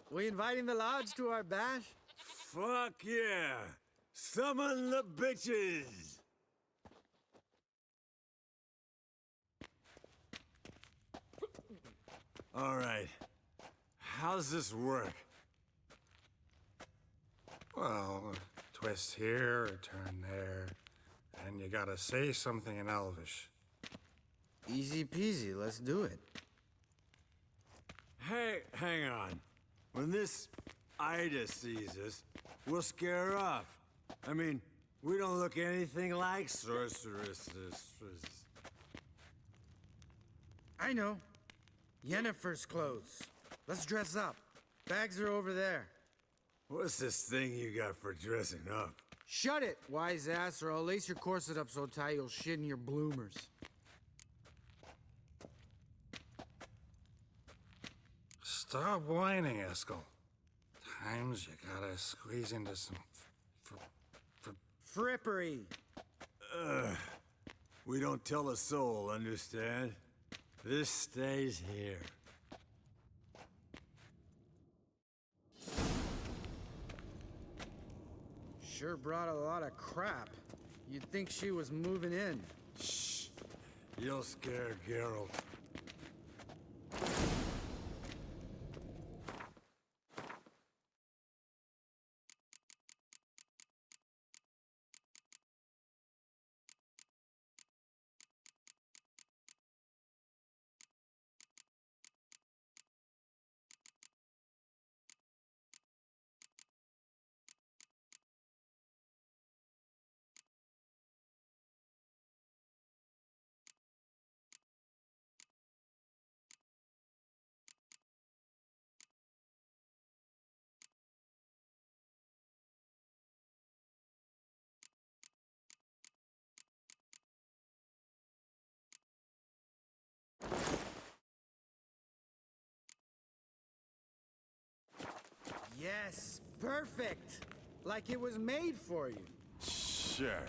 we inviting the lodge to our bash? Fuck yeah! Summon the bitches! All right. How's this work? Well, twist here, or turn there, and you gotta say something in Elvish. Easy peasy, let's do it. Hey, hang on. When this Ida sees us, we'll scare her off. I mean, we don't look anything like sorceresses. I know. Yennefer's clothes. Let's dress up. Bags are over there. What's this thing you got for dressing up? Shut it, wise ass, or I'll lace your corset up so tight you'll shit in your bloomers. Stop whining, Eskel. Times you gotta squeeze into some frippery. We don't tell a soul, understand? This stays here. Sure brought a lot of crap. You'd think she was moving in. Shh. You'll scare Geralt. Yes, perfect. Like it was made for you. Sure.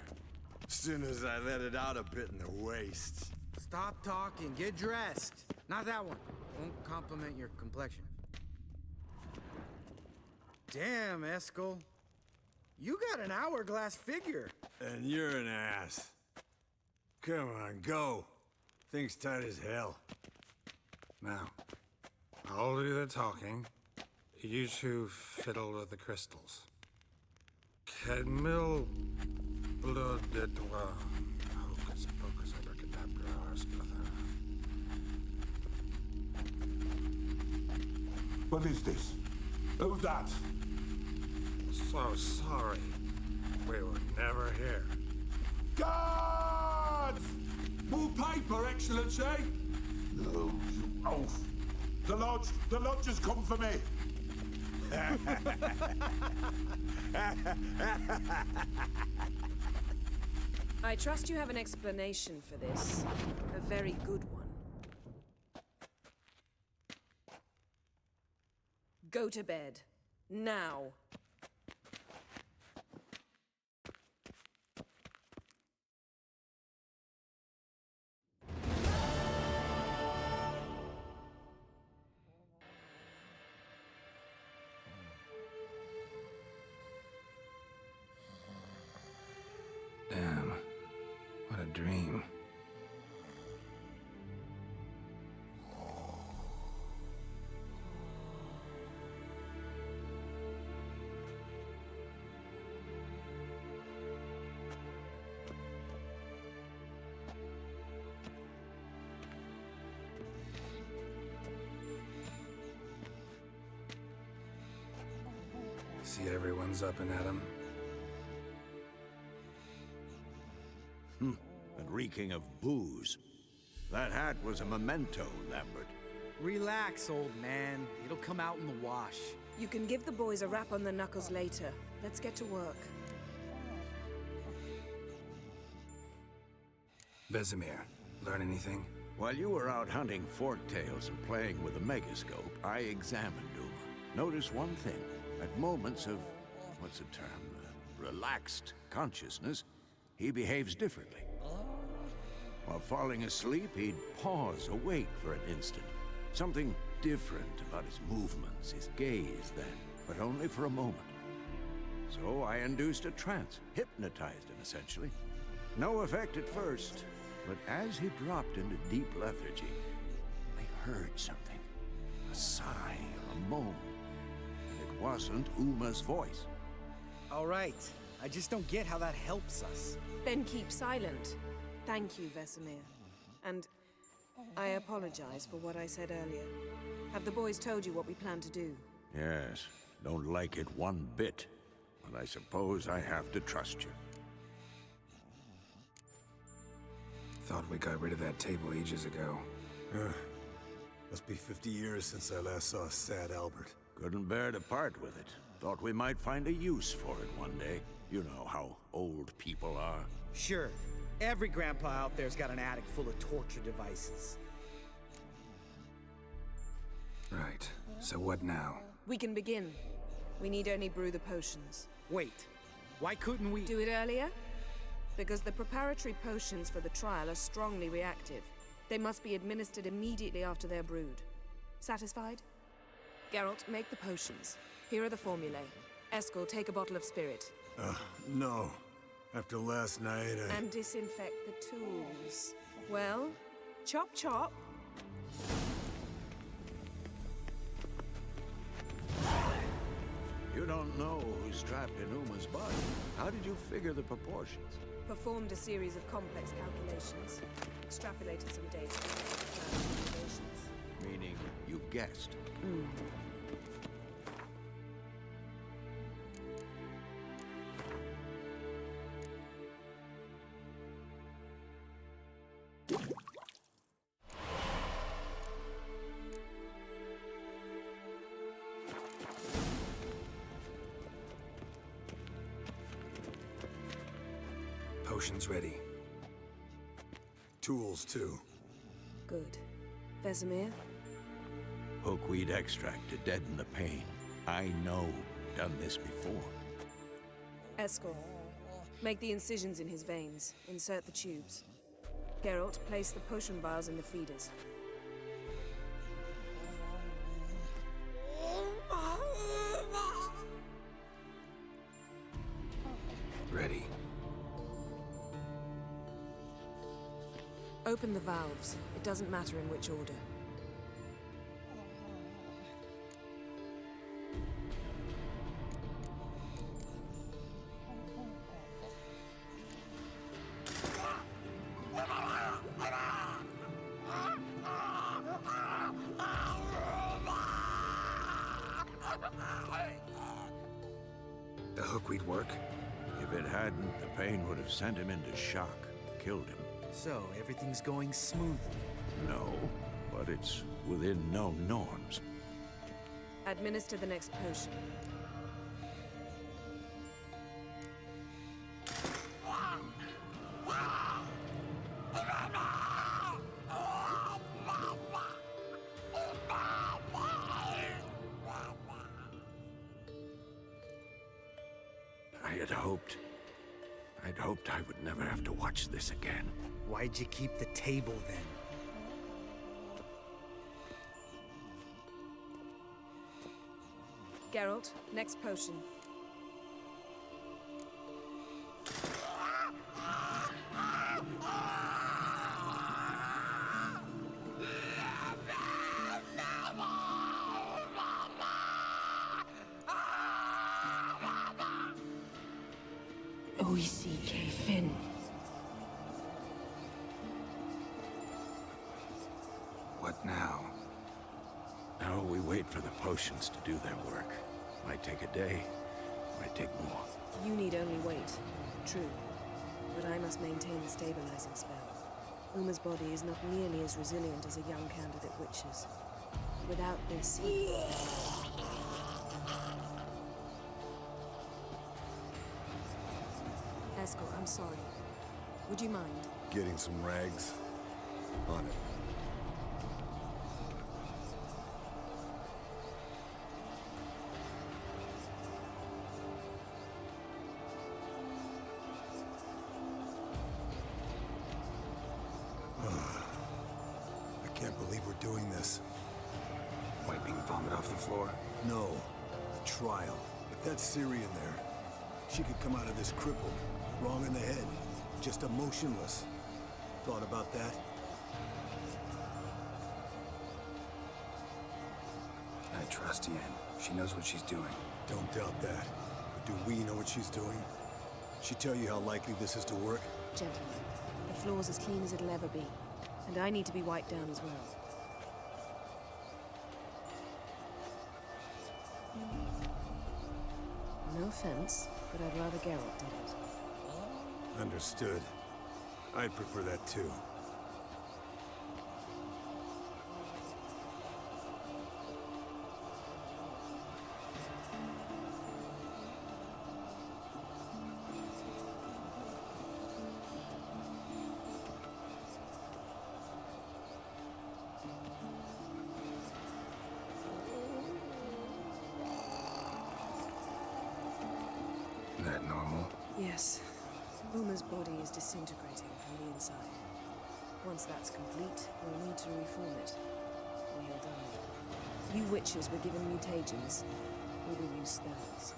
Soon as I let it out a bit in the waist. Stop talking, get dressed. Not that one. Won't compliment your complexion. Damn, Eskel. You got an hourglass figure. And you're an ass. Come on, go. Thing's tight as hell. Now, I'll do the talking. You two fiddle with the crystals. Kedmil blood de doigt. Hocus pocus abracadabra splather. What is this? Who's that? So sorry. We were never here. Guards! More paper, Excellency! No, you oaf. The lodge has come for me. I trust you have an explanation for this. A very good one. Go to bed. Now. Damn. What a dream. See everyone's up and at 'em. And reeking of booze. That hat was a memento, Lambert. Relax, old man. It'll come out in the wash. You can give the boys a rap on the knuckles later. Let's get to work. Vesemir, learn anything? While you were out hunting forktails and playing with the megascope, I examined Uma. Notice one thing. At moments of, what's the term, relaxed consciousness, he behaves differently. While falling asleep, he'd pause, awake for an instant. Something different about his movements, his gaze then, but only for a moment. So I induced a trance, hypnotized him essentially. No effect at first, but as he dropped into deep lethargy, I heard something. A sigh or a moan. And it wasn't Uma's voice. All right. I just don't get how that helps us. Then keep silent. Thank you, Vesemir. And I apologize for what I said earlier. Have the boys told you what we plan to do? Yes. Don't like it one bit. But I suppose I have to trust you. Thought we got rid of that table ages ago. Must be 50 years since I last saw sad Albert. Couldn't bear to part with it. Thought we might find a use for it one day. You know how old people are. Sure. Every grandpa out there's got an attic full of torture devices. Right. So what now? We can begin. We need only brew the potions. Wait. Why couldn't we... Do it earlier? Because the preparatory potions for the trial are strongly reactive. They must be administered immediately after they're brewed. Satisfied? Geralt, make the potions. Here are the formulae. Eskel, take a bottle of spirit. No. After last night, And disinfect the tools. Well, chop chop. You don't know who's trapped in Uma's body. How did you figure the proportions? Performed a series of complex calculations. Extrapolated some data. Meaning, you guessed. Potion's ready. Tools, too. Good. Vesemir? Hookweed extract to deaden the pain. I know. Done this before. Eskel, make the incisions in his veins. Insert the tubes. Geralt, place the potion bars in the feeders. Ready. Open the valves. It doesn't matter in which order. The hookweed work? If it hadn't, the pain would have sent him into shock, killed him. So, everything's going smoothly? No, but it's within known norms. Administer the next potion. I'd hoped I would never have to watch this again. Why'd you keep the table then? Geralt, next potion. O-E-C-K, Finn. What now? Now we wait for the potions to do their work. Might take a day, might take more. You need only wait. True. But I must maintain the stabilizing spell. Uma's body is not nearly as resilient as a young candidate witch's. Without this... Eskel, I'm sorry. Would you mind? Getting some rags. On it. I can't believe we're doing this. Wiping vomit off the floor? No. The trial. If that's Syrian there, she could come out of this crippled, wrong in the head, just emotionless. Thought about that? I trust Yen. She knows what she's doing. Don't doubt that. But do we know what she's doing? She tell you how likely this is to work? Gentlemen, the floor's as clean as it'll ever be. And I need to be wiped down as well. offense, but I'd rather Geralt did it. Understood. I'd prefer that too. That normal? Yes. Uma's body is disintegrating from the inside. Once that's complete, we'll need to reform it. Or he'll die. You witches were given mutagens. We will use spells.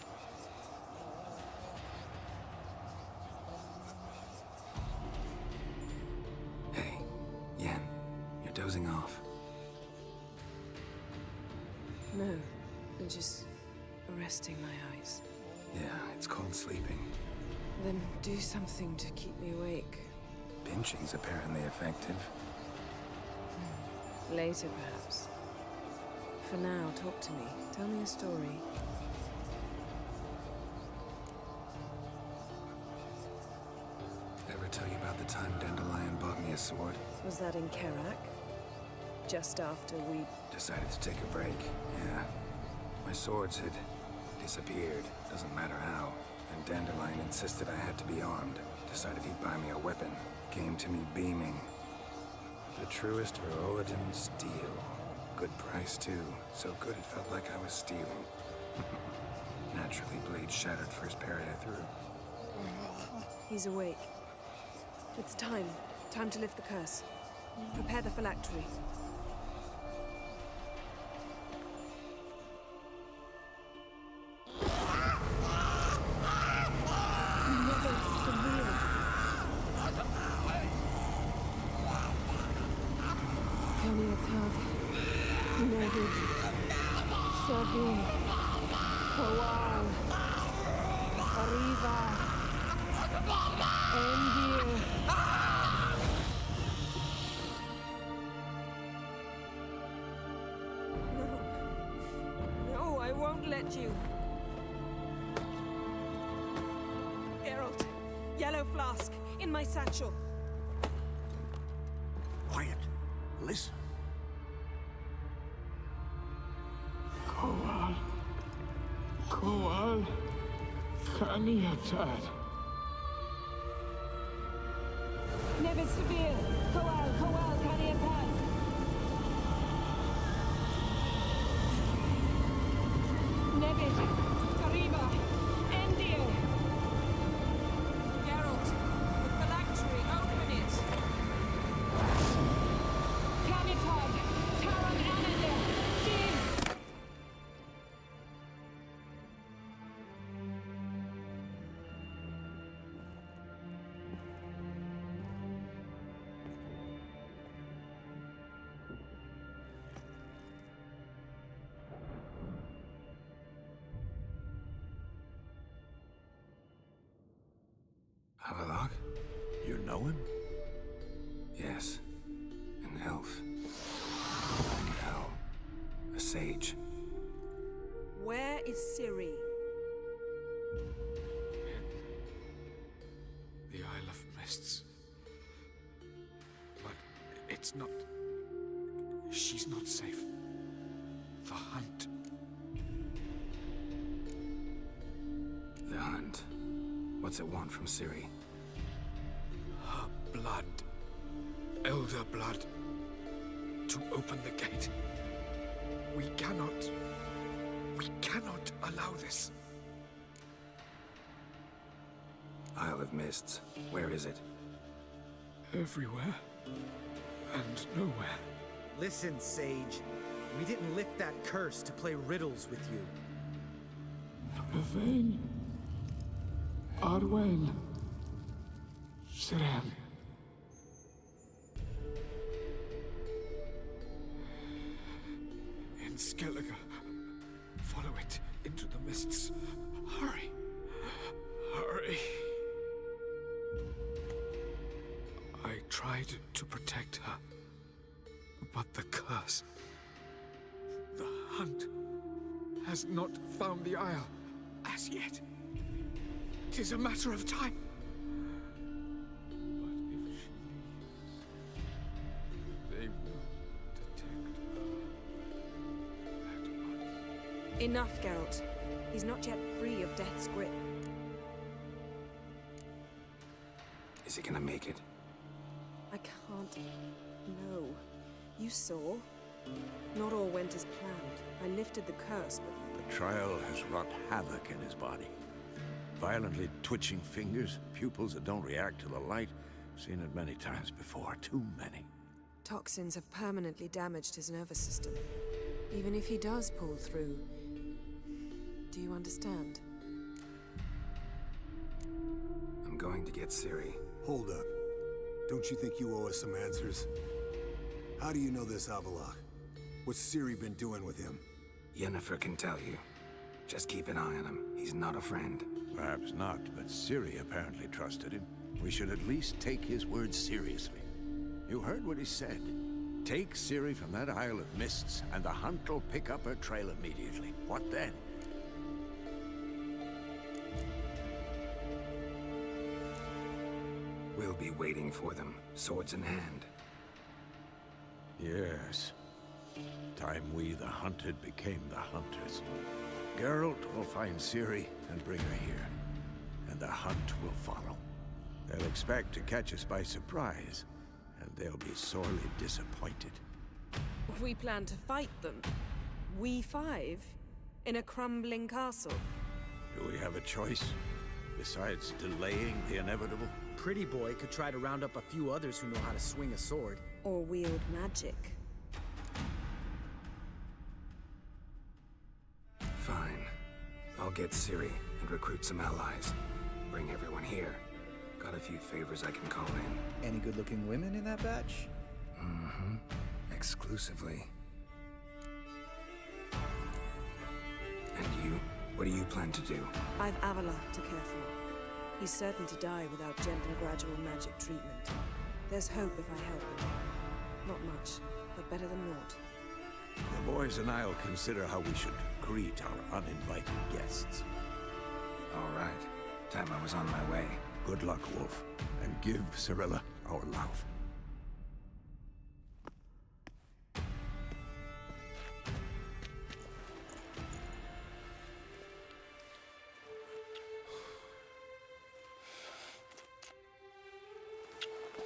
Hey, Yen, you're dozing off. No, I'm just resting my eyes. Yeah, it's called sleeping. Then do something to keep me awake. Pinching's apparently effective. Later, perhaps. For now, talk to me. Tell me a story. Ever tell you about the time Dandelion bought me a sword? Was that in Kerak? Just after we... Decided to take a break, yeah. My swords had disappeared, doesn't matter how. And Dandelion insisted I had to be armed. Decided he'd buy me a weapon. Came to me beaming. The truest Verolidan steel. Good price, too. So good it felt like I was stealing. Naturally, blade shattered first parry I threw. He's awake. It's time. Time to lift the curse. Prepare the phylactery. No, I won't let you. Geralt, yellow flask, in my satchel. Quiet. Listen. Koal, Kaniatad. Nevid Severe, Koal, Kaniatad. Nevid, Kariba, Endir. Geralt, the phylactery, open it. Kaniatad, Taran Anadir, Diz. Havelock? You know him? Yes. An elf. And now, a sage. Where is Ciri? The Isle of Mists. But it's not... She's not safe. The hunt. The hunt. What's it want from Ciri? Her blood. Elder blood. To open the gate. We cannot allow this. Isle of Mists. Where is it? Everywhere. And nowhere. Listen, Sage. We didn't lift that curse to play riddles with you. Yvain. Arwen. Siren. In Skellige. Follow it into the mists. Hurry. Hurry. I tried to protect her. But the curse. The hunt has not found the Isle as yet. is a matter of time. They will detect her. Enough, Geralt. He's not yet free of death's grip. Is he gonna make it? I can't. No. You saw? Not all went as planned. I lifted the curse, but... The trial has wrought havoc in his body. Violently twitching fingers, pupils that don't react to the light. Seen it many times before, too many. Toxins have permanently damaged his nervous system. Even if he does pull through... Do you understand? I'm going to get Ciri. Hold up. Don't you think you owe us some answers? How do you know this Avallac'h? What's Ciri been doing with him? Yennefer can tell you. Just keep an eye on him. He's not a friend. Perhaps not, but Ciri apparently trusted him. We should at least take his words seriously. You heard what he said. Take Ciri from that Isle of Mists, and the hunt will pick up her trail immediately. What then? We'll be waiting for them, swords in hand. Yes. Time we, the hunted, became the hunters. Geralt will find Ciri and bring her here, and the hunt will follow. They'll expect to catch us by surprise, and they'll be sorely disappointed. We plan to fight them. We five? In a crumbling castle? Do we have a choice? Besides delaying the inevitable? Pretty Boy could try to round up a few others who know how to swing a sword. Or wield magic. Fine. I'll get Ciri and recruit some allies. Bring everyone here. Got a few favors I can call in. Any good-looking women in that batch? Mm-hmm. Exclusively. And you? What do you plan to do? I've Avallac'h to care for. He's certain to die without gentle, gradual magic treatment. There's hope if I help him. Not much, but better than naught. The boys and I'll consider how we should greet our uninvited guests. All right. Time I was on my way. Good luck, Wolf, and give Cirilla our love.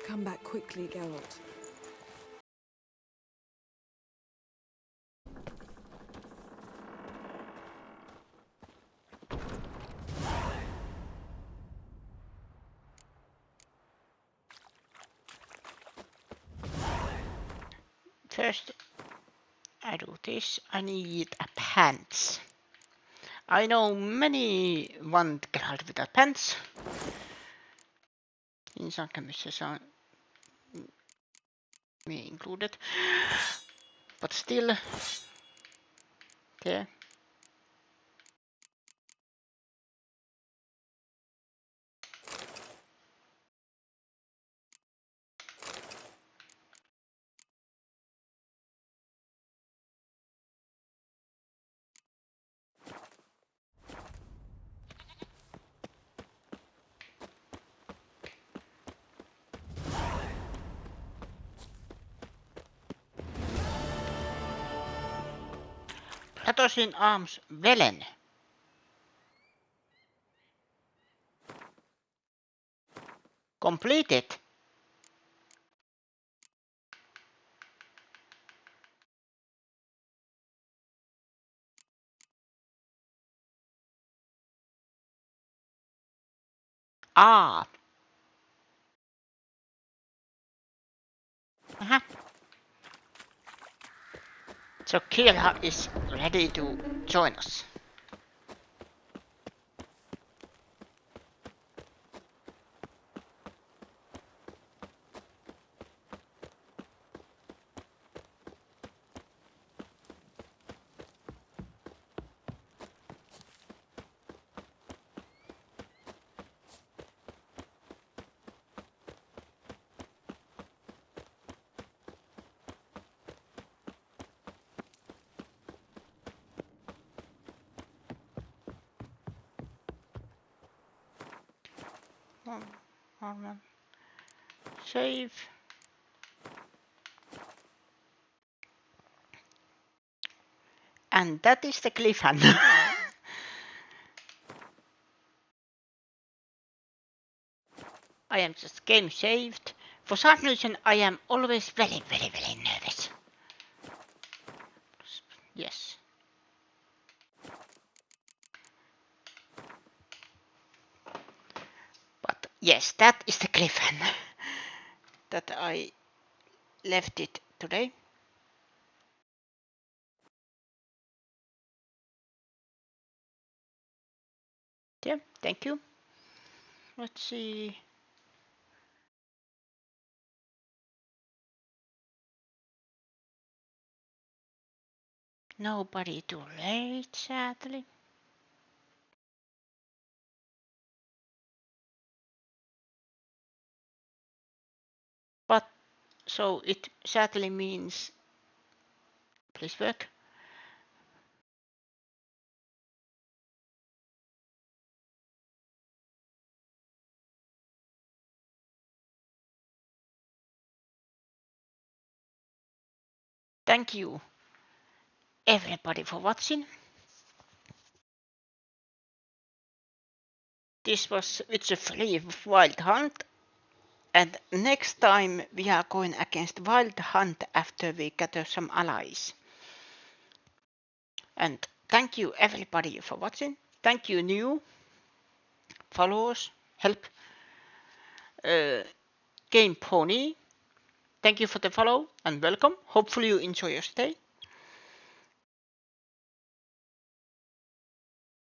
Come back quickly, Geralt. First, I do this. I need a pants. I know many want Geralt without pants. In some cases, me included, but still, there. Platosin arms Velen. Completed. Ah. Uh-huh. So Kira is ready to join us. Normal. Save. And that is the cliffhanger. I am just game saved. For some reason, I am always very nervous. Yes. But yes, that is the cliffhanger that I left it today. Yeah, thank you. Let's see. Nobody too late, sadly. But so it sadly means please work. Thank you everybody for watching. This was Witcher 3 Wild Hunt. And next time we are going against Wild Hunt after we gather some allies. And thank you everybody for watching. Thank you new followers, help. Game Pony. Thank you for the follow and welcome. Hopefully you enjoy your stay.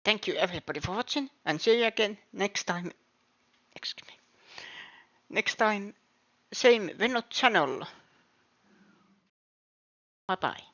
Thank you everybody for watching and see you again next time. Excuse me. Next time, same Veno channel. Bye bye.